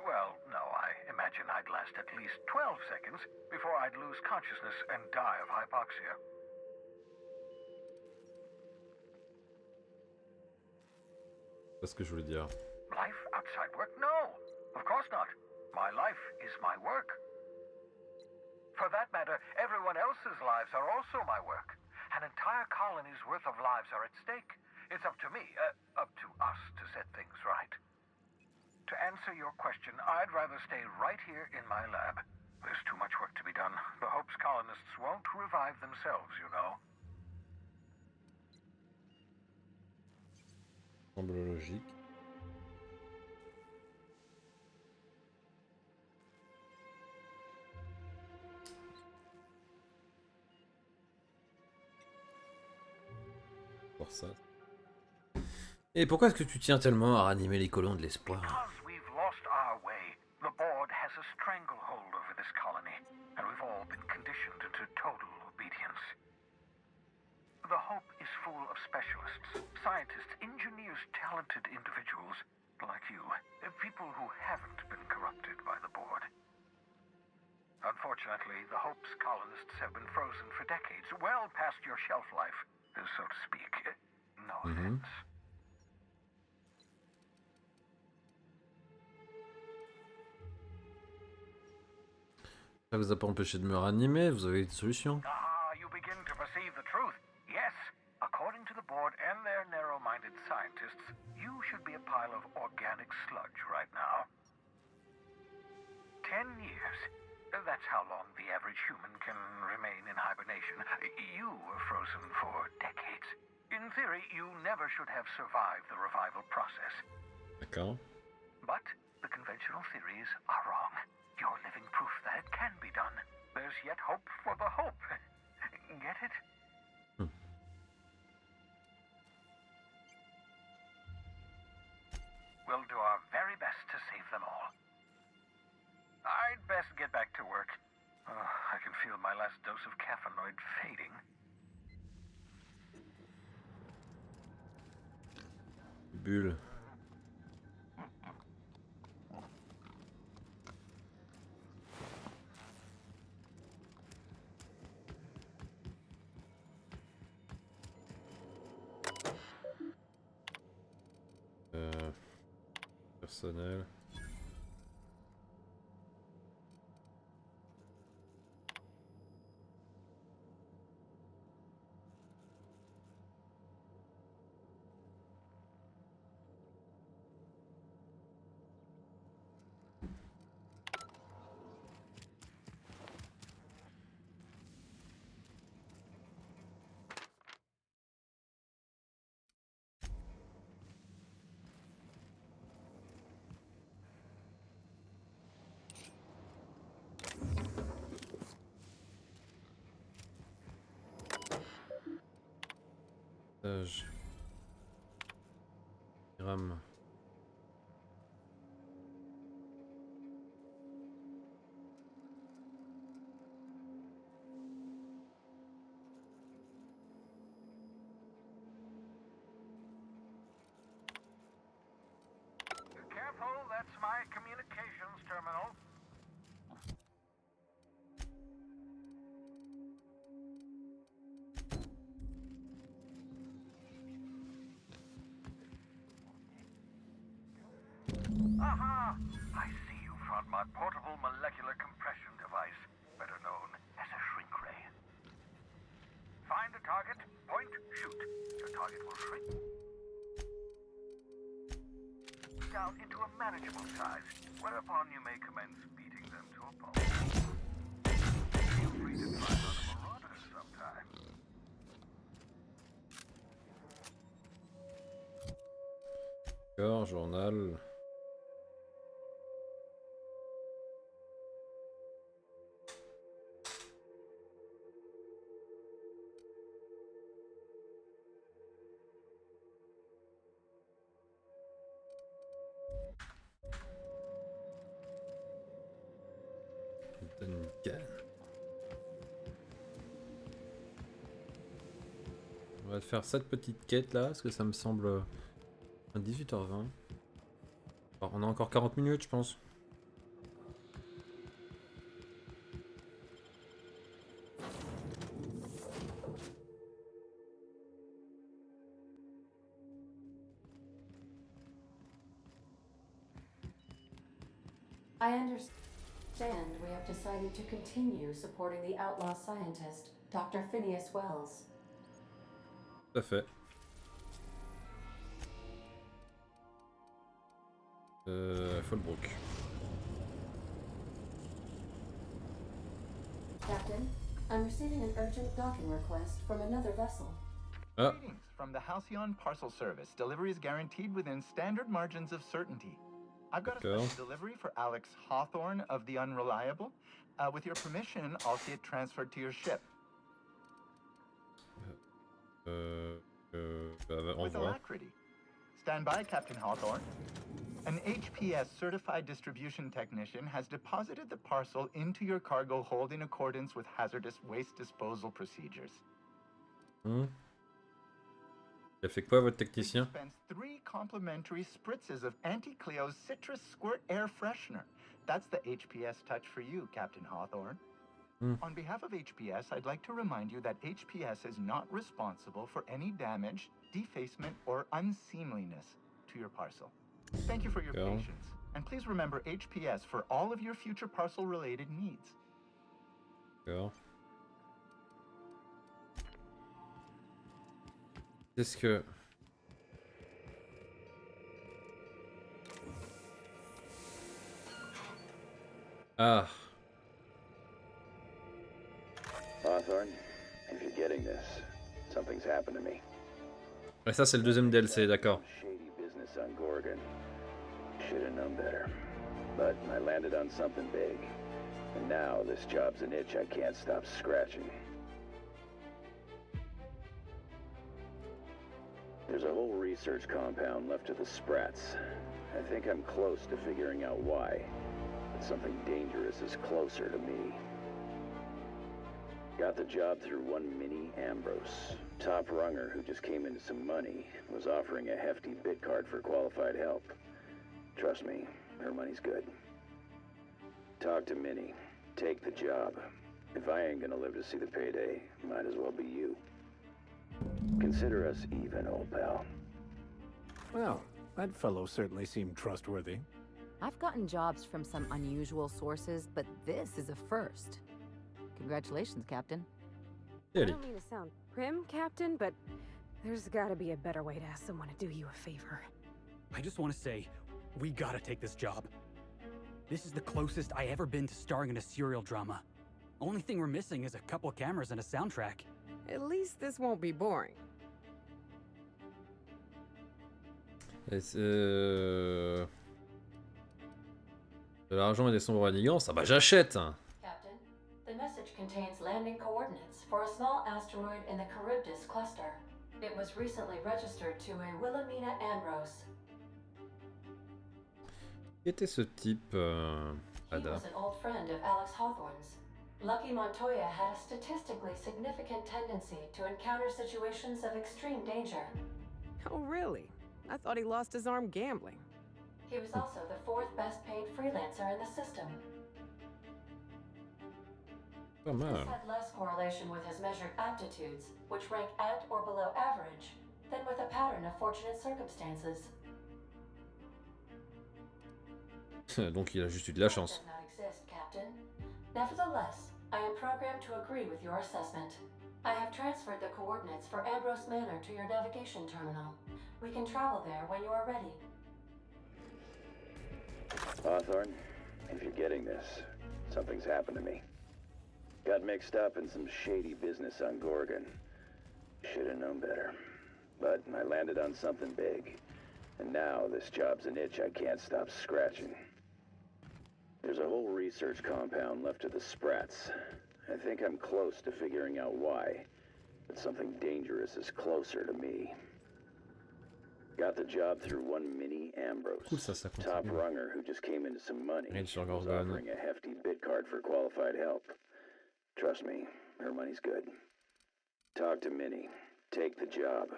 O: Well, no, I imagine I'd last at least 12 seconds before I'd lose consciousness and die of hypoxia.
A: C'est ce que je voulais dire.
O: Life outside work? No, of course not. My life is my work. For that matter, everyone else's lives are also my work. An entire colony's worth of lives are at stake. It's up to me, up to us to set things right. To answer your question, I'd rather stay right here in my lab. There's too much work to be done. The Hope's colonists won't revive themselves, you know.
A: Semble logique. Pour ça. Et pourquoi est-ce que tu tiens tellement à ranimer les colons de l'espoir?
O: Because we've lost our way, the board has a stranglehold over this colony, and we've all been conditioned into total obedience. The Hope is full of specialists, scientists, engineers, talented individuals like you, people who haven't been corrupted by the board. Unfortunately, the Hope's colonists have been frozen for decades, well past your shelf life, so to speak. No offense.
A: Ça vous a pas empêché de me ranimer, vous avez une solution?
O: Ah, you begin to perceive the be a pile of organic sludge right now. 10 years. That's how long the average human can remain in hibernation. You were frozen for decades. In theory, you never should have survived the revival process.
A: D'accord.
O: But the conventional theories are wrong. You're living proof that it can be done. There's yet hope for the hope. Get it? We'll do our very best to save them all. I'd best get back to work. I can feel my last dose of caffeinoid fading.
A: Bulle. Personnel. Gramme.
O: Careful, that's my communications terminal. Aha! I see you found my portable molecular compression device, better known as a shrink ray. Find a target, point, shoot. Your target will shrink down into a manageable size, whereupon you may commence beating them to a pulp. Feel free to try on a marauder sometime.
A: D'accord, journal. On va faire cette petite quête là, parce que ça me semble à 18h20. Alors, on a encore 40 minutes, je pense.
J: I understand we have decided to continue supporting the outlaw scientist, Dr. Phineas Wells.
A: Tout à fait. Fallbrook.
J: Captain, I'm receiving an urgent docking request from another vessel.
P: Greetings from the Halcyon Parcel Service. Delivery is guaranteed within standard margins of certainty. I've got a special delivery for Alex Hawthorne of the Unreliable. With your permission, I'll see it transferred to your ship. With alacrity. Stand by, Captain Hawthorne. An HPS certified distribution technician has deposited the parcel into your cargo hold in accordance with hazardous waste disposal procedures.
A: Il a fait quoi votre technicien?
P: Dispense 3 complimentary spritzes of Anti-Cleo's Citrus Squirt Air Freshener. That's the HPS touch for you, Captain Hawthorne. On behalf of HPS, I'd like to remind you that HPS is not responsible for any damage, defacement, or unseemliness to your parcel. Thank you for your patience, and please remember HPS for all of your future parcel-related needs.
A: D'accord. Est-ce que... Ah.
Q: Hawthorne, if you're getting this, something's happened to me.
A: Et ça c'est le deuxième DLC, d'accord.
Q: Shady business on Gorgon. Should have known better. But I landed on something big. And now this job's an itch I can't stop scratching. There's a whole research compound left to the Sprats. I think I'm close to figuring out why. But something dangerous is closer to me. Got the job through one Minnie Ambrose. Top runger who just came into some money, was offering a hefty bid card for qualified help. Trust me, her money's good. Talk to Minnie. Take the job. If I ain't gonna live to see the payday, might as well be you. Consider us even, old pal.
G: Well, that fellow certainly seemed trustworthy.
C: I've gotten jobs from some unusual sources, but this is a first. Congratulations, Captain.
R: I don't mean to sound prim, Captain, but there's gotta be a better way to ask someone to do you a favor.
L: I just want to say, we gotta take this job. This is the closest I ever been to starring in a serial drama. Only thing we're missing is a couple of cameras and a soundtrack.
I: At least this won't be boring.
A: De l'argent et des sombres manigances, ah bah j'achète.
J: Captain, the message contains landing coordinates for a small asteroid in the Charybdis cluster. It was recently registered to a Wilhelmina Ambrose.
A: Qui était ce type
J: He was an old friend of Alex Hawthorne's. Lucky Montoya had a statistically significant tendency to encounter situations of extreme danger.
I: Oh, really? I thought he lost his arm gambling.
J: He was also the fourth best paid freelancer in the system.
A: Pas mal.
J: This had less correlation with his measured aptitudes, which rank at or below average, than with a pattern of fortunate circumstances.
A: Donc il a juste eu de la chance.
J: Does not exist, Captain. Nevertheless, I am programmed to agree with your assessment. I have transferred the coordinates for Ambrose Manor to your navigation terminal. We can travel there when you are ready.
Q: Hawthorne, if you're getting this, something's happened to me. Got mixed up in some shady business on Gorgon. Should have known better. But I landed on something big. And now this job's an itch I can't stop scratching. There's a whole research compound left to the Sprats. I think I'm close to figuring out why. But something dangerous is closer to me. Got the job through one Minnie Ambrose.
A: Cool, ça
Q: Top
A: continue.
Q: runger who just came into some money.
A: Rien sur
Q: Was
A: Gorgon.
Q: offering a hefty bid card for qualified help. Trust me, her money's good. Talk to Minnie. Take the job.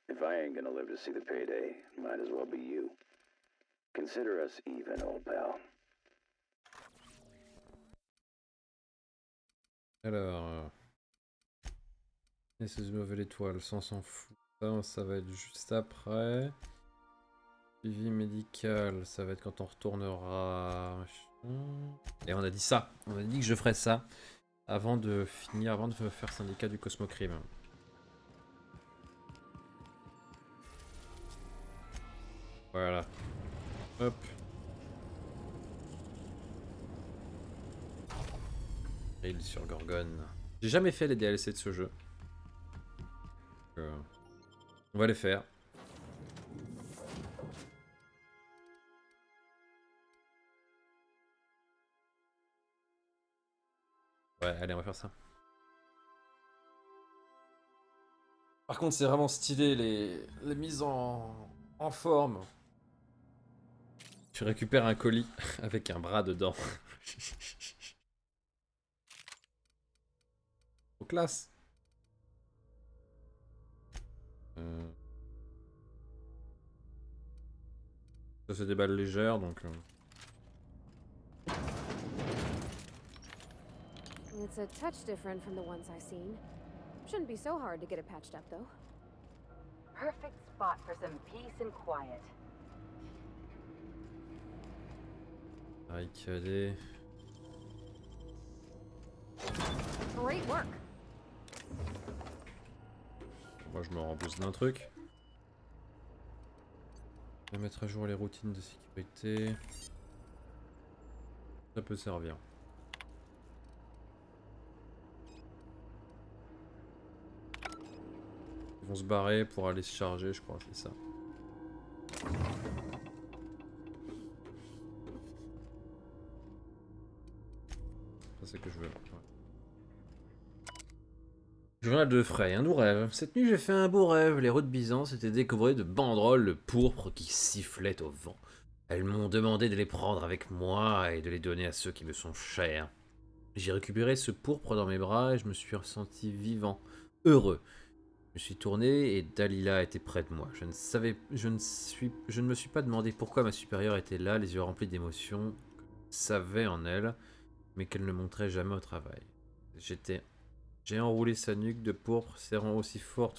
Q: If I ain't gonna live to see the payday, might as well be you. Consider us even, old pal.
A: Alors, laissez mauvais l'étoile, ça on s'en fout. Ça va être juste après. Suivi médical, ça va être quand on retournera. Et on a dit ça, on a dit que je ferais ça avant de finir, avant de faire syndicat du Cosmocrime. Voilà. Hop. Rail sur Gorgon. J'ai jamais fait les DLC de ce jeu. On va les faire. Ouais, allez, on va faire ça. Par contre, c'est vraiment stylé les mises en forme. Tu récupères un colis avec un bras dedans. Au classe. Ça c'est des balles légères donc.
R: It's a touch different from the ones I've seen. Shouldn't be so hard to get it patched up, though.
E: Perfect spot for some peace and quiet.
A: Barricadé.
R: Great work.
A: Moi je me rembousse d'un truc. Je vais mettre à jour les routines de sécurité. Ça peut servir. Ils vont se barrer pour aller se charger, je crois, c'est ça. Ça c'est que je veux. Ouais. Journal de Frey, un doux rêve. Cette nuit j'ai fait un beau rêve. Les rues de Byzance étaient décorées de banderoles pourpres qui sifflaient au vent. Elles m'ont demandé de les prendre avec moi et de les donner à ceux qui me sont chers. J'ai récupéré ce pourpre dans mes bras et je me suis ressenti vivant, heureux. Je me suis tourné et Dalila était près de moi. Je ne me suis pas demandé pourquoi ma supérieure était là, les yeux remplis d'émotions que je savais en elle, mais qu'elle ne montrait jamais au travail. J'ai enroulé sa nuque de pourpre, serrant aussi fort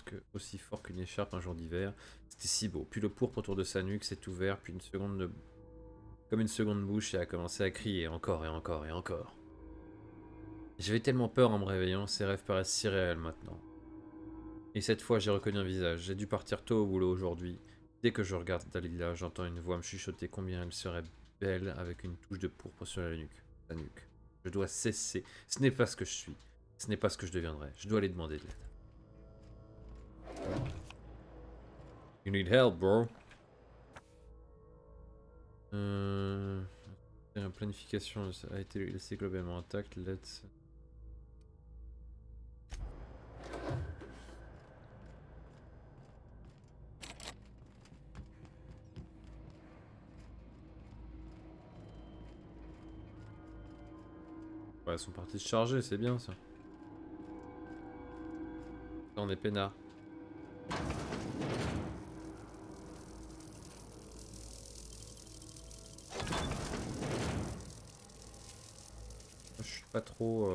A: qu'une écharpe un jour d'hiver. C'était si beau. Puis le pourpre autour de sa nuque s'est ouvert, puis comme une seconde bouche, et a commencé à crier encore et encore et encore. J'avais tellement peur en me réveillant, ces rêves paraissent si réels maintenant. Et cette fois, j'ai reconnu un visage. J'ai dû partir tôt au boulot aujourd'hui. Dès que je regarde Dalila, j'entends une voix me chuchoter combien elle serait belle avec une touche de pourpre sur la nuque. Je dois cesser. Ce n'est pas ce que je suis. Ce n'est pas ce que je deviendrai. Je dois aller demander de l'aide. You need help, bro. La planification a été laissée globalement intacte. Let's... Ouais, elles sont parties se charger, c'est bien ça. Là, on est peinard. Je suis pas trop...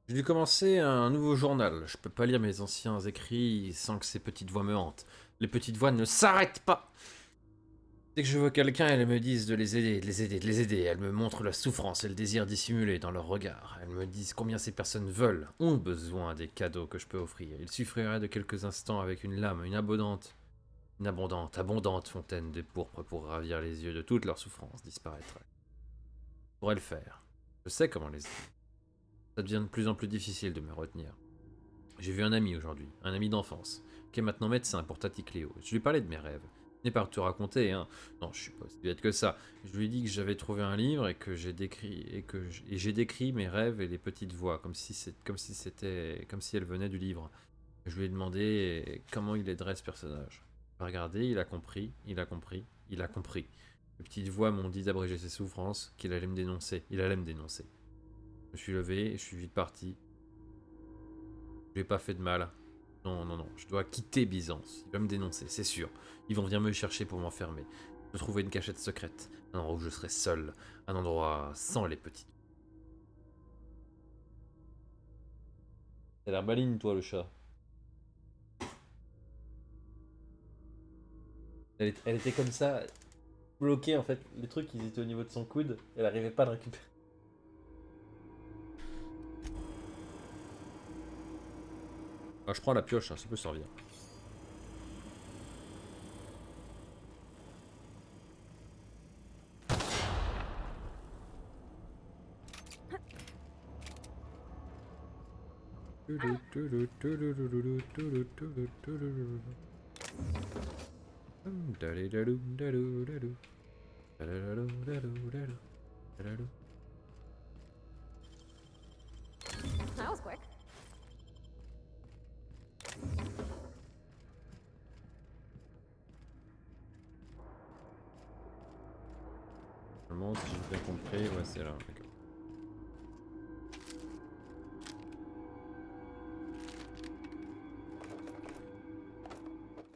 A: J'ai dû commencer un nouveau journal. Je peux pas lire mes anciens écrits sans que ces petites voix me hantent. Les petites voix ne s'arrêtent pas. Dès que je vois quelqu'un, elles me disent de les aider, de les aider, de les aider. Elles me montrent la souffrance et le désir dissimulé dans leur regard. Elles me disent combien ces personnes veulent, ont besoin des cadeaux que je peux offrir. Il suffirait de quelques instants avec une lame, une abondante fontaine de pourpre pour ravir les yeux de toute leur souffrance disparaîtrait. Je pourrais le faire. Je sais comment les aider. Ça devient de plus en plus difficile de me retenir. J'ai vu un ami aujourd'hui, un ami d'enfance, qui est maintenant médecin pour Tati Cléo. Je lui parlais de mes rêves. Je n'ai pas tout raconté, hein. Non, je suis pas aussi bête que ça. Je lui ai dit que j'avais trouvé un livre et que j'ai décrit mes rêves et les petites voix, comme si elles venaient du livre. Je lui ai demandé comment il aiderait ce personnage. Il a regardé, il a compris. Les petites voix m'ont dit d'abréger ses souffrances, qu'il allait me dénoncer. Il allait me dénoncer. Je me suis levé et je suis vite parti. Je lui ai pas fait de mal. Non, je dois quitter Byzance. Il va me dénoncer, c'est sûr. Ils vont venir me chercher pour m'enfermer. Je dois trouver une cachette secrète. Un endroit où je serai seul. Un endroit sans les petits. T'as l'air maligne, toi, le chat. Elle était comme ça, bloquée en fait. Les trucs, ils étaient au niveau de son coude. Elle arrivait pas à le récupérer. Ah, je prends la pioche, hein, ça peut servir.
R: That was quick.
A: Normalement, si j'ai bien compris, ouais, c'est là. D'accord.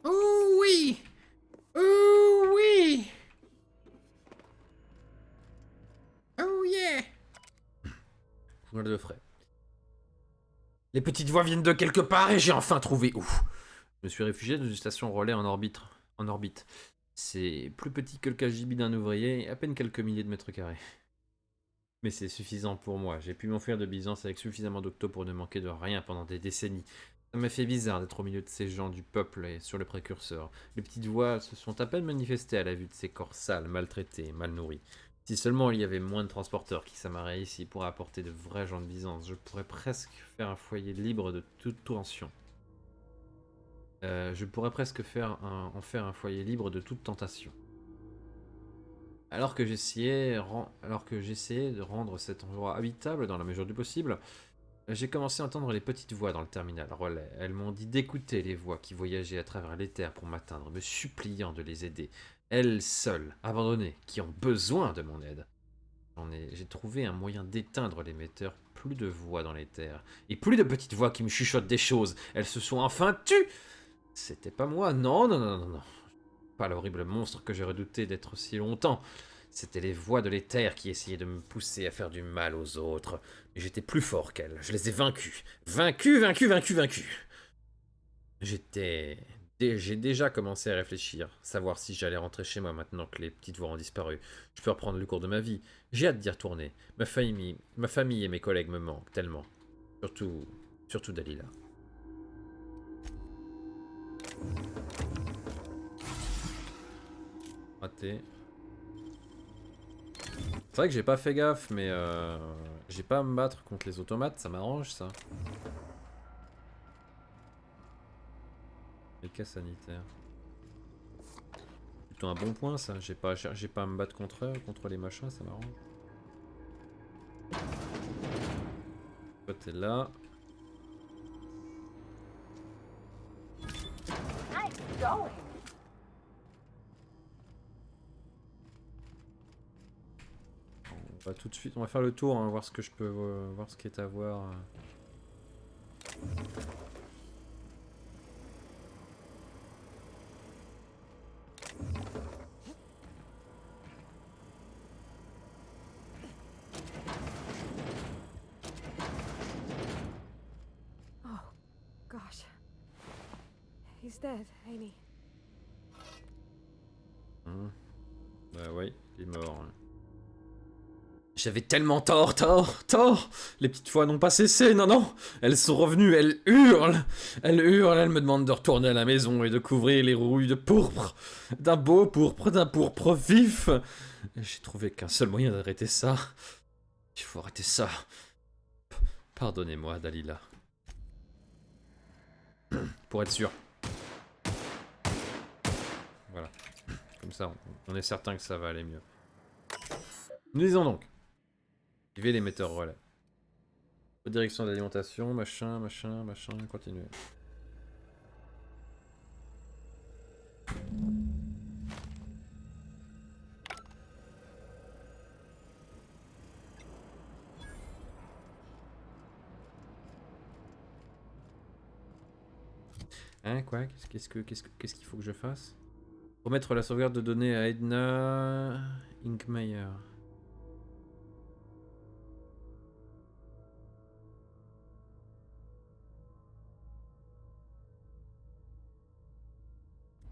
S: Oh oui! Oh oui! Oh yeah!
A: Les petites voix viennent de quelque part et j'ai enfin trouvé où. Je me suis réfugié dans une station relais en orbite. C'est plus petit que le KGB d'un ouvrier et à peine quelques milliers de mètres carrés. Mais c'est suffisant pour moi. J'ai pu m'enfuir de Byzance avec suffisamment d'octo pour ne manquer de rien pendant des décennies. Ça m'a fait bizarre d'être au milieu de ces gens du peuple et sur le précurseur. Les petites voix se sont à peine manifestées à la vue de ces corps sales, maltraités, mal nourris. Si seulement il y avait moins de transporteurs qui s'amarraient ici pour apporter de vrais gens de Byzance, je pourrais presque faire un foyer libre de toute tension. En faire un foyer libre de toute tentation. Alors que j'essayais de rendre cet endroit habitable dans la mesure du possible, j'ai commencé à entendre les petites voix dans le terminal relais. Elles m'ont dit d'écouter les voix qui voyageaient à travers l'éther pour m'atteindre, me suppliant de les aider. Elles seules, abandonnées, qui ont besoin de mon aide. J'ai trouvé un moyen d'éteindre l'émetteur. Plus de voix dans l'éther. Et plus de petites voix qui me chuchotent des choses. Elles se sont enfin tues. C'était pas moi, non. Pas l'horrible monstre que j'ai redouté d'être si longtemps. C'était les voix de l'éther qui essayaient de me pousser à faire du mal aux autres. Mais j'étais plus fort qu'elles. Je les ai vaincus. Vaincus. J'ai déjà commencé à réfléchir, savoir si j'allais rentrer chez moi maintenant que les petites voix ont disparu. Je peux reprendre le cours de ma vie. J'ai hâte d'y retourner. Ma famille et mes collègues me manquent tellement. Surtout Dalila. Raté. C'est vrai que j'ai pas fait gaffe, mais j'ai pas à me battre contre les automates, ça m'arrange ça. Les cas sanitaires. Plutôt un bon point ça, j'ai pas à me battre contre eux, contre les machins, ça m'arrange. Toi t'es là. On va tout de suite, on va faire le tour, hein, voir ce que je peux voir ce qui est à voir.
R: Oh, gosh. He's dead, ain't he?
A: Bah ouais, il est mort. J'avais tellement tort. Les petites voix n'ont pas cessé, non. Elles sont revenues, elles hurlent, elles me demandent de retourner à la maison et de couvrir les rouilles de pourpre. D'un beau pourpre, d'un pourpre vif. J'ai trouvé qu'un seul moyen d'arrêter ça. Il faut arrêter ça. Pardonnez-moi, Dalila. Pour être sûr. Voilà. Comme ça, on est certain que ça va aller mieux. Nous disons donc. Activer l'émetteur relais. Direction d'alimentation, machin, continuez. Hein, quoi? Qu'est-ce qu'il faut que je fasse? Remettre la sauvegarde de données à Edna Inkmeyer.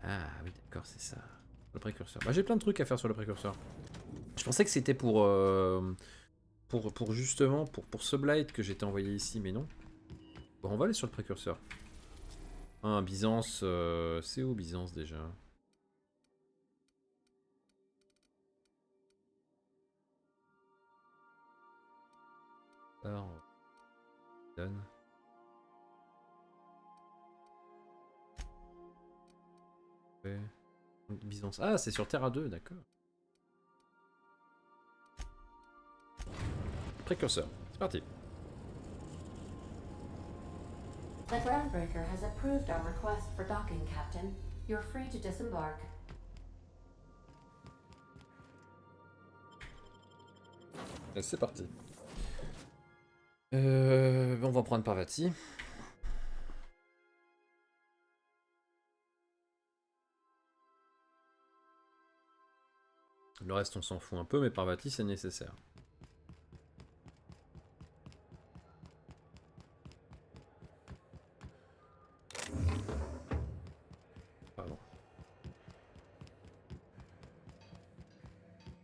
A: Ah oui, d'accord, c'est ça. Le précurseur. Bah, j'ai plein de trucs à faire sur le précurseur. Je pensais que c'était pour justement, pour ce blight que j'étais envoyé ici, mais non. Bon, on va aller sur le précurseur. Ah, Byzance, c'est où Byzance déjà? Alors, donne. Ouais. Byzance. Ah, c'est sur Terra 2, d'accord. Précurseur, c'est parti.
J: The groundbreaker has approved our request for docking, Captain. You're free to disembark.
A: C'est parti. On va prendre Parvati. Le reste on s'en fout un peu, mais Parvati c'est nécessaire.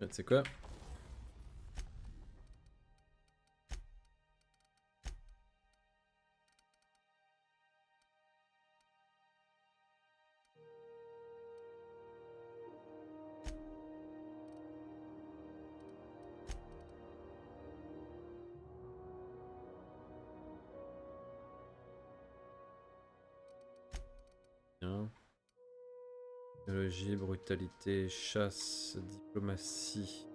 A: fait, c'est quoi? Bien. Technologie, brutalité, chasse, diplomatie.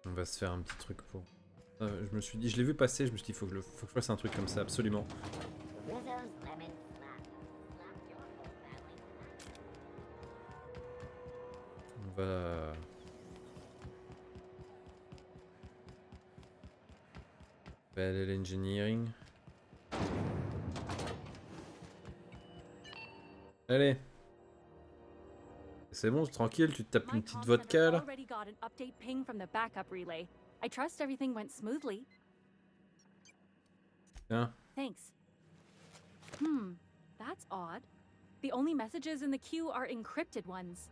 A: On va se faire un petit truc pour... je me suis dit, je l'ai vu passer, je me suis dit, faut que je fasse un truc comme ça, absolument. On va... On va aller à l'engineering. Allez. C'est bon, tranquille, tu te tapes une petite vodka là.
S: Already got an update ping from the backup relay. I trust everything went smoothly.
A: Tiens.
S: Thanks. That's odd. The only messages in the queue are encrypted ones.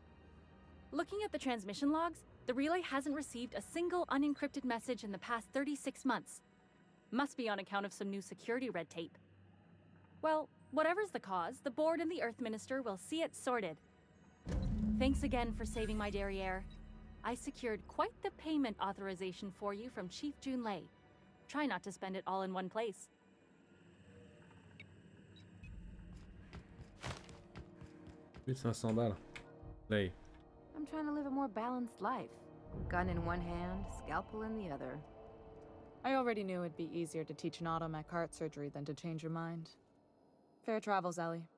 S: Looking at the transmission logs, the relay hasn't received a single unencrypted message in the past 36 months. Must be on account of some new security red tape. Well, whatever's the cause, the board and the Earth Minister will see it sorted. Thanks again for saving my derriere. I secured quite the payment authorization for you from Chief Junlei. Try not to spend it all in one place.
A: 1500 balles. Là.
C: I'm trying to live a more balanced life. Gun in one hand, scalpel in the other.
T: I already knew it'd be easier to teach an automech heart surgery than to change your mind. Fair travels, Ellie.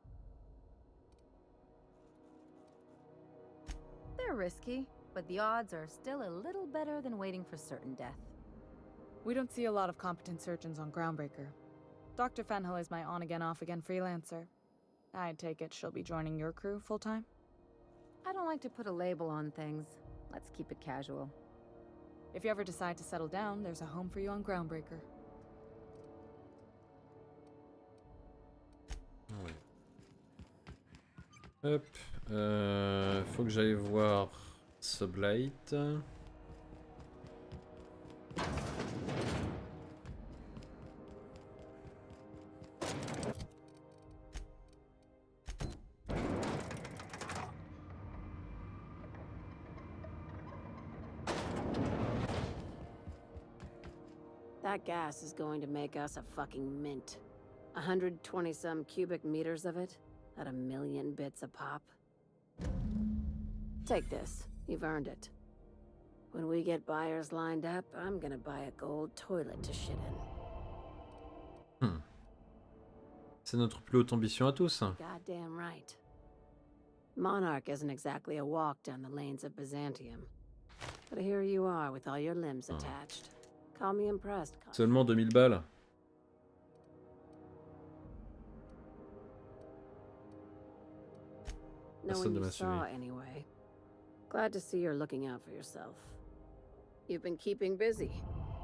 C: They're risky, but the odds are still a little better than waiting for certain death.
T: We don't see a lot of competent surgeons on Groundbreaker. Dr. Fenhill is my on-again, off-again freelancer. I take it she'll be joining your crew full-time?
C: I don't like to put a label on things. Let's keep it casual.
T: If you ever decide to settle down, there's a home for you on Groundbreaker.
A: Ouais. Hop. Faut que j'aille voir Sublight.
U: That gas is going to make us a fucking mint. 120-some cubic meters of it, at 1 million bits a pop. Take this. You've earned it. When we get buyers lined up, I'm gonna buy a gold toilet to shit in.
A: C'est notre plus haute ambition à tous.
U: Goddamn right. Monarch isn't exactly a walk down the lanes of Byzantium. But here you are with all your limbs attached. Call me impressed.
A: Seulement 2000 balles.
U: No one you saw, anyway. Glad to see you're looking out for yourself. You've been keeping busy.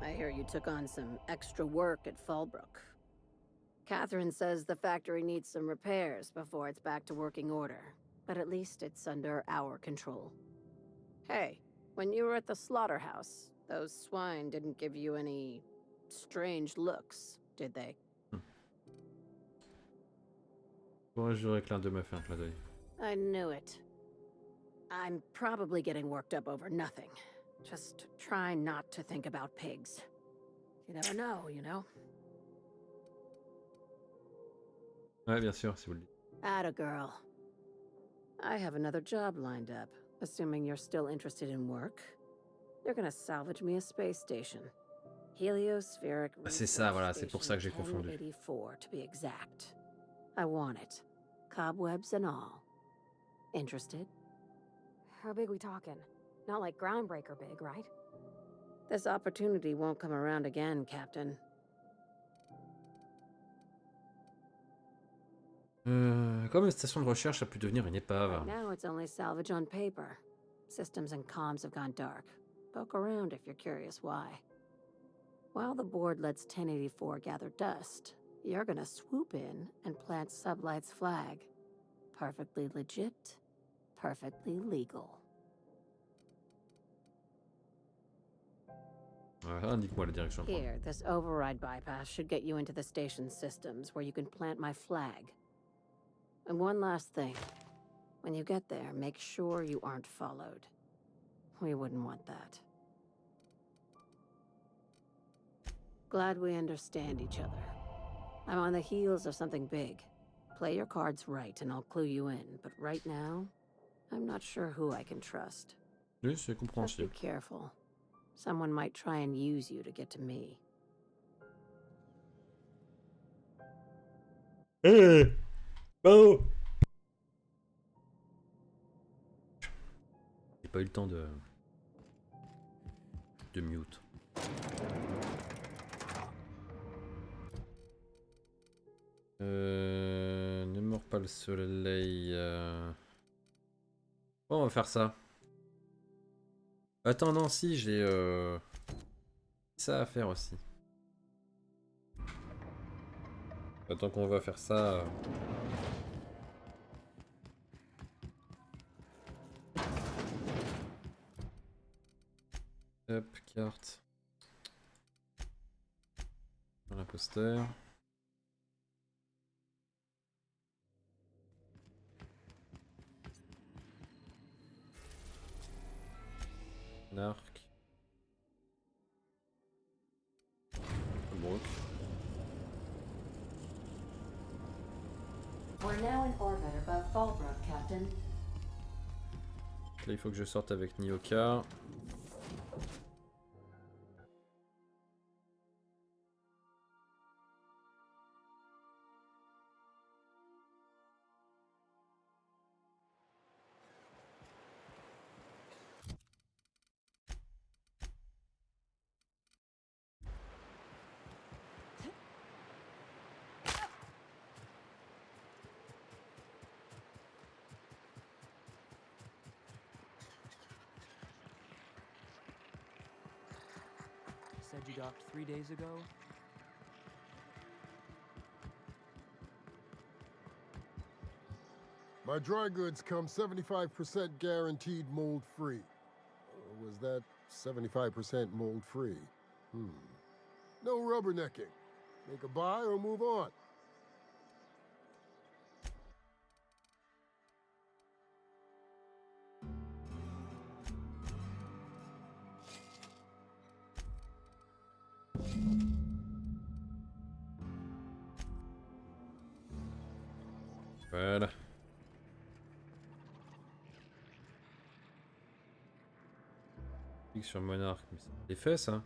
U: I hear you took on some extra work at Fallbrook. Catherine says the factory needs some repairs before it's back to working order, but at least it's under our control. Hey, when you were at the slaughterhouse, those swine didn't give you any strange looks, did they?
A: Bon, je dirais que l'un d'eux m'a fait un clin d'œil.
U: I knew it. I'm probably getting worked up over nothing. Just try not to think about pigs. You never know, you know?
A: Ouais, bien sûr, si vous le dites.
U: Atta girl. I have another job lined up, assuming you're still interested in work. They're gonna salvage me a space station. Heliospheric.
A: Ah, c'est ça, voilà, c'est pour ça que j'ai confondu.
U: 1084 to be exact. I want it. Cobwebs and all. Interested?
R: How big we talking? Not like Groundbreaker big, right?
U: This opportunity won't come around again, Captain.
A: Comme une station de recherche a pu devenir une épave.
U: Now it's only salvage on paper. Systems and comms have gone dark. Poke around if you're curious why. While the board lets 1084 gather dust, you're gonna swoop in and plant Sublight's flag. Perfectly legit, perfectly legal.
A: Indique-moi la direction.
U: Here, this override bypass should get you into the station's systems where you can plant my flag. And one last thing. When you get there, make sure you aren't followed. We wouldn't want that. Glad we understand each other. I'm on the heels of something big. Play your cards right and I'll clue you in, but right now, I'm not sure who I can trust.
A: Oui, c'est
U: Just be
A: compréhensible.
U: careful. Someone might try and use you to get to me.
A: Hey! Oh! J'ai pas eu le temps de mute. Ne mords pas le soleil. Bon, on va faire ça. Attends, non, si, j'ai ça à faire aussi. Attends qu'on va faire ça. Hop, carte. Dans l'imposteur. Monarque. Brook.
J: We're now in orbit above Fallbrook, Captain.
A: Là, il faut que je sorte avec Nyoka.
L: Said you docked 3 days ago?
D: My dry goods come 75% guaranteed mold-free. Or was that 75% mold-free? No rubbernecking. Make a buy or move on.
A: Voilà. Clique sur Monarque, mais c'est fait ça.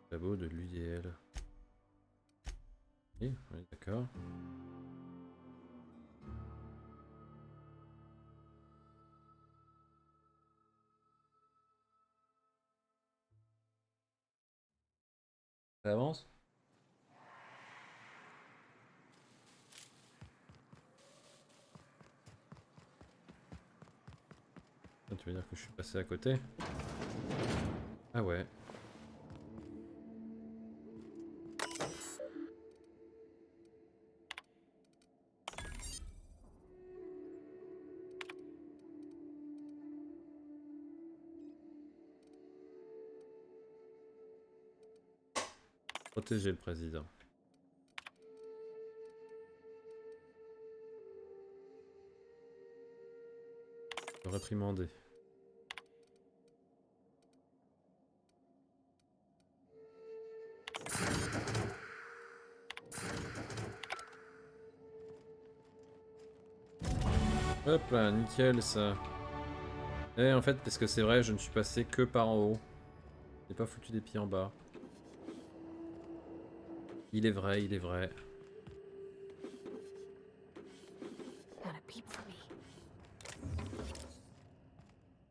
A: Tableau de l'UDL. Oui, d'accord. Ça avance? Ah, tu veux dire que je suis passé à côté? Ah ouais. Protéger le président. Le réprimander. Hop là, nickel ça. Et en fait, parce que c'est vrai, je ne suis passé que par en haut. J'ai pas foutu des pieds en bas. Il est vrai, il est vrai.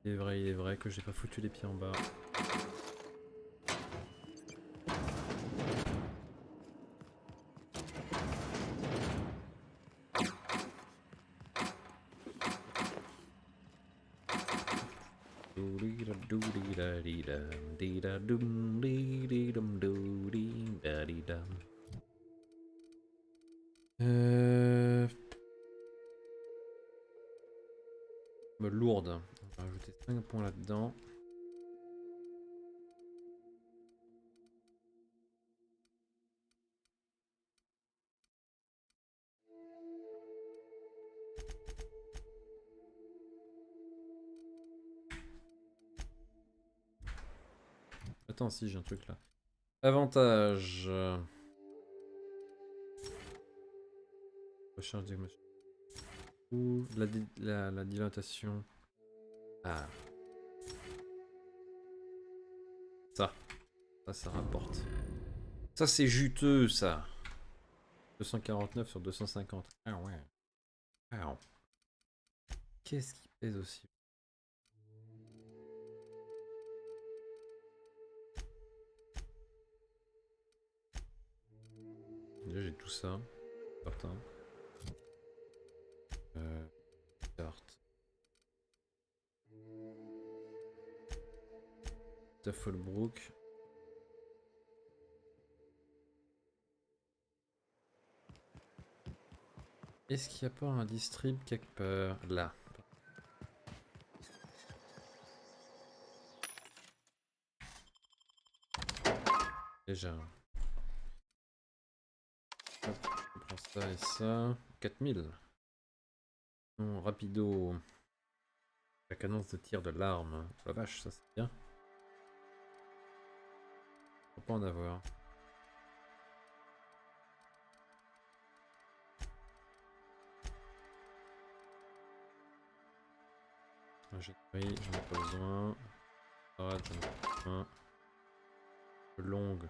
A: Il est il est vrai que j'ai pas foutu les pieds en bas. Lourde. On va rajouter 5 points là-dedans. Attends, si j'ai un truc là. Avantage. Recherche d'émotion. Ou la dilatation. Ah. Ça rapporte. Ça c'est juteux ça. 249 sur 250. Ah ouais. Ah. Qu'est-ce qui pèse aussi? Déjà j'ai tout ça. Certain. Carte. Tafelbrook. Est-ce qu'il n'y a pas un distrib quelque part là? Déjà. Hop, je prends ça et ça. 4000. Non, rapido. La cadence de tir de l'arme. Oh la vache, ça c'est bien. Faut pas en avoir. Ingénierie, j'en ai pas besoin. Parade, j'en ai pas besoin. Longue.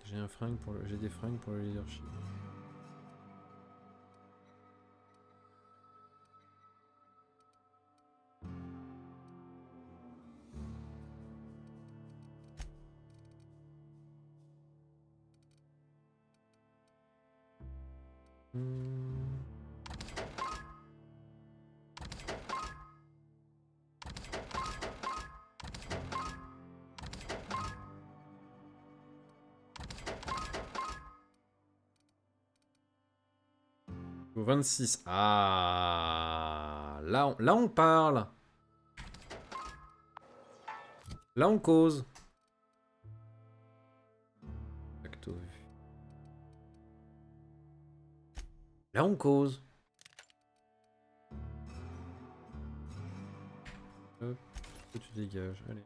A: J'ai des fringues pour le leadership. Au 26. Ah, là on parle. Là on cause. Facto vu. Là on cause. Hop, tu dégages, allez.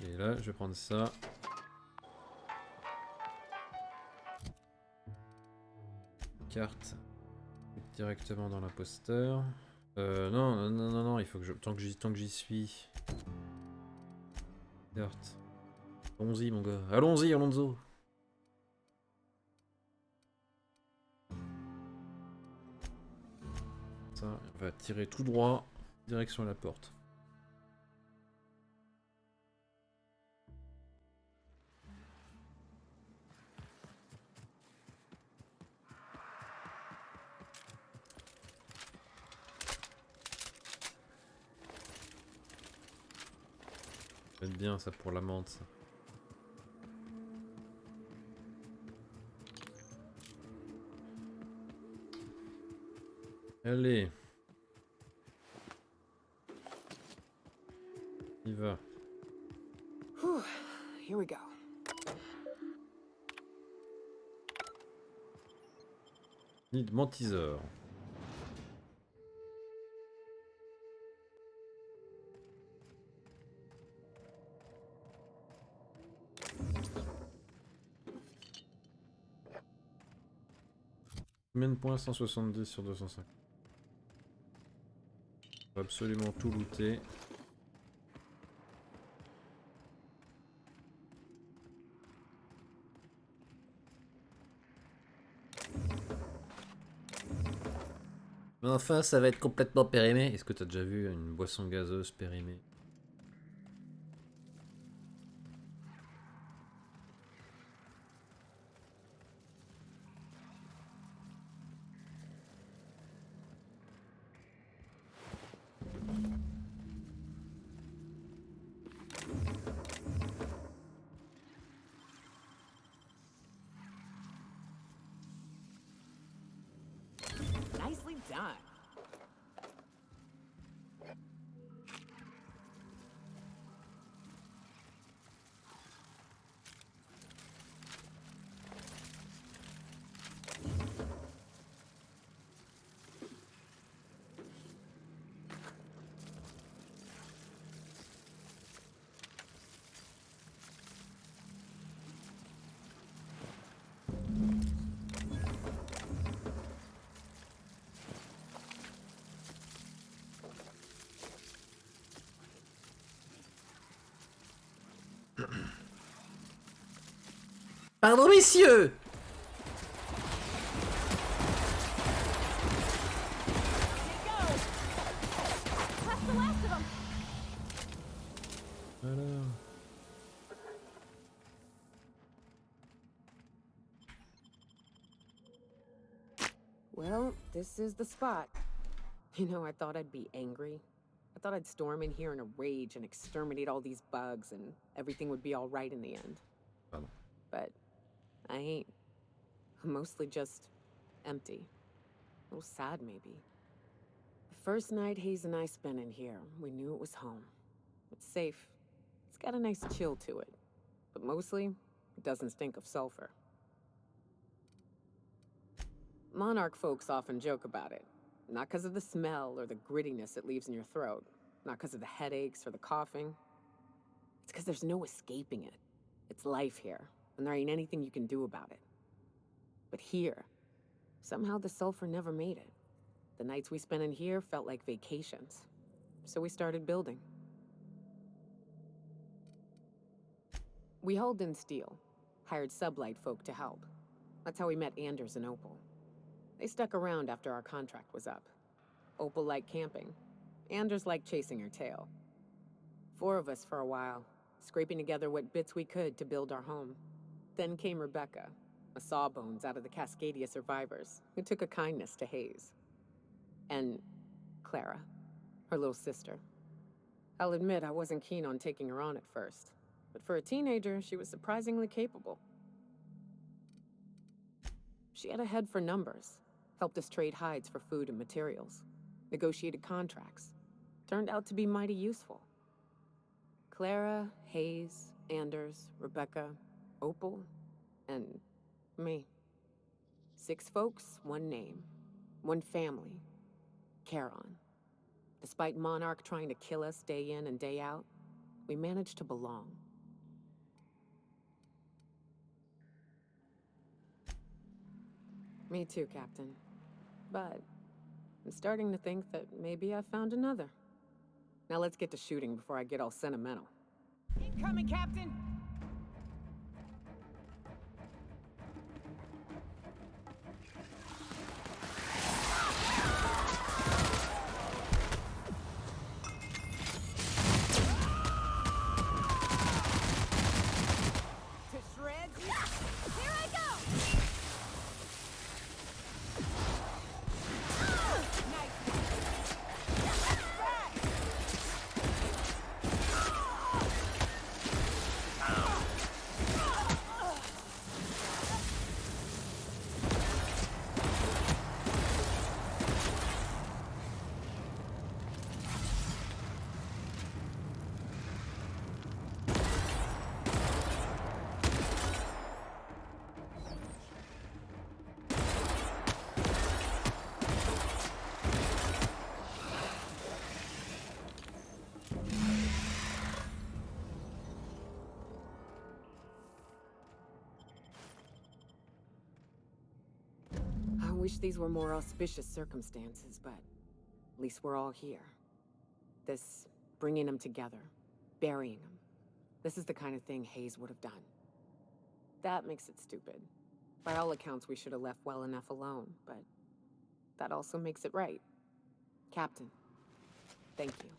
A: Et là, je vais prendre ça. Carte. Directement dans l'imposteur. Non, il faut que je... Tant que j'y suis. Carte. Allons-y, mon gars. Allons-y, Alonso. Ça, on va tirer tout droit. Direction la porte. Ça va être bien ça pour la menthe. Ça. Allez. Il va.
I: Whew, here we go.
A: Need mentiseur. Combien de points? 170 sur 250. On va absolument tout looter. Mais enfin, ça va être complètement périmé. Est-ce que t'as déjà vu une boisson gazeuse périmée?
B: Nicely done.
A: Pardon, messieurs! Alors.
B: Well, this is the spot. You know, I thought I'd be angry. I thought I'd storm in here in a rage and exterminate all these bugs and everything would be all right in the end.
A: Pardon.
B: But I ain't. I'm mostly just empty. A little sad, maybe. The first night Hayes and I spent in here, we knew it was home. It's safe. It's got a nice chill to it. But mostly, it doesn't stink of sulfur. Monarch folks often joke about it. Not because of the smell or the grittiness it leaves in your throat. Not because of the headaches or the coughing. It's because there's no escaping it. It's life here, and there ain't anything you can do about it. But here, somehow the sulfur never made it. The nights we spent in here felt like vacations. So we started building. We hauled in steel, hired sublight folk to help. That's how we met Anders and Opal. They stuck around after our contract was up. Opal liked camping. Anders liked chasing her tail. 4 of us for a while, scraping together what bits we could to build our home. Then came Rebecca, a sawbones out of the Cascadia survivors, who took a kindness to Hayes. And Clara, her little sister. I'll admit I wasn't keen on taking her on at first, but for a teenager, she was surprisingly capable. She had a head for numbers, helped us trade hides for food and materials, negotiated contracts. Turned out to be mighty useful. Clara, Hayes, Anders, Rebecca, Opal, and me. 6 folks, 1 name, 1 family. Charon. Despite Monarch trying to kill us day in and day out, we managed to belong. Me too, Captain. But I'm starting to think that maybe I found another. Now let's get to shooting before I get all sentimental. Incoming, Captain! To shreds? Here I go! I wish these were more auspicious circumstances, but at least we're all here. This bringing them together, burying them. This is the kind of thing Hayes would have done. That makes it stupid. By all accounts, we should have left well enough alone, but that also makes it right. Captain, thank you.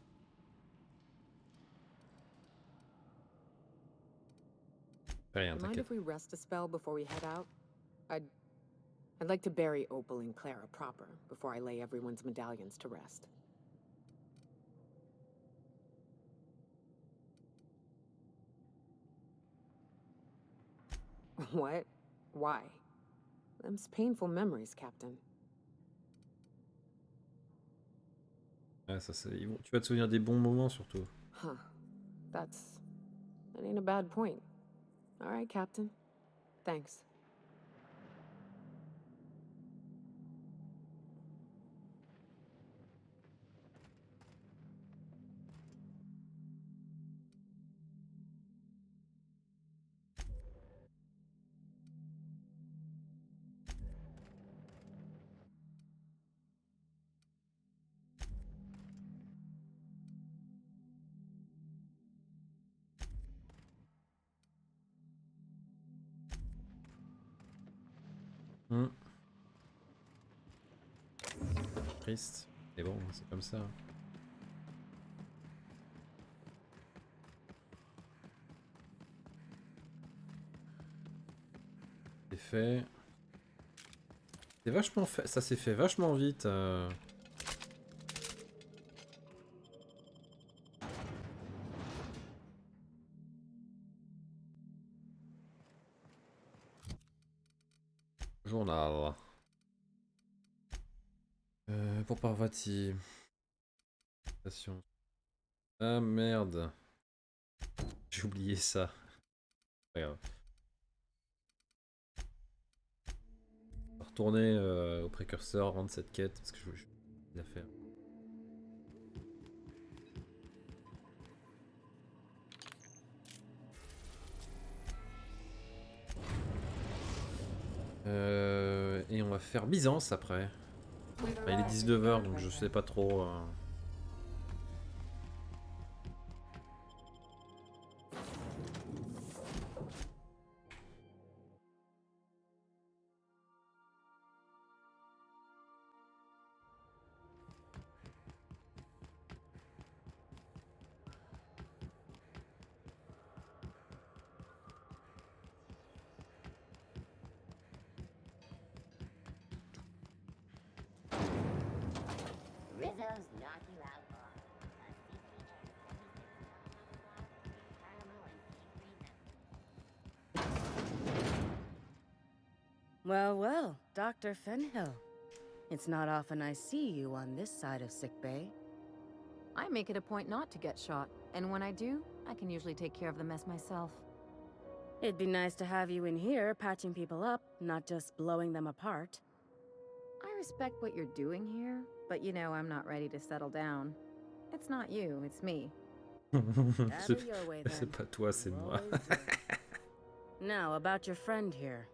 A: Rien,
B: Mind
A: t'inquiète.
B: if we rest a spell before we head out? I'd like to bury Opal and Clara proper before I lay everyone's medallions to rest. What? Why? Them's painful memories, Captain.
A: Ouais, ça, tu vas te souvenir des bons moments surtout.
B: Huh. That ain't a bad point. All right, Captain. Thanks.
A: Triste. Mais bon, c'est comme ça. C'est fait. C'est vachement fait. Ça s'est fait vachement vite. Journal. Pour Parvati. Station. Ah merde. J'ai oublié ça. Pas grave. On va retourner au précurseur, rendre cette quête parce que je vais la faire. Et on va faire Byzance après. Enfin, il est 19h donc je sais pas trop.
N: Rizzo's knock you out all.
E: Well, well, Dr. Fenhill. It's not often I see you on this side of sickbay.
C: I make it a point not to get shot, and when I do, I can usually take care of the mess myself.
E: It'd be nice to have you in here patching people up, not just blowing them apart.
C: I respect what you're doing here, but you know I'm not ready to settle down. It's not you, it's me.
A: C'est pas toi, c'est moi.
E: Now, about your friend here.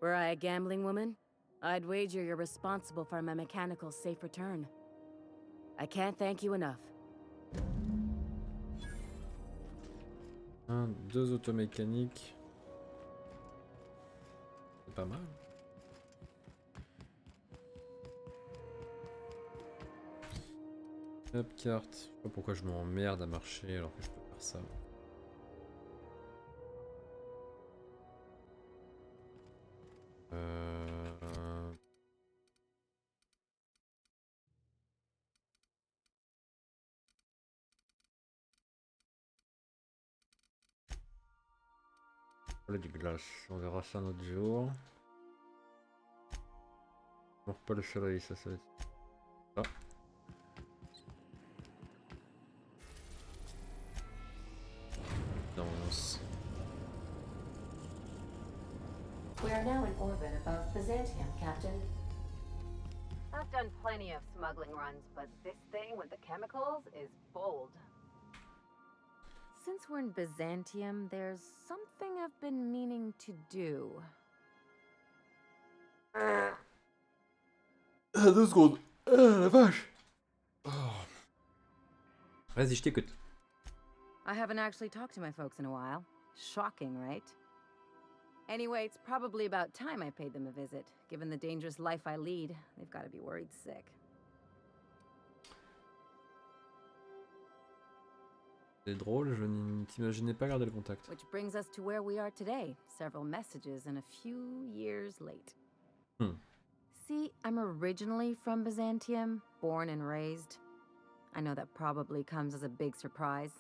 E: Were I a gambling woman, I'd wager you're responsible for my mechanical safe return. I can't thank you enough.
A: 1, 2 automécaniques. C'est pas mal. Hop, carte. Je sais pas pourquoi je m'emmerde à marcher alors que je peux faire ça. Du glace, on verra ça un autre jour. On ne pas le soleil, ça va être... Ah. Danse.
J: We are now in orbit above Byzantium, Captain.
C: I've done plenty of smuggling runs, but this thing with the chemicals is bold. Since we're in Byzantium, there's something I've been meaning to do.
A: 2 secondes. La vache. Oh. Vas-y, je t'écoute.
C: I haven't actually talked to my folks in a while. Shocking, right? Anyway, it's probably about time I paid them a visit. Given the dangerous life I lead, they've got to be worried sick.
A: C'est drôle, je ne t'imaginais pas garder le contact.
C: Which brings us to where we are today, several messages and a few years late. See, I'm originally from Byzantium, born and raised. I know that probably comes as a big surprise.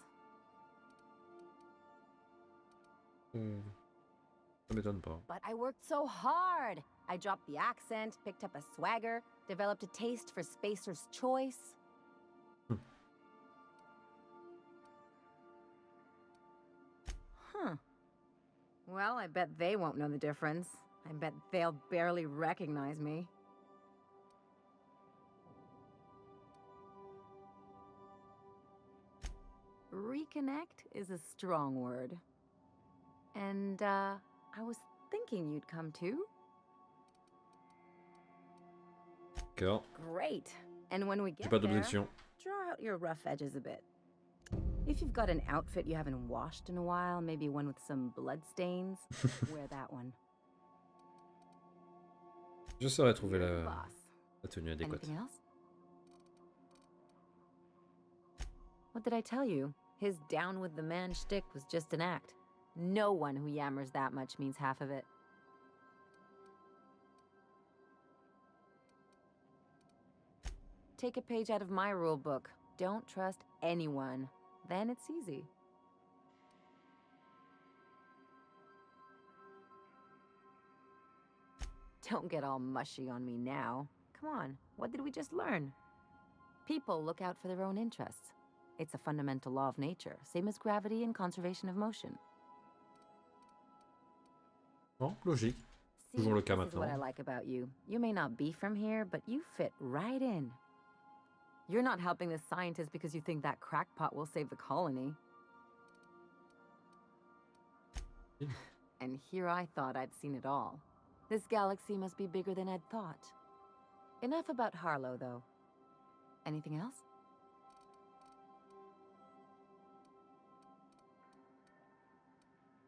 A: Ça m'étonne pas.
C: But I worked so hard. I dropped the accent, picked up a swagger, developed a taste for Spacer's Choice. Huh. Well, I bet they won't know the difference. I bet they'll barely recognize me. Reconnect is a strong word. And, I was thinking you'd come too.
A: D'accord.
C: Great. And when we get
A: Pas
C: there,
A: d'objection.
C: draw out your rough edges a bit. If you've got an outfit you haven't washed in a while, maybe one with some blood stains, wear that one.
A: Je saurais trouver la tenue adéquate.
C: Anything else? What did I tell you? His down with the man shtick was just an act. No one who yammers that much means half of it. Take a page out of my rule book. Don't trust anyone. Then it's easy. Don't get all mushy on me now. Come on, what did we just learn? People look out for their own interests. It's a fundamental law of nature, same as gravity and conservation of motion.
A: Bon, logique.
C: See,
A: Toujours le cas
C: this is what I
A: maintenant.
C: like about you. You may not be from here, but you fit right in. You're not helping this scientist because you think that crackpot will save the colony. And here I thought I'd seen it all. This galaxy must be bigger than I'd thought. Enough about Harlow, though. Anything else?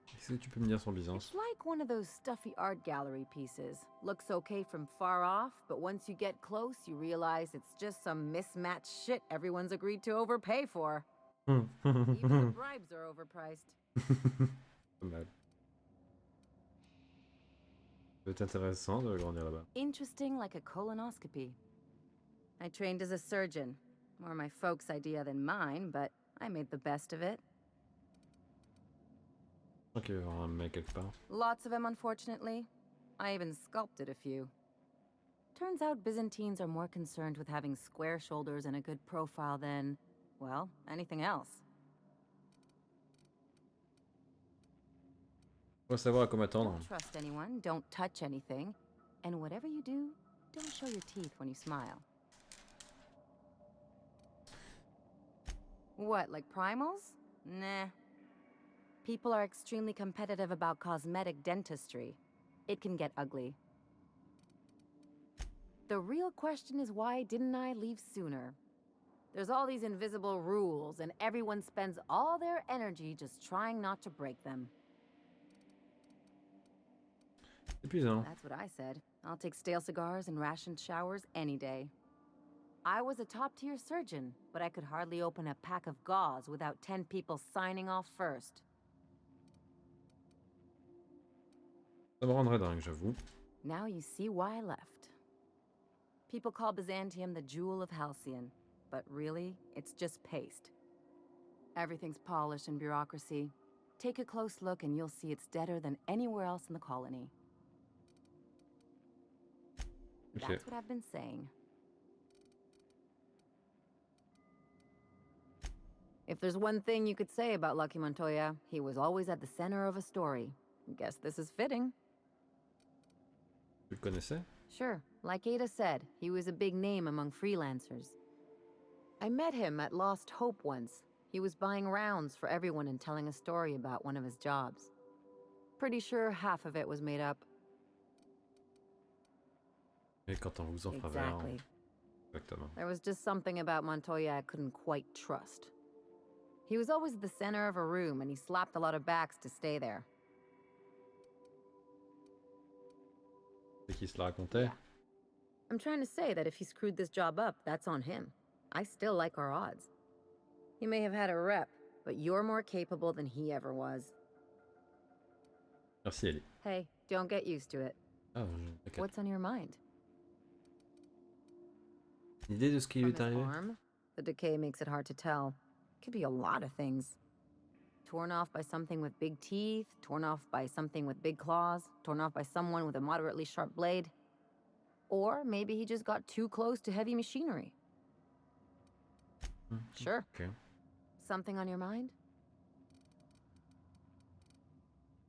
A: Qu'est-ce que tu peux me dire sur Byzance?
C: It's like one of those stuffy art gallery pieces. Looks okay from far off, but once you get close, you realize it's just some mismatched shit everyone's agreed to overpay for. Even the bribes are overpriced.
A: Pas mal. Ça peut être intéressant de grandir là-bas.
C: Interesting like a colonoscopy. I trained as a surgeon. More my folks' idea than mine, but I made the best of it.
A: Je crois qu'il va y avoir un mec quelque part.
C: Lots of them, unfortunately. I even sculpted a few. Turns out Byzantines are more concerned with having square shoulders and a good profile than, well, anything else.
A: Faut savoir à quoi m'attendre.
C: Don't trust anyone, don't touch anything, and whatever you do, don't show your teeth when you smile. What, like primals? Nah. People are extremely competitive about cosmetic dentistry. It can get ugly. The real question is, why didn't I leave sooner? There's all these invisible rules, and everyone spends all their energy just trying not to break them.
A: Épuisant.
C: That's what I said. I'll take stale cigars and rationed showers any day. I was a top-tier surgeon, but I could hardly open a pack of gauze without 10 people signing off first.
A: Ça me rendrait dingue, j'avoue.
C: Now you see why I left. People call Byzantium the jewel of Halcyon, but really, it's just paste. Everything's polished and bureaucracy. Take a close look and you'll see it's deader than anywhere else in the colony.
A: Okay.
C: That's what I've been saying. If there's one thing you could say about Lucky Montoya, he was always at the center of a story. Guess this is fitting.
A: Tu le connaissais?
C: Sure. Like Ada said, he was a big name among freelancers. I met him at Lost Hope once. He was buying rounds for everyone and telling a story about one of his jobs. Pretty sure half of it was made up.
A: Et quand on vous en faveur.
C: Exactly.
A: Exactement.
C: There was just something about Montoya I couldn't quite trust. He was always the center of a room, and he slapped a lot of backs to stay there.
A: C'est qui se la racontait?
C: I'm trying to say that if he screwed this job up, that's on him. I still like our odds. He may have had a rep, but you're more capable than he ever was.
A: Merci, Ellie.
C: Hey, don't get used to it.
A: Ah, t'inquiète.
C: What's on your mind?
A: L'idée de ce qui lui est
C: From his
A: arrivé?
C: arm? The decay makes it hard to tell. Could be a lot of things. Torn off by something with big teeth, torn off by something with big claws, torn off by someone with a moderately sharp blade. Or maybe he just got too close to heavy machinery. Sure.
A: Okay.
C: Something on your mind?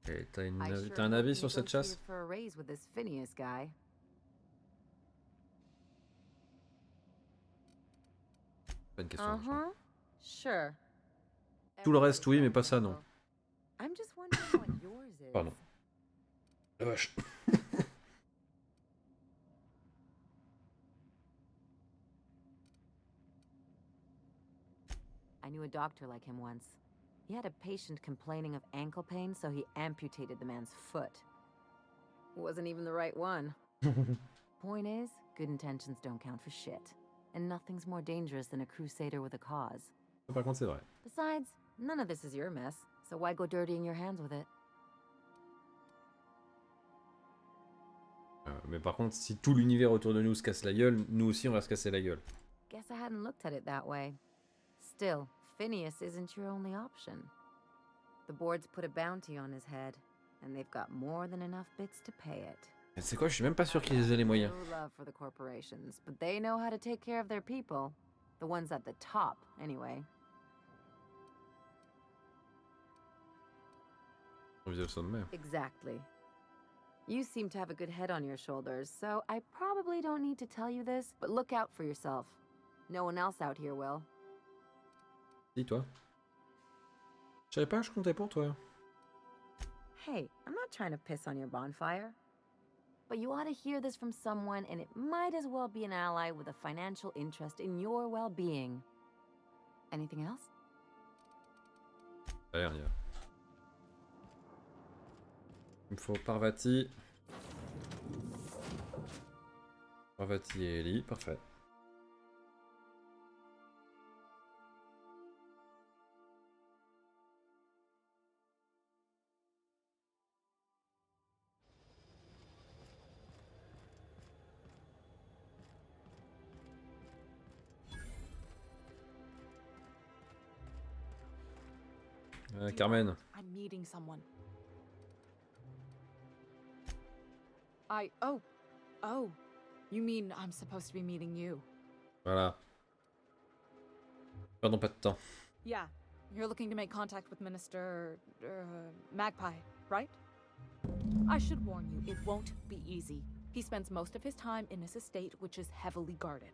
A: Et t'as
C: I sure
A: un
C: hope
A: avis
C: you
A: sur cette chasse?
C: negotiated for a raise with this Phineas guy.
A: Pas une question. d'argent.
C: Sure.
A: Tout le reste, oui, mais pas ça, non.
C: I'm just wondering what yours is.
A: Pardon. La vache.
C: I knew a doctor like him once. He had a patient complaining of ankle pain, so he amputated the man's foot. Wasn't even the right one. Point is, good intentions don't count for shit. And nothing's more dangerous than a crusader with a cause.
A: Par contre, c'est vrai.
C: Besides, none of this is your mess, so why go dirtying your hands with it?
A: Mais par contre, si tout l'univers autour de nous se casse la gueule, nous aussi on va se casser la gueule.
C: Guess I hadn't looked at it that way. Still, Phineas isn't your only option. The board's put a bounty on his head, and they've got more than enough bits to pay it.
A: C'est quoi, je suis même pas sûr qu'ils aient les moyens.
C: No love for the corporations, but they know how to take care of their people. The ones at the top, anyway.
A: On vit au sommet.
C: Exactly. You seem to have a good head on your shoulders, so I probably don't need to tell you this, but look out for yourself. No one else out here will.
A: Dis-toi. Je savais pas, je comptais pour toi.
C: Hey, I'm not trying to piss on your bonfire. But you ought to hear this from someone, and it might as well be an ally with a financial interest in your well-being. Anything else?
A: Rien. Il me faut Parvati. Parvati et Ellie, parfait. Carmen.
T: I'm meeting someone. Oh, you mean I'm supposed to be meeting you?
A: Voilà. Perdons pas de temps.
T: Yeah, you're looking to make contact with Minister... Magpie, right? I should warn you, it won't be easy. He spends most of his time in his estate, which is heavily guarded.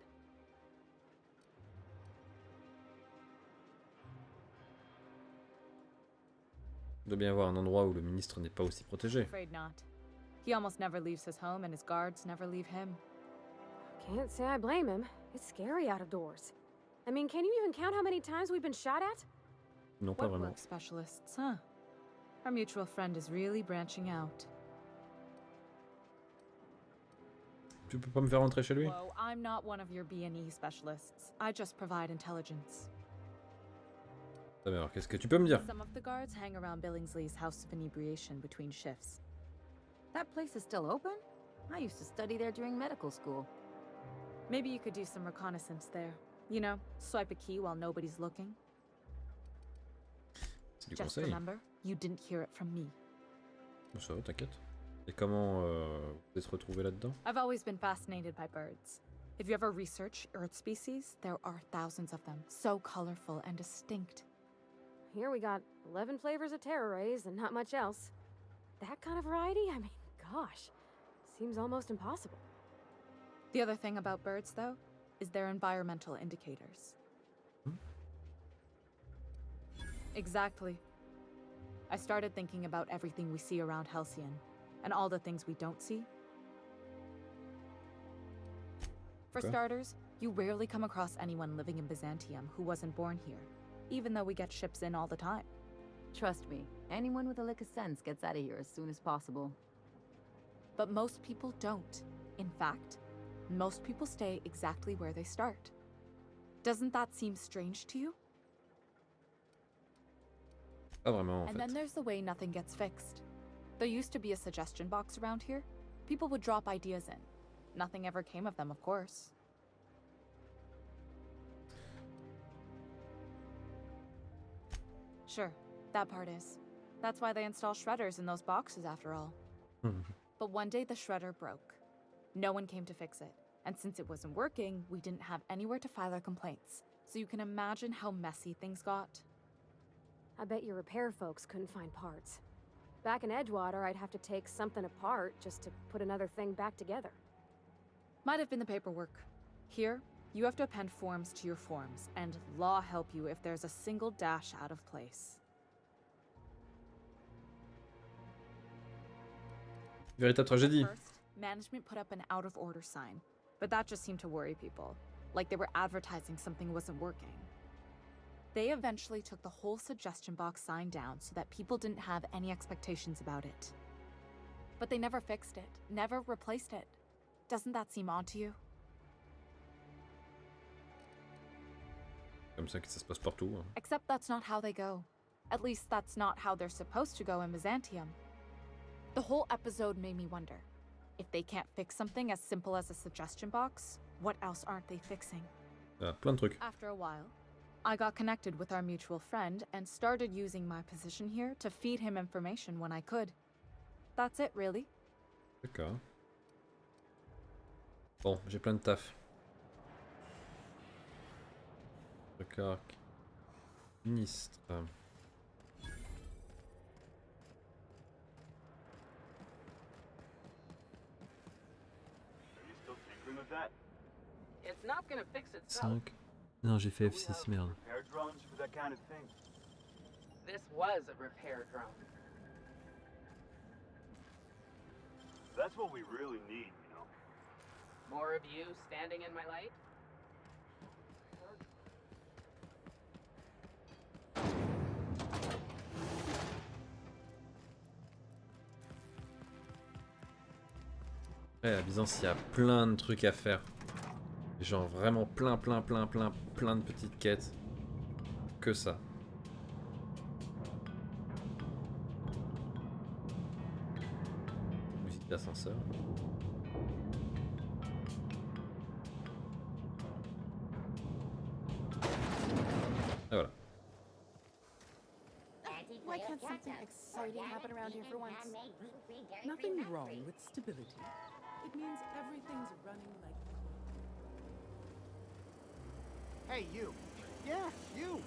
A: Il doit bien y avoir un endroit où le ministre n'est pas aussi protégé.
T: Afraid not. He almost never leaves his home, and his guards never leave him.
R: Can't say I blame him. It's scary out of doors. I mean, can you even count how many times we've been shot at?
A: Non, pas vraiment.
T: Work specialists, huh? Our mutual friend is really branching out.
A: Tu peux pas me faire rentrer chez lui?
T: Whoa, I'm not one of your B&E specialists. I just provide intelligence.
A: Alors, qu'est-ce que tu peux me dire?
T: Some of the guards hang around Billingsley's House of Inebriation between shifts.
C: That place is still open? I used to study there during medical school.
T: Maybe you could do some reconnaissance there. You know, swipe a key while nobody's looking.
A: C'est du
T: Just
A: conseil.
T: remember, you didn't hear it from me.
A: Ça va, t'inquiète. Et comment vous êtes retrouvé là-dedans?
T: I've always been fascinated by birds. If you ever research Earth species, there are thousands of them, so colorful and distinct.
R: Here we got 11 flavors of Terra rays and not much else. That kind of variety? I mean, gosh, seems almost impossible.
T: The other thing about birds, though, is their environmental indicators. Exactly. I started thinking about everything we see around Halcyon, and all the things we don't see. For
A: Okay.
T: starters, you rarely come across anyone living in Byzantium who wasn't born here, even though we get ships in all the time.
C: Trust me, anyone with a lick of sense gets out of here as soon as possible.
T: But most people don't. In fact, most people stay exactly where they start. Doesn't that seem strange to you?
A: Pas vraiment en
T: And
A: fait.
T: then there's the way nothing gets fixed. There used to be a suggestion box around here. People would drop ideas in. Nothing ever came of them, of course. Sure, that part is. That's why they install shredders in those boxes after all. But one day the shredder broke. No one came to fix it. And since it wasn't working, we didn't have anywhere to file our complaints. So you can imagine how messy things got.
R: I bet your repair folks couldn't find parts. Back in Edgewater, I'd have to take something apart just to put another thing back together.
T: Might have been the paperwork. Here, you have to append forms to your forms, and law help you if there's a single dash out of place.
A: Véritable tragédie.
T: First, management put up an out-of-order sign, but that just seemed to worry people, like they were advertising something wasn't working. They eventually took the whole suggestion box sign down so that people didn't have any expectations about it. But they never fixed it, never replaced it. Doesn't that seem odd to you?
A: Comme ça que ça se passe partout. Hein.
T: Except that's not how they go. At least that's not how they're supposed to go in Byzantium. The whole episode made me wonder, if they can't fix something as simple as a suggestion box, what else aren't they fixing?
A: Ah, plein de trucs.
T: After a while, I got connected with our mutual friend and started using my position here to feed him information when I could. That's it, really.
A: D'accord. Bon, j'ai plein de taf. D'accord. Ministre.
B: It's not gonna fix itself.
A: 5. Non, j'ai fait F6, merde.
B: This was a repair drone.
F: That's what we really need, you know.
B: More of you standing in my light?
A: Ouais, à Byzance, il y a plein de trucs à faire. Genre vraiment plein de petites quêtes. Que ça. Musique d'ascenseur. Et voilà.
I: Why can't something exciting happen around here for once? Nothing wrong with stability. It means everything's running like...
K: Hey, you. Yeah, you.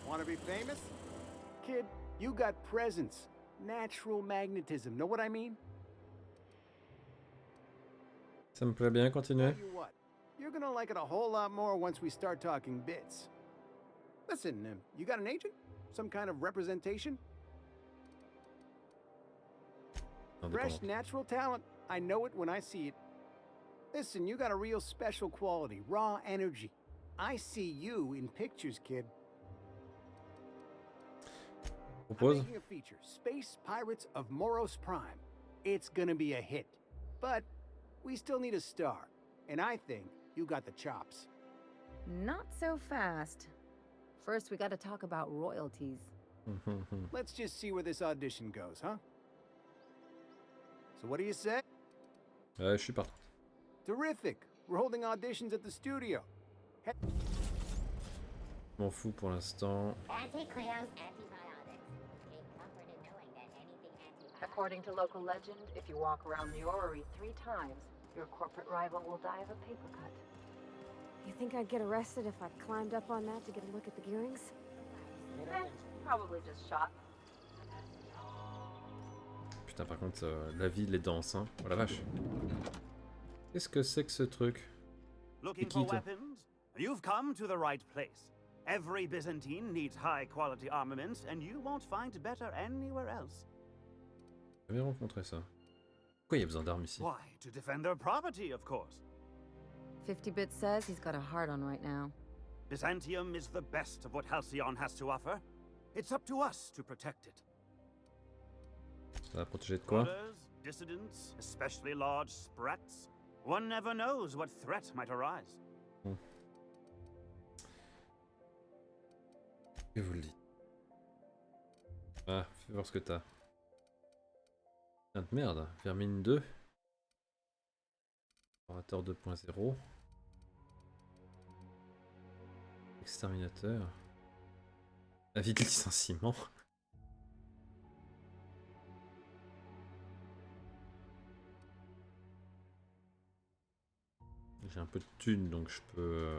K: Want to be famous? Kid, you got presence. Natural magnetism. Know what I mean?
A: Ça me plaît bien, continuez.
K: Tell you what, you're gonna like it a whole lot more once we start talking bits. Listen, you got an agent? Some kind of representation? Fresh, natural talent. I know it when I see it. Listen, you got a real special quality, raw energy. I see you in pictures, kid.
A: Propose.
K: I'm making a feature, Space Pirates of Moros Prime. It's gonna be a hit. But we still need a star. And I think you got the chops.
C: Not so fast. First, we gotta talk about royalties.
K: Let's just see where this audition goes, huh? So what do you say?
A: Je suis parti.
K: Terrific. We're holding auditions at the studio.
A: M'en fous pour l'instant.
C: According to local legend, if you walk around the orrery 3 times, your corporate rival will die of a paper cut.
R: You think I'd get arrested if I climbed up on that to get a look at the gearings?
C: Probably just shot.
A: Putain, par contre, la ville est dense, hein. Oh la vache. Qu'est-ce que c'est que ce truc?
F: Looking for weapons? You've come to the right place. Every Byzantine needs high-quality armaments, and you won't find better anywhere else.
A: J'ai bien rencontré ça. Pourquoi il y a besoin d'armes ici?
F: Why? To defend their property, of course.
C: 50-bit says he's got a hard on right now.
F: Byzantium is the best of what Halcyon has to offer. It's up to us to protect it.
A: Ça va protéger de quoi?
F: Brothers, dissidents, especially large sprats. One never knows what threat might arise.
A: Que vous le dites. Ah, fais voir ce que t'as. Putain de merde, Vermine 2. Orateur 2.0. Exterminateur. Avis de licenciement. J'ai un peu de thunes donc je peux...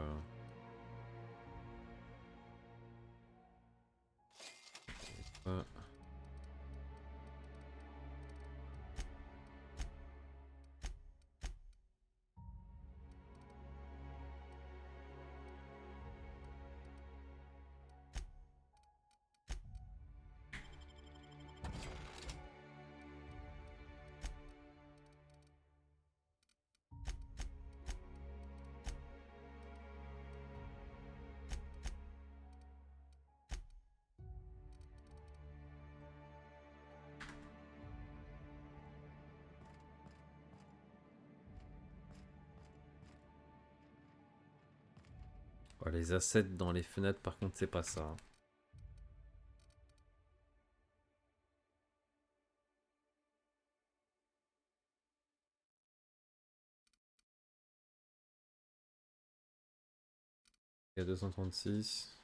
A: les assets dans les fenêtres, par contre, c'est pas ça. Il y a 236.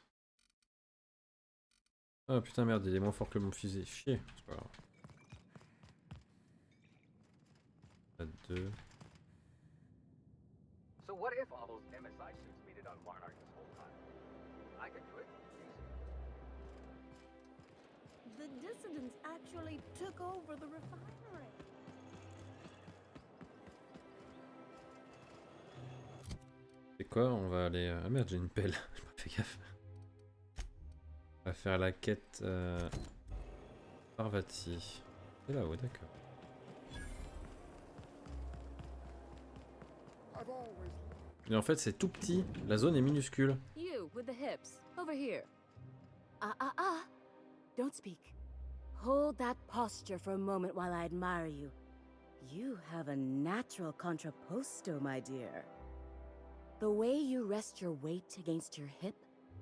A: Ah putain, merde, il est moins fort que mon fusil. Chier, c'est pas grave. 2.
H: So what if all those MSI suits waited on Monarch this whole time? I could do it. Easy.
I: The dissidents actually took over the refinery.
A: C'est quoi? On va aller... Ah merde, j'ai une pelle. J'ai pas fait gaffe. On va faire la quête... Parvati. C'est là-haut, d'accord. Et en fait, c'est tout petit. La zone est minuscule.
C: You with the hips, over here. Don't speak. Hold that posture for a moment while I admire you. You have a natural contrapposto, my dear. The way you rest your weight against your hip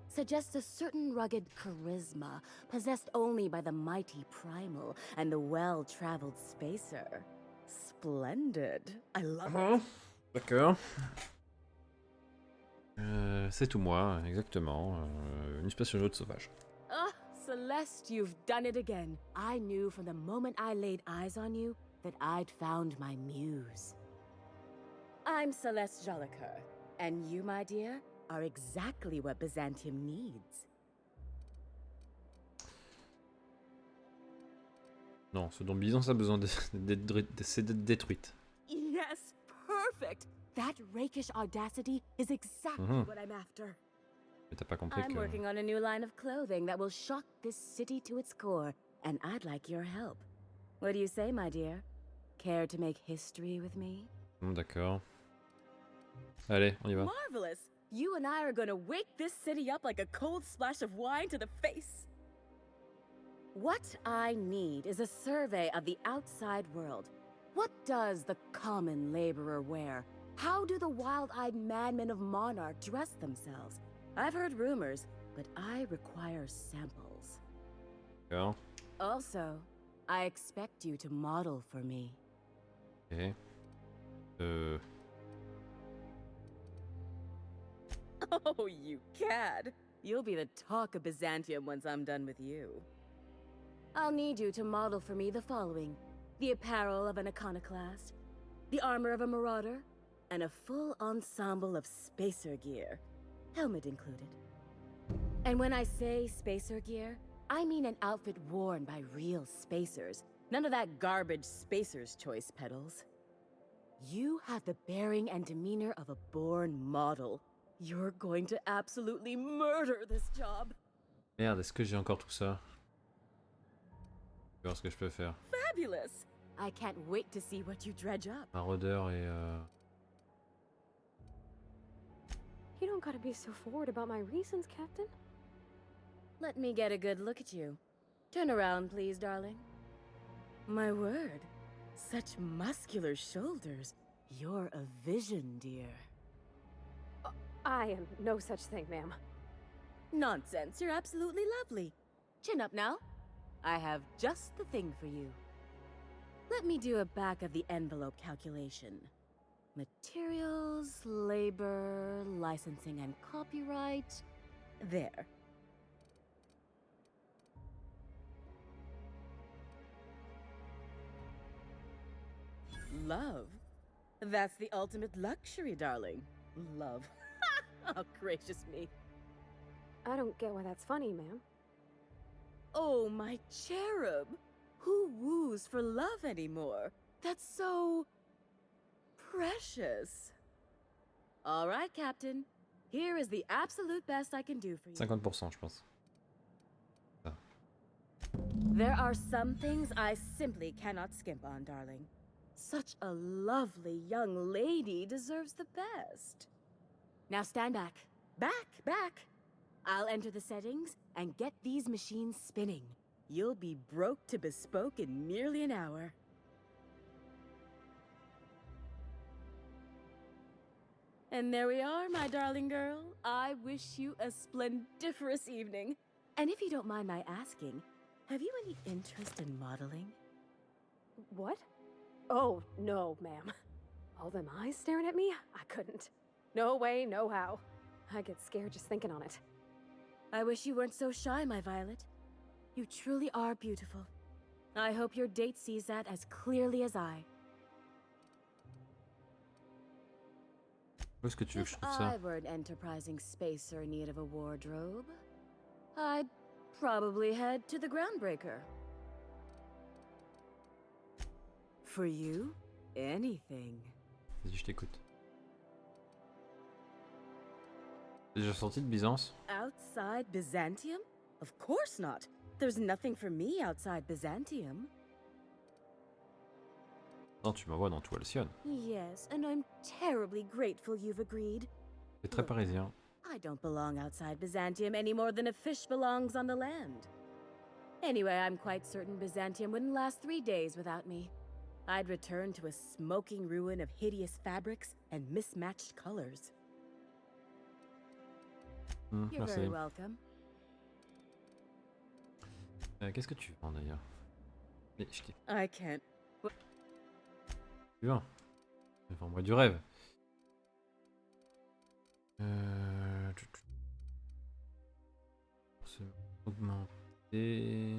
C: suggests a certain rugged charisma possessed only by the mighty primal and the well-traveled spacer. Splendid. I love it.
A: D'accord. C'est tout moi, exactement. Une spationaute sauvage.
C: Ah, Celeste, you've done it again. I knew from the moment I laid eyes on you that I'd found my muse. I'm Celeste Jolicoeur, and you, my dear, are exactly what Byzantium needs.
A: Non, ce dont Byzance a besoin, c'est d'être détruite.
C: Yes, perfect. That rakish audacity is exactly what I'm after.
A: Mais t'as pas compris
C: I'm working on a new line of clothing that will shock this city to its core, and I'd like your help. What do you say, my dear? Care to make history with me?
A: D'accord. Allez, on y va.
C: Marvelous! You and I are gonna wake this city up like a cold splash of wine to the face. What I need is a survey of the outside world. What does the common laborer wear? How do the wild-eyed madmen of Monarch dress themselves? I've heard rumors, but I require samples.
A: D'accord.
C: Also, I expect you to model for me.
A: Ok.
C: Oh, you cad! You'll be the talk of Byzantium once I'm done with you. I'll need you to model for me the following: the apparel of an iconoclast, the armor of a marauder, and a full ensemble of spacer gear, helmet included. And when I say spacer gear, I mean an outfit worn by real spacers, none of that garbage spacer's choice pedals. You have the bearing and demeanor of a born model. You're going to absolutely murder this job.
A: Merde, est-ce que j'ai encore tout ça? Je vais voir ce que je peux faire.
C: Fabulous! I can't wait to see what you dredge up.
A: Maraudeur et
R: You don't gotta be so forward about my reasons, Captain.
C: Let me get a good look at you. Turn around, please, darling. My word. Such muscular shoulders. You're a vision, dear.
R: I am no such thing, ma'am.
C: Nonsense. You're absolutely lovely. Chin up now.
E: I have just the thing for you. Let me do a back-of-the-envelope calculation. Materials, labor, licensing and copyright. There. Love? That's the ultimate luxury, darling. Love. Oh, gracious me.
R: I don't get why that's funny, ma'am.
E: Oh, my cherub. Who woos for love anymore? That's so... precious. All right, Captain. Here is the absolute best I can do for you.
A: 50%, je pense. Ah.
E: There are some things I simply cannot skimp on, darling. Such a lovely young lady deserves the best. Now stand back. Back! I'll enter the settings and get these machines spinning. You'll be broke to bespoke in merely an hour. And there we are, my darling girl. I wish you a splendiferous evening. And if you don't mind my asking, have you any interest in modeling?
R: What? Oh, no, ma'am. All them eyes staring at me? I couldn't. No way, no how. I get scared just thinking on it.
E: I wish you weren't so shy, my Violet. You truly are beautiful. I hope your date sees that as clearly as I.
A: Où est-ce que tu veux que je trouve
E: If
A: ça?
E: I were an enterprising spacer in need of a wardrobe, I'd probably head to the Groundbreaker. For you, anything.
A: Vas-y, je t'écoute. T'es déjà sorti de Byzance?
E: Outside Byzantium? Of course not. There's nothing for me outside Byzantium.
A: Non, tu m'envoies dans tout Alcyone.
E: Yes, and I'm terribly grateful you've agreed.
A: C'est très parisien.
E: I don't belong outside Byzantium any more than a fish belongs on the land. Anyway, I'm quite certain Byzantium wouldn't last 3 days without me. I'd return to a smoking ruin of hideous fabrics and mismatched colors. You're
A: Merci.
E: very welcome.
A: Qu'est-ce que tu vends d'ailleurs?
E: I can't.
A: Tu vends? Vends-moi du rêve. C'est augmenté.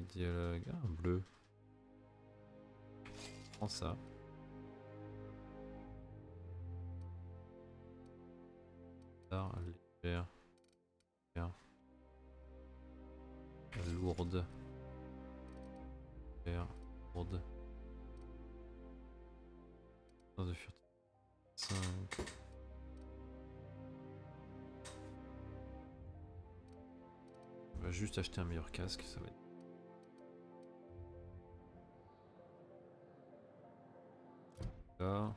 A: Dialogue. Ah, un bleu. Prends ça. Légère. Lourde. Lourde. De furtivité. 5. On va juste acheter un meilleur casque, ça va être. Là.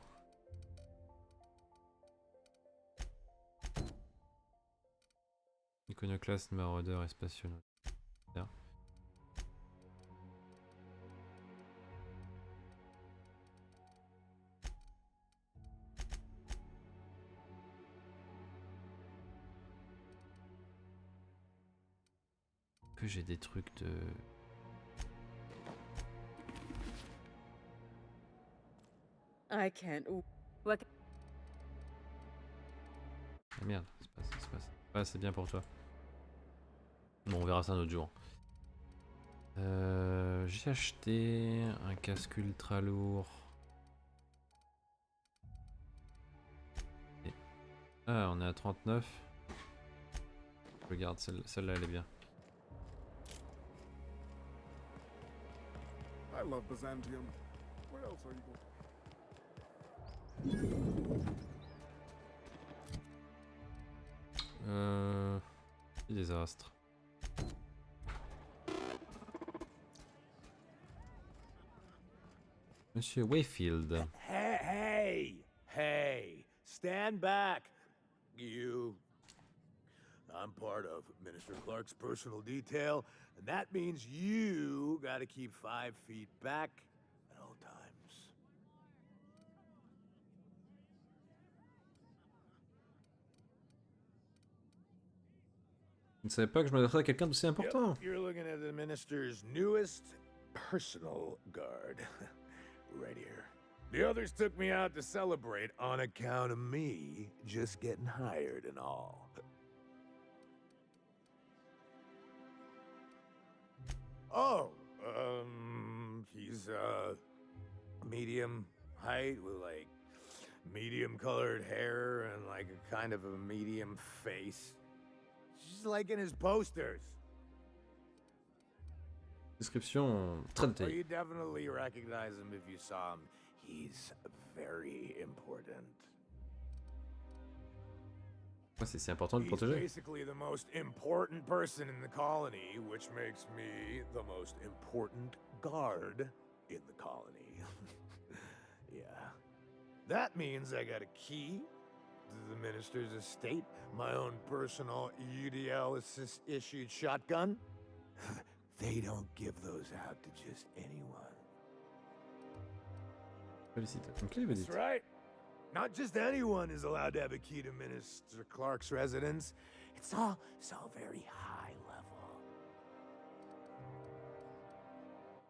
A: Iconoclaste, maraudeur et spationaute. Que j'ai des trucs de...
E: I can't. What?
A: Ah merde, c'est pas ça. Ouais, c'est bien pour toi. Bon, on verra ça un autre jour. J'ai acheté un casque ultra lourd. Ah, on est à 39. Je regarde, celle-là, elle est bien.
M: I love Byzantium. Where else are you going?
A: Désastre. Monsieur Wayfield.
V: Hey!
O: Hey, stand back, you. I'm part of Minister Clark's personal detail, and that means you gotta keep 5 feet back at all times.
A: Je ne savais pas que je m'adressais à quelqu'un d'aussi important.
O: Yep, you're looking at the minister's newest personal guard. Right here. The others took me out to celebrate on account of me just getting hired and all. Oh, he's, medium height with, like, medium colored hair and, like, a kind of a medium face. Just like in his posters.
A: Description très
O: Oh,
A: détaillée.
O: you definitely recognize him if you saw him. He's very important.
A: C'est si important de le
O: He's
A: protéger.
O: basically the most important person in the colony, which makes me the most important guard in the colony. Yeah. That means I got a key to the minister's estate, my own personal UDL-issued shotgun. They don't give those out to just anyone.
A: Félicitations. Ok, vous dites.
O: That's right. Not just anyone is allowed to have a key to Minister Clark's residence. It's all very high level.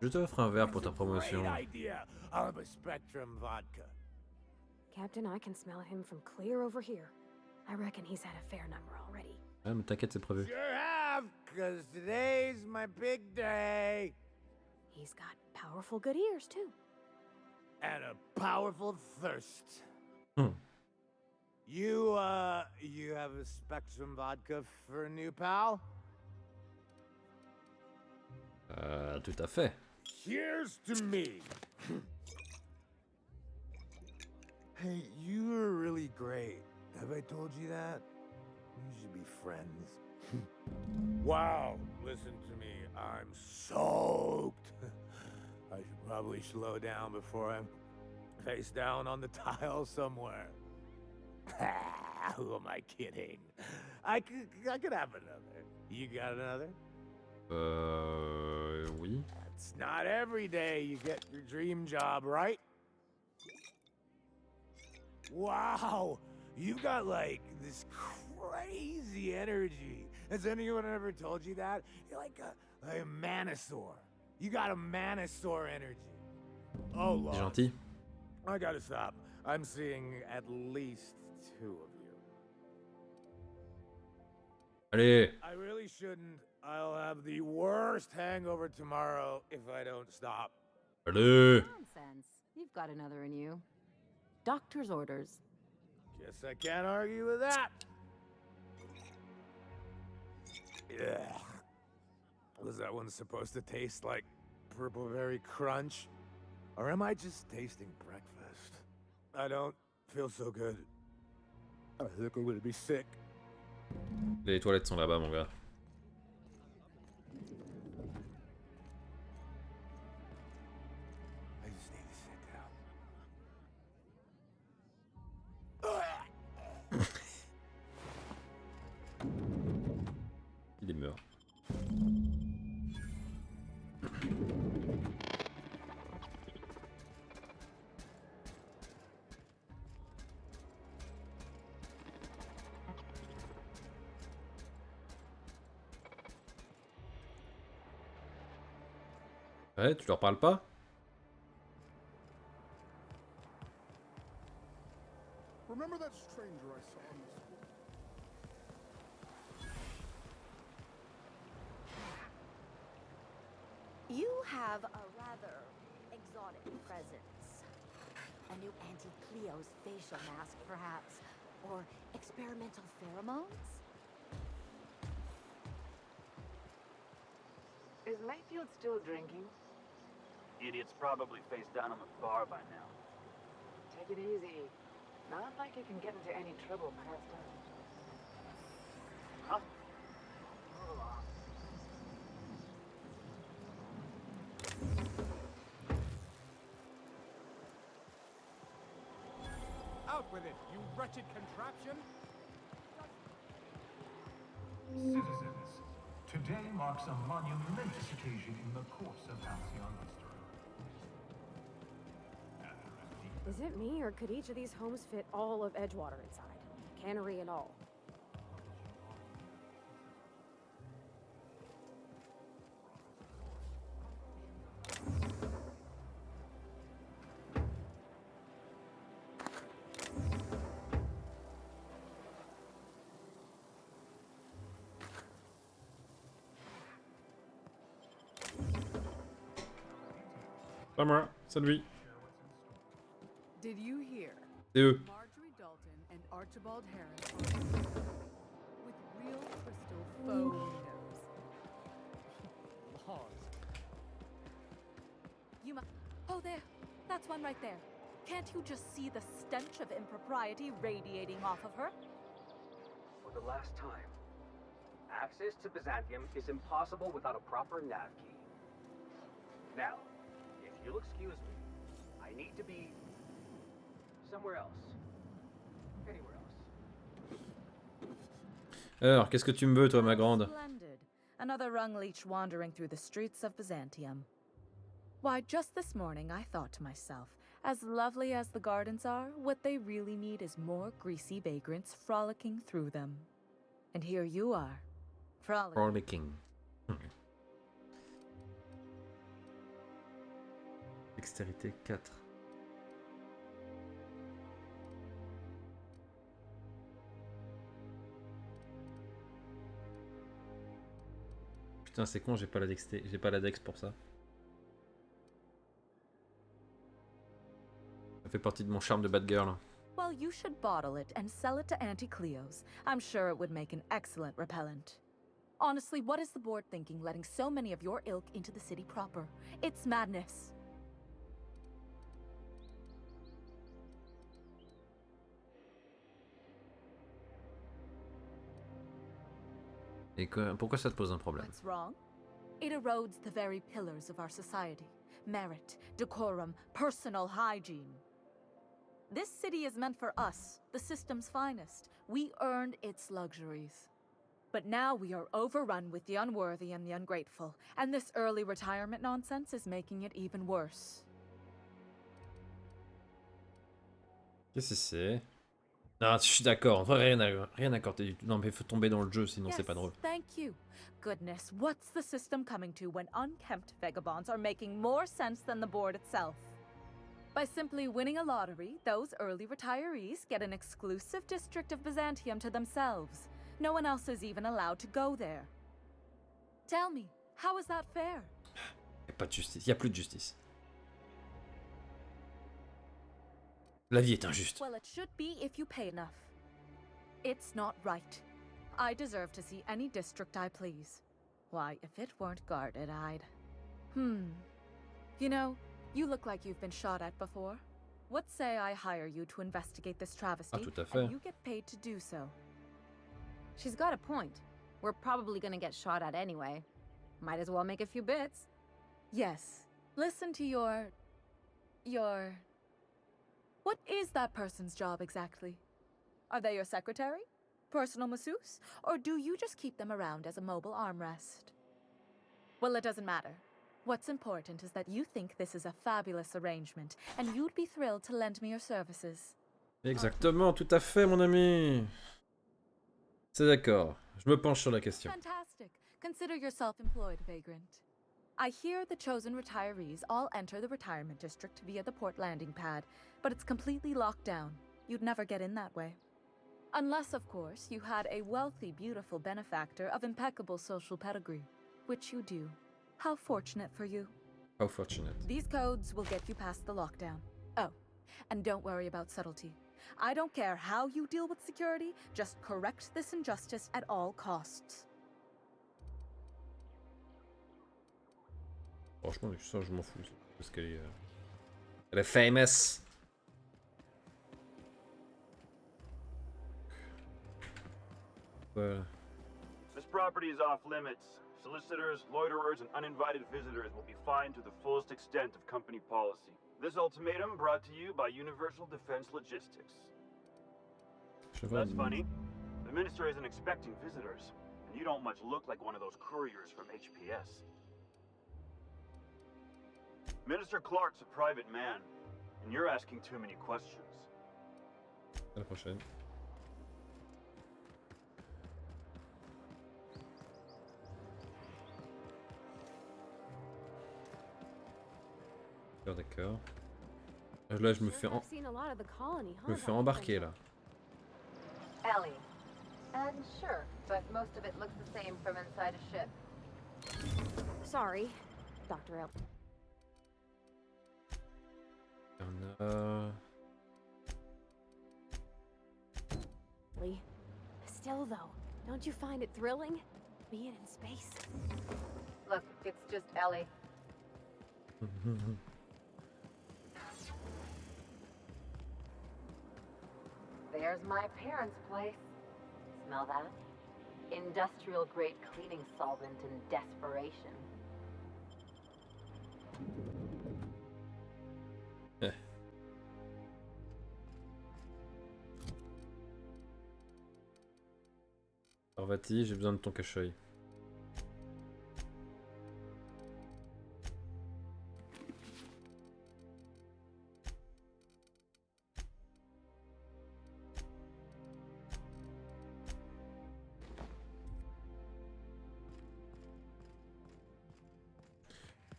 A: Je t'offre un verre pour ta promotion.
O: Great idea of a Spectrum vodka.
R: Captain, I can smell him from clear over here. I reckon he's had a fair number already.
A: Ah, mais t'inquiète, c'est prévu.
O: Sure have, cause today's my big day.
R: He's got powerful good ears, too.
O: And a powerful thirst.
A: Hmm.
O: You have a Spectrum vodka for a new pal?
A: Tout à fait.
O: Here's to me. Hey, you are really great. Have I told you that? We should be friends. Wow, listen to me. I'm soaked. I should probably slow down before I'm face down on the tile somewhere. Who am I kidding? I could have another. You got another?
A: Oui.
O: It's not every day you get your dream job, right? Wow, you got like this crazy energy. Has anyone ever told you that? You're like a manosaur. You got a manosaur energy. Oh, Lord.
A: Gentil.
O: I gotta stop. I'm seeing at least 2 of you.
A: Allez.
O: I really shouldn't. I'll have the worst hangover tomorrow if I don't stop.
A: Allez.
C: Nonsense. You've got another in you. Doctor's orders.
O: Guess I can't argue with that. Yeah. Was that one supposed to taste like purple berry crunch? Or am I just tasting breakfast? I don't feel so good. I think I'm gonna be sick.
A: Les toilettes sont là-bas, mon gars.
O: I just need to sit down.
A: Il est mort. Ouais, tu leur parles pas?
M: Remember that stranger I saw in the school?
E: You have a rather exotic presence. A new Auntie Cleo's facial mask, perhaps? Or experimental pheromones?
B: Is Mayfield still drinking?
H: Idiot's probably face down on the bar by now.
B: Take it easy. Not like you can get into any trouble passed out.
H: Huh?
M: with it, you wretched contraption!
P: Citizens, today marks a monumentous occasion in the course of Halcyon history.
R: Is it me, or could each of these homes fit all of Edgewater inside? Cannery and all.
A: Pas moi, c'est lui.
I: Did you hear?
A: C'est eux.
I: Marjorie Dalton and Archibald Harris are with real crystal faux windows. Laws.
T: You must. Oh, there. That's one right there. Can't you just see the stench of impropriety radiating off of her?
H: For the last time, access to Byzantium is impossible without a proper nav key. Now, if you'll excuse me, I need to be somewhere else. Anywhere else.
A: Alors, qu'est-ce que tu me veux, toi, ma grande?
T: Splendid. Another rung leech wandering through the streets of Byzantium. Why, just this morning I thought to myself, as lovely as the gardens are, what they really need is more greasy vagrants frolicking through them. And here you are,
A: Frolicking. Dextérité 4. Putain, c'est con, j'ai pas la dex pour ça. Ça fait partie de mon charme de bad girl.
T: Well, you should bottle it and sell it to Auntie Cleo's. I'm sure it would make an excellent repellent. Honestly, what is the board thinking letting so many of your ilk into the city proper? It's madness.
A: Et pourquoi ça te pose un problème?
T: What's wrong? It erodes the very pillars of our society. Merit, decorum, personal hygiene. This city is meant for us, the system's finest. We earned its luxuries. But now we are overrun with the unworthy and the ungrateful, and this early retirement nonsense is making it even worse.
A: Qu'est-ce que c'est? Ah, je suis d'accord, rien à accorder du tout. Non, mais il faut tomber dans le jeu, sinon c'est pas drôle.
T: Thank you. Goodness, what's the system coming to when unkempt vagabonds are making more sense than the board itself? By simply winning a lottery, those early retirees get an exclusive district of Byzantium to themselves. No one else is even allowed to go there. Tell me, how is that fair?
A: Y a pas de justice, y a plus de justice. La vie est injuste.
T: Well, it should be if you pay enough. It's not right. I deserve to see any district I please. Why, if it weren't guarded, I'd... You know, you look like you've been shot at before. What say I hire you to investigate this travesty,
A: tout à fait.
T: and you get paid to do so?
C: She's got a point. We're probably gonna get shot at anyway. Might as well make a few bits.
T: Yes. Listen to your... What is that person's job exactly? Are they your secretary? Personal masseuse? Or do you just keep them around as a mobile armrest? Well, it doesn't matter. What's important is that you think this is a fabulous arrangement, and you'd be thrilled to lend me your services.
A: Exactement, tout à fait, mon ami. C'est d'accord. Je me penche sur la question.
T: Fantastic. Consider yourself employed, vagrant. I hear the chosen retirees all enter the retirement district via the port landing pad, but it's completely locked down. You'd never get in that way. Unless, of course, you had a wealthy, beautiful benefactor of impeccable social pedigree, which you do. How fortunate for you.
A: How fortunate.
T: These codes will get you past the lockdown. Oh, and don't worry about subtlety. I don't care how you deal with security, just correct this injustice at all costs.
A: Franchement, ça, je m'en fous. Parce qu'elle est... Elle est famous. Voilà.
F: This property is off limits. Solicitors, loiterers, and uninvited visitors will be fined to the fullest extent of company policy. This ultimatum brought to you by Universal Defense Logistics. That's funny. The minister isn't expecting visitors, and you don't much look like one of those couriers from HPS. Minister Clark's a private man, and you're asking too many questions.
A: À la prochaine. D'accord. Là, je me fais embarquer là.
C: Ellie. And sure, but most of it looks the same from inside a ship.
R: Sorry, Dr. L.
A: On a...
R: Still though, don't you find it thrilling? Being in space?
C: Look, it's just Ellie. There's my parents' place. Smell that? Industrial grade cleaning solvent in desperation.
A: Parvati, j'ai besoin de ton cache-œil.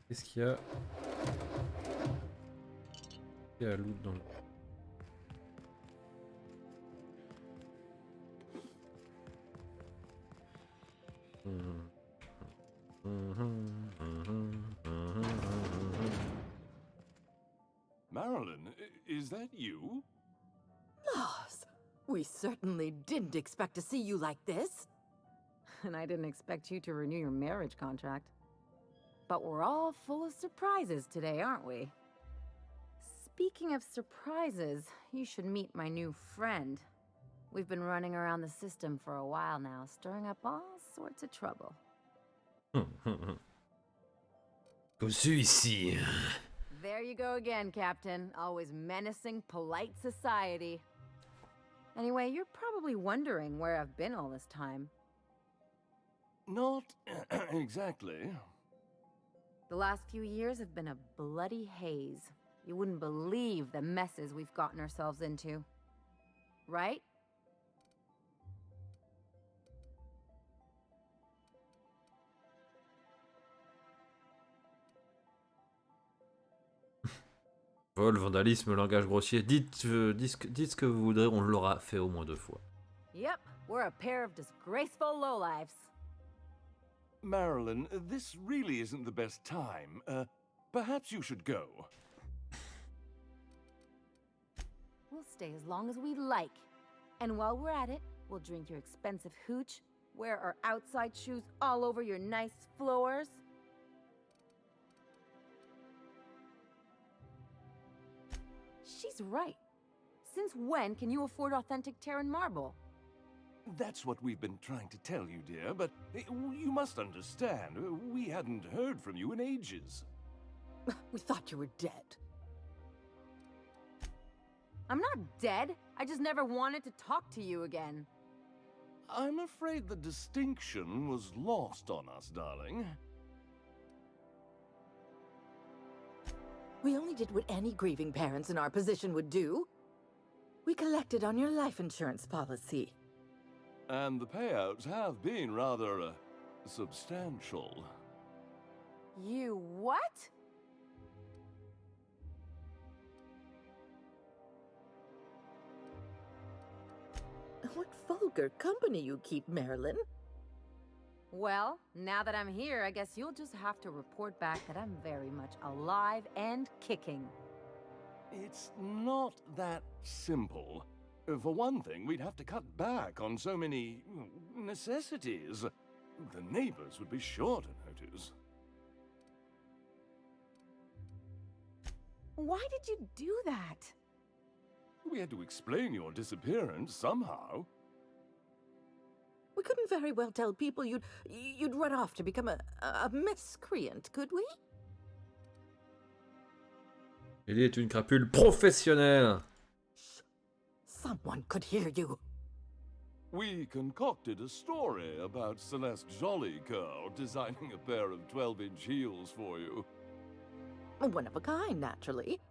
A: Qu'est-ce qu'il y a? Il y a loot dans le...
G: Marilyn, is that you?
E: Lars, we certainly didn't expect to see you like this.
C: And I didn't expect you to renew your marriage contract. But we're all full of surprises today, aren't we? Speaking of surprises, you should meet my new friend. We've been running around the system for a while now, stirring up all sorts of trouble.
A: Cossu ici.
C: There you go again, Captain. Always menacing polite society. Anyway, you're probably wondering where I've been all this time.
G: Not exactly.
C: The last few years have been a bloody haze. You wouldn't believe the messes we've gotten ourselves into. Right?
A: Vol, vandalisme, langage grossier. Dites ce que vous voudrez, on l'aura fait au moins 2 fois.
C: Yep, we're a pair of disgraceful lowlifes.
G: Marilyn, this really isn't the best time. Perhaps you should go.
C: We'll stay as long as we like. And while we're at it, we'll drink your expensive hooch, wear our outside shoes all over your nice floors. She's right. Since when can you afford authentic Terran marble?
G: That's what we've been trying to tell you, dear, but you must understand, we hadn't heard from you in ages.
E: We thought you were dead.
C: I'm not dead. I just never wanted to talk to you again.
G: I'm afraid the distinction was lost on us, darling.
E: We only did what any grieving parents in our position would do. We collected on your life insurance policy.
G: And the payouts have been rather, substantial.
C: You what?
E: What vulgar company you keep, Marilyn.
C: Well, now that I'm here, I guess you'll just have to report back that I'm very much alive and kicking.
G: It's not that simple. For one thing, we'd have to cut back on so many necessities. The neighbors would be sure to notice.
C: Why did you do that?
G: We had to explain your disappearance somehow.
E: We couldn't very well tell people you'd run off to become a miscreant, could we?
A: Ellie est une crapule professionnelle.
E: Someone could hear you.
G: We concocted a story about Celeste Jollycurl designing a pair of 12-inch heels for you.
Q: One of a kind, naturally.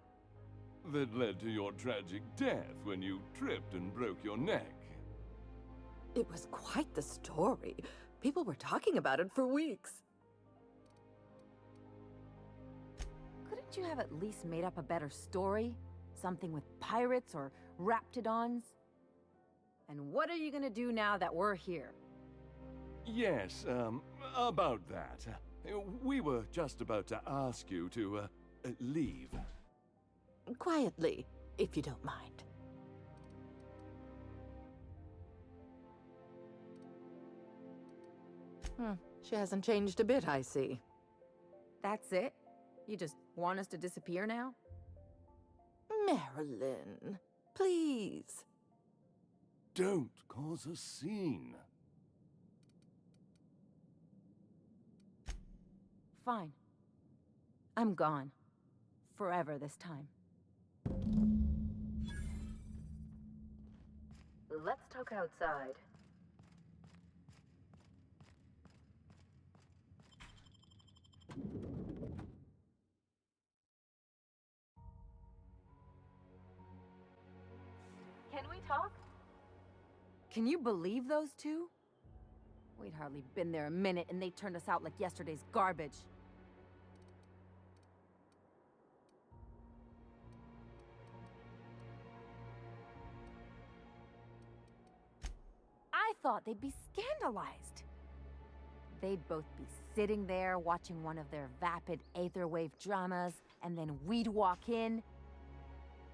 G: That led to your tragic death when you tripped and broke your neck.
Q: It was quite the story. People were talking about it for weeks.
C: Couldn't you have at least made up a better story? Something with pirates or raptidons? And what are you gonna do now that we're here?
G: Yes, about that. We were just about to ask you to, leave.
Q: Quietly, if you don't mind. She hasn't changed a bit, I see.
C: That's it? You just want us to disappear now?
Q: Marilyn, please.
G: Don't cause a scene.
C: Fine. I'm gone. Forever this time.
U: Let's talk outside.
C: Can we talk? Can you believe those two? We'd hardly been there a minute and they turned us out like yesterday's garbage. I thought they'd be scandalized. They'd both be sitting there watching one of their vapid aetherwave dramas, and then we'd walk in.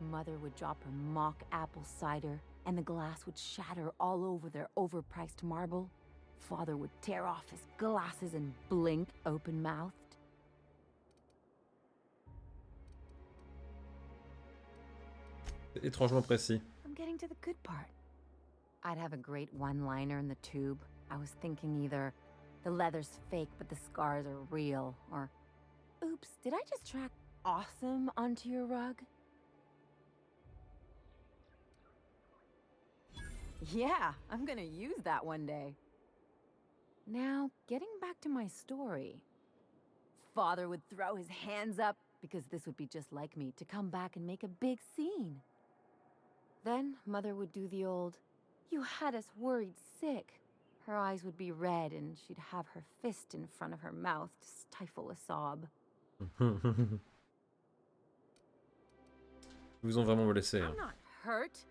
C: Mother would drop her mock apple cider, and the glass would shatter all over their overpriced marble. Father would tear off his glasses and blink open-mouthed.
A: Étrangement précis.
C: I'm getting to the good part. I'd have a great one-liner in the tube. I was thinking either, the leather's fake but the scars are real, or, oops, did I just track awesome onto your rug? Yeah, I'm gonna use that one day. Now, getting back to my story. Father would throw his hands up, because this would be just like me, to come back and make a big scene. Then, Mother would do the old, "You had us worried sick." Her eyes would be red, and she'd have her fist in front of her mouth to stifle a sob.
A: Ils vous ont vraiment blessé.
C: I'm not hurt.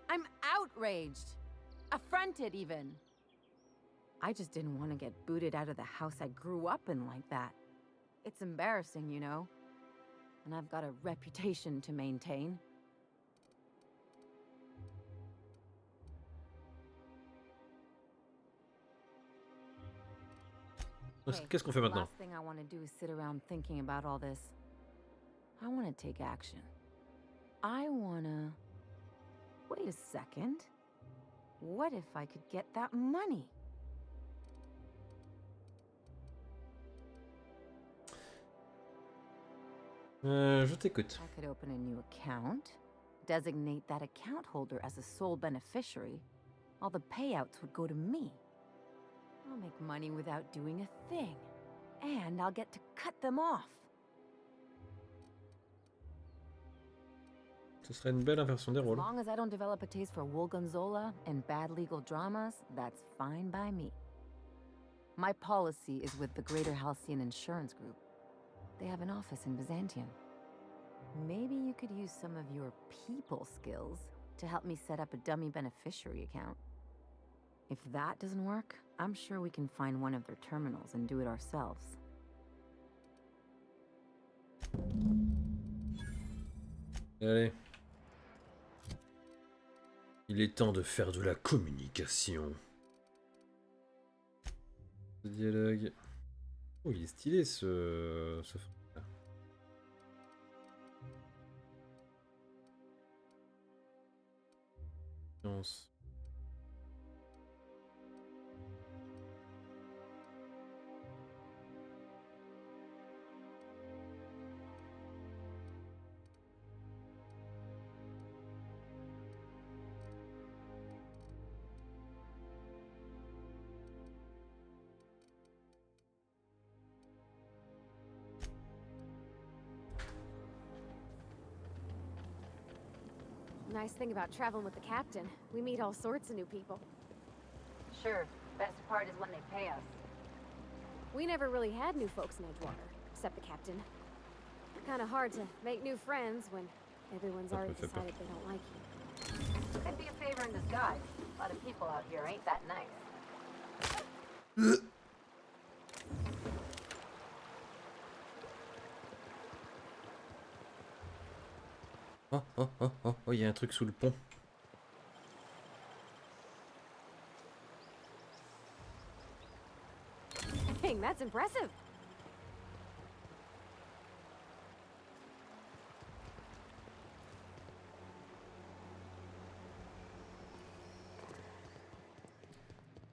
C: I'm outraged. Affronted, even. I just didn't want to get booted out of the house I grew up in like that. It's embarrassing, you know. And I've got a reputation to maintain.
A: Qu'est-ce qu'on fait maintenant?
C: Last thing I want to do is sit around thinking about all this. I want to take action. I want to... Wait a second. What if I could get that money?
A: Je t'écoute.
C: I could open a new account, designate that account holder as a sole beneficiary. All the payouts would go to me. I'll make money without doing a thing. And I'll get to cut them off.
A: Ce serait une belle inversion des
C: As
A: rôles.
C: long as I don't develop a taste for wool gonzola and bad legal dramas, that's fine by me. My policy is with the Greater Halcyon Insurance Group. They have an office in Byzantium. Maybe you could use some of your people skills to help me set up a dummy beneficiary account. If that doesn't work, I'm sure we can find one of their terminals and do it ourselves.
A: Allez. Il est temps de faire de la communication. Ce dialogue. Oh, il est stylé ce fruit-là. Science.
R: Nice thing about traveling with the captain. We meet all sorts of new people.
C: Sure. Best part is when they pay us.
R: We never really had new folks in Edgewater, except the captain. Kinda hard to make new friends when everyone's already decided they don't like you.
C: Could be a favor in disguise. A lot of people out here ain't that nice.
A: Oh, oh, oh, oh, oh, il y a un truc sous le pont.
R: Dang, that's impressive.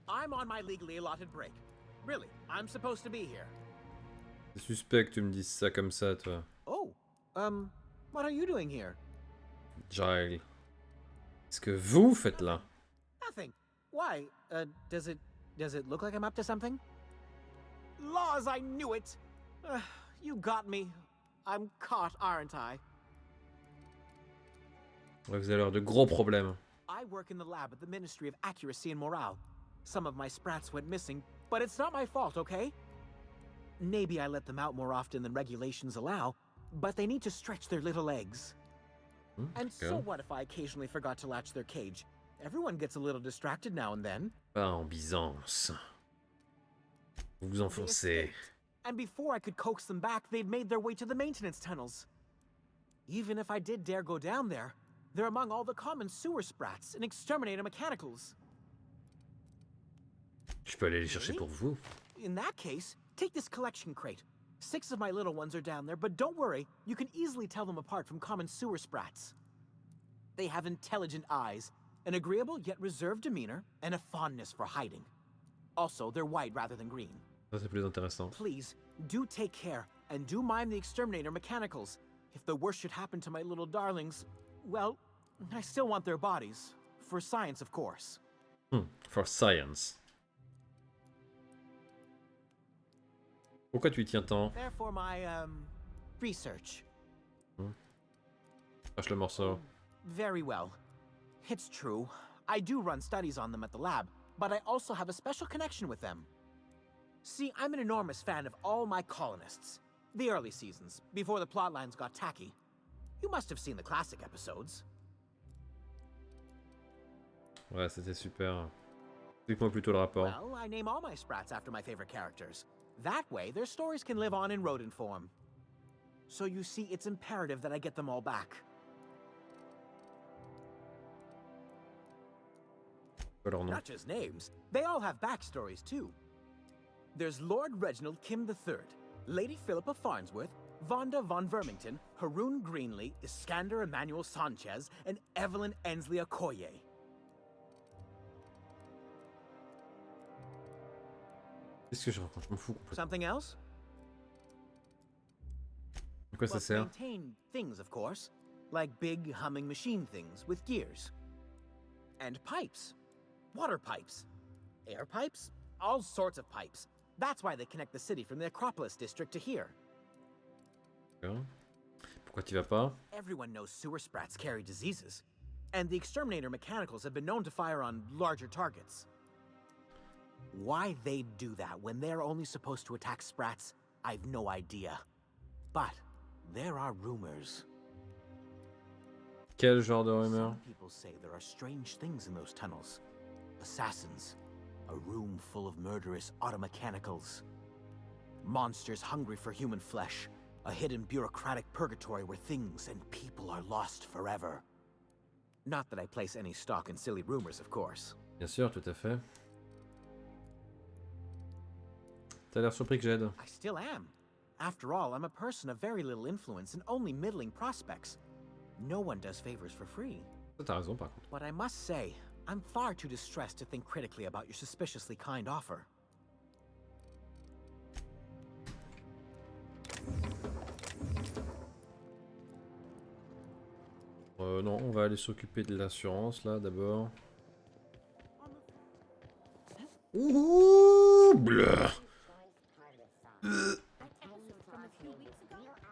S: I'm on my legally allotted break. Really, I'm supposed to be here.
A: C'est suspect que tu me dises ça comme ça, toi.
S: Oh, what are you doing here?
A: Giles. Qu'est-ce que vous faites là?
S: Nothing. Why? Does it look like I'm up to something? Laws, I knew it! You got me. I'm caught, aren't I?
A: Ouais, vous avez l'air de gros problèmes.
S: I work in the lab at the Ministry of Accuracy and Morale. Some of my sprats went missing, but it's not my fault, okay? Maybe I let them out more often than regulations allow, but they need to stretch their little legs. And so what if I occasionally forgot to latch their cage? Everyone gets a little distracted now and then.
A: Pas en Byzance. Vous vous enfoncez.
S: And before I could coax them back, they'd made their way to the maintenance tunnels. Even if I did dare go down there, they're among all the common sewer sprats and exterminator mechanicals.
A: Je peux aller les chercher pour vous.
S: In that case, take this collection crate. 6 of my little ones are down there, but don't worry, you can easily tell them apart from common sewer sprats. They have intelligent eyes, an agreeable yet reserved demeanor, and a fondness for hiding. Also, they're white rather than green.
A: Ça, c'est plus intéressant.
S: Please, do take care, and do mind the exterminator mechanicals. If the worst should happen to my little darlings, well, I still want their bodies. For science, of course.
A: For science. Pourquoi tu y tiens tant?
S: They're for my, research.
A: Lâche le morceau.
S: Very well. It's true. I do run studies on them at the lab, but I also have a special connection with them. See, I'm an enormous fan of all my colonists. The early seasons, before the plotlines got tacky. You must have seen the classic episodes.
A: Ouais, c'était super. Explique-moi plutôt le rapport.
S: Well, I name all my sprats after my favorite characters. That way, their stories can live on in rodent form. So you see, it's imperative that I get them all back. Not just names, they all have backstories too. There's Lord Reginald Kim III, Lady Philippa Farnsworth, Vonda von Vermington, Haroon Greenlee, Iskander Emmanuel Sanchez, and Evelyn Ensley Okoye.
A: Qu'est-ce que je raconte? Je m'en fous complètement.
S: Something else?
A: À quoi ça sert?
S: Maintain things, of course, like big humming machine things with gears. And pipes. Water pipes. Air pipes. All sorts of pipes. That's why they connect the city from the Acropolis district to here.
A: Pourquoi tu vas pas?
S: Everyone knows sewer sprats carry diseases. And the exterminator mechanicals have been known to fire on larger targets. Why they'd do that when they're only supposed to attack sprats, I've no idea. But there are rumors.
A: Quel genre de rumeur?
S: Some people say there are strange things in those tunnels. Assassins. A room full of murderous automechanicals. Monsters hungry for human flesh. A hidden bureaucratic purgatory where things and people are lost forever. Not that I place any stock in silly rumors, of course.
A: Bien sûr, tout à fait. T'as l'air surpris que j'aide.
S: I still am. After all, I'm a person of very little influence and only middling prospects. No one does favors for free.
A: Ça, t'as raison, par contre.
S: But I must say, I'm far too distressed to think critically about your suspiciously kind offer.
A: Non, on va aller s'occuper de l'assurance, là, d'abord. Ouh, bleu.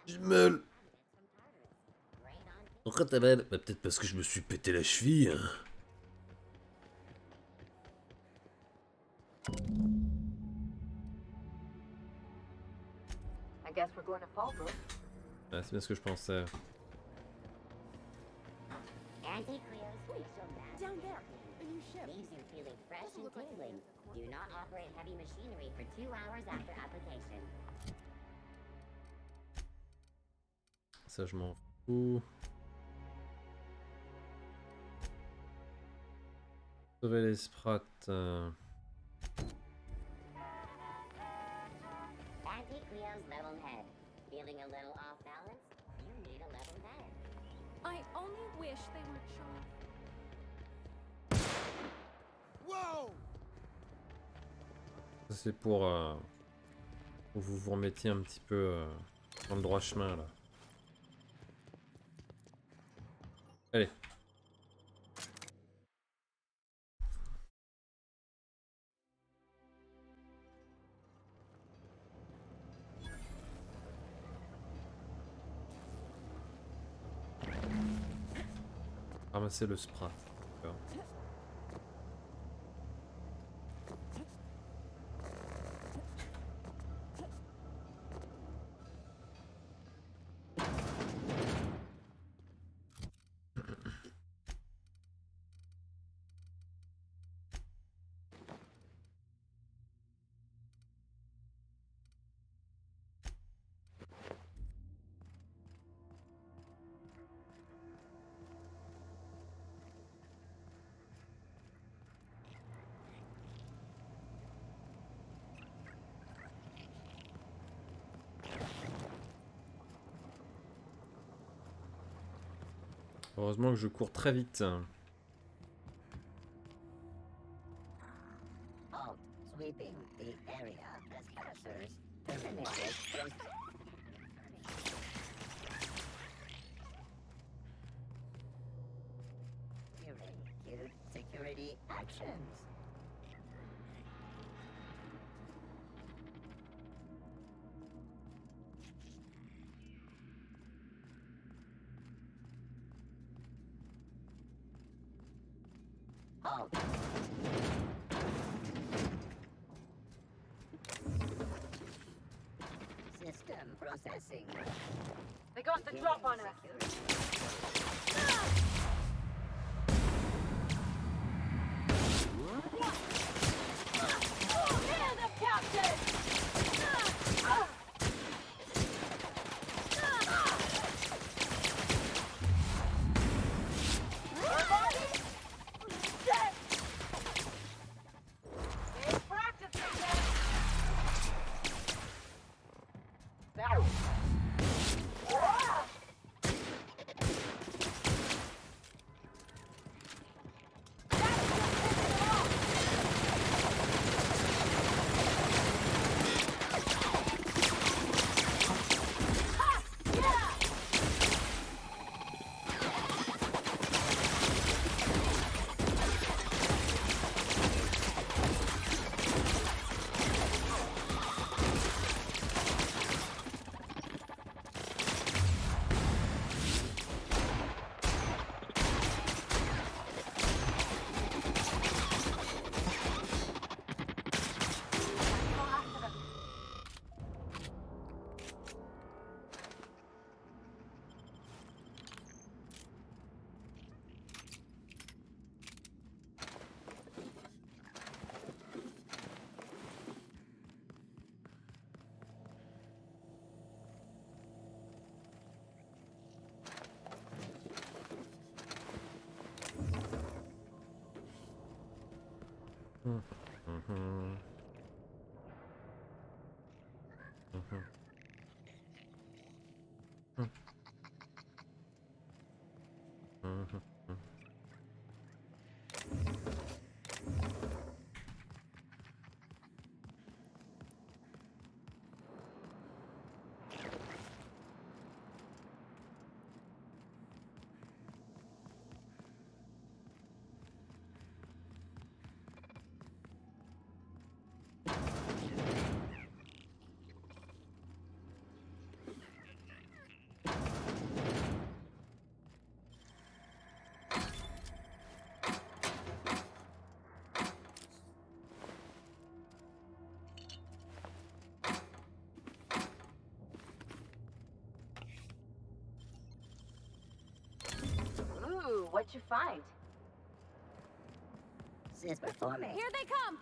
A: J'ai mal. Pourquoi t'as mal? Bah, peut-être parce que je me suis pété la cheville. Hein.
C: I guess we're going to Fallbrook.
A: Ah, c'est bien ce que je pensais.
J: Down there, the new ship. Leaves you feeling fresh and tingling. Do not operate heavy machinery for 2 hours after application.
A: Ça, je m'en fous. Sauver les sprats.
J: Anti-Creo's level head. Feeling a little off balance? You need a level head.
T: I only wish they weren't sharp.
O: Whoa!
A: Ça, c'est pour que vous vous remettiez un petit peu dans le droit chemin là. Allez. Ramasser le sprat. D'accord. Heureusement que je cours très vite.
N: Halt, sweeping the area. Trespassers terminated. Execute security actions. Halt. System processing.
C: They got the drop on us.
J: Hand up, Captain! What'd you find? She's performing.
R: Here they come!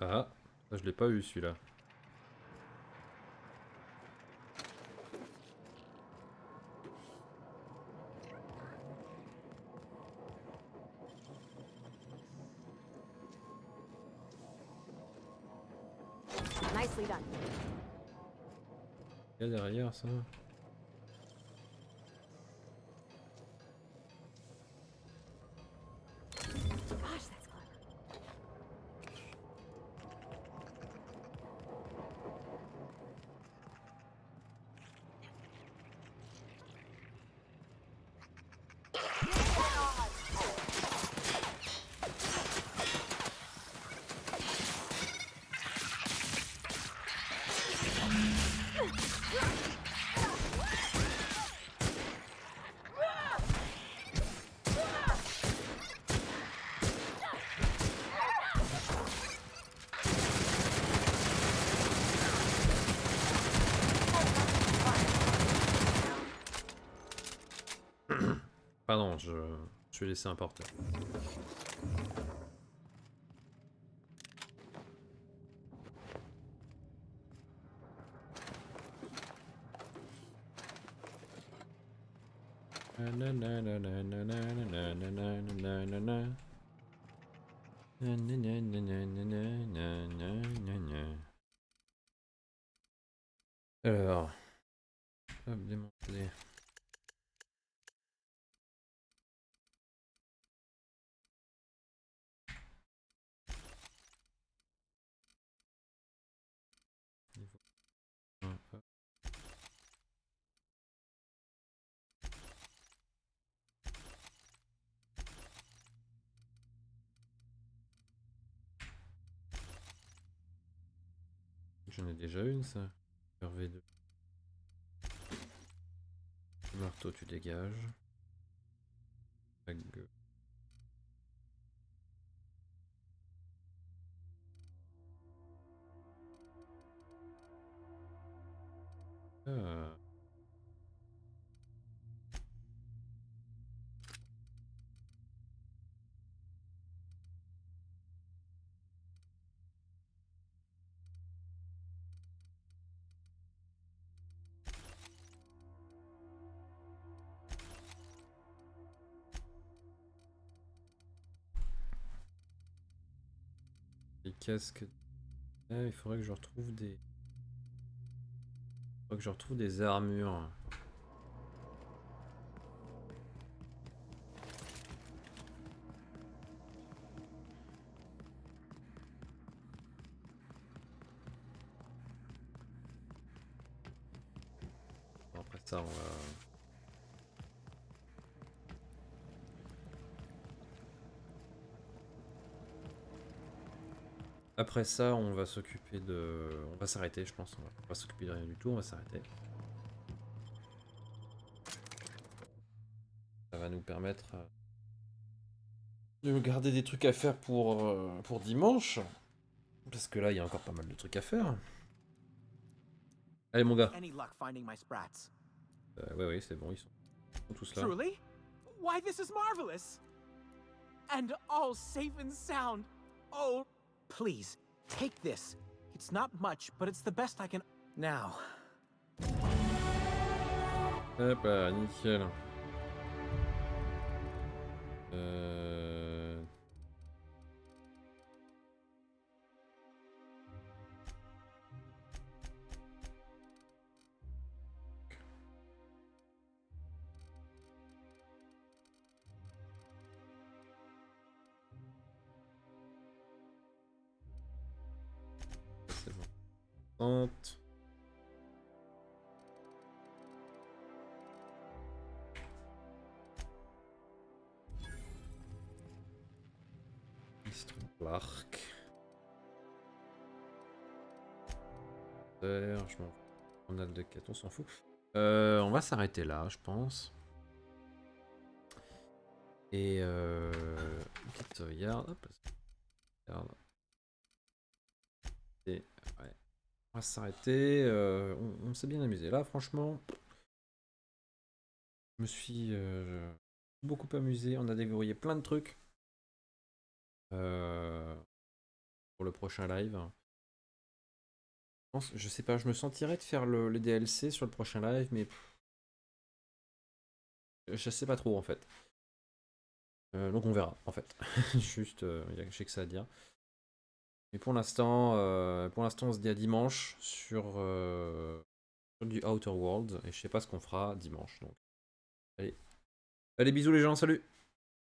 A: Ah, ça, je l'ai pas eu celui-là.
R: Nicely done.
A: Il y a derrière ça.
R: Gosh, that's clever.
A: Pardon, je vais laisser un porteur. Alors, hop, démonter. J'en ai déjà une, ça. V2. Marteau, tu dégages. Bague. Ah. Les casques. Ah, il faudrait que je retrouve des. Il faudrait que je retrouve des armures. Bon, après ça, on va. Après ça, on va s'occuper de... On va s'arrêter, je pense. On va pas s'occuper de rien du tout, on va s'arrêter. Ça va nous permettre de garder des trucs à faire pour dimanche. Parce que là, il y a encore pas mal de trucs à faire. Allez, mon gars.
S: Any luck finding my sprats?
A: Ouais, c'est bon, ils sont tous là.
S: Truly? Why, this is marvelous! And all safe and sound. Oh, please, take this. It's not much, but it's the best I can... Now.
A: Hop là, nickel. 60. L'arc. Je m'en fous. On a de quête, on s'en fout. On va s'arrêter là, je pense. Et petite sauvegarde. Hop. Et ouais. On va s'arrêter. On s'est bien amusé là, franchement. Je me suis beaucoup amusé. On a déverrouillé plein de trucs pour le prochain live. Je sais pas, je me sentirais de faire les DLC sur le prochain live, mais je sais pas trop en fait. Donc on verra en fait. Juste, je sais que ça à dire. Mais pour l'instant, on se dit à dimanche sur du Outer Worlds et je sais pas ce qu'on fera dimanche. Donc, allez, bisous les gens, salut.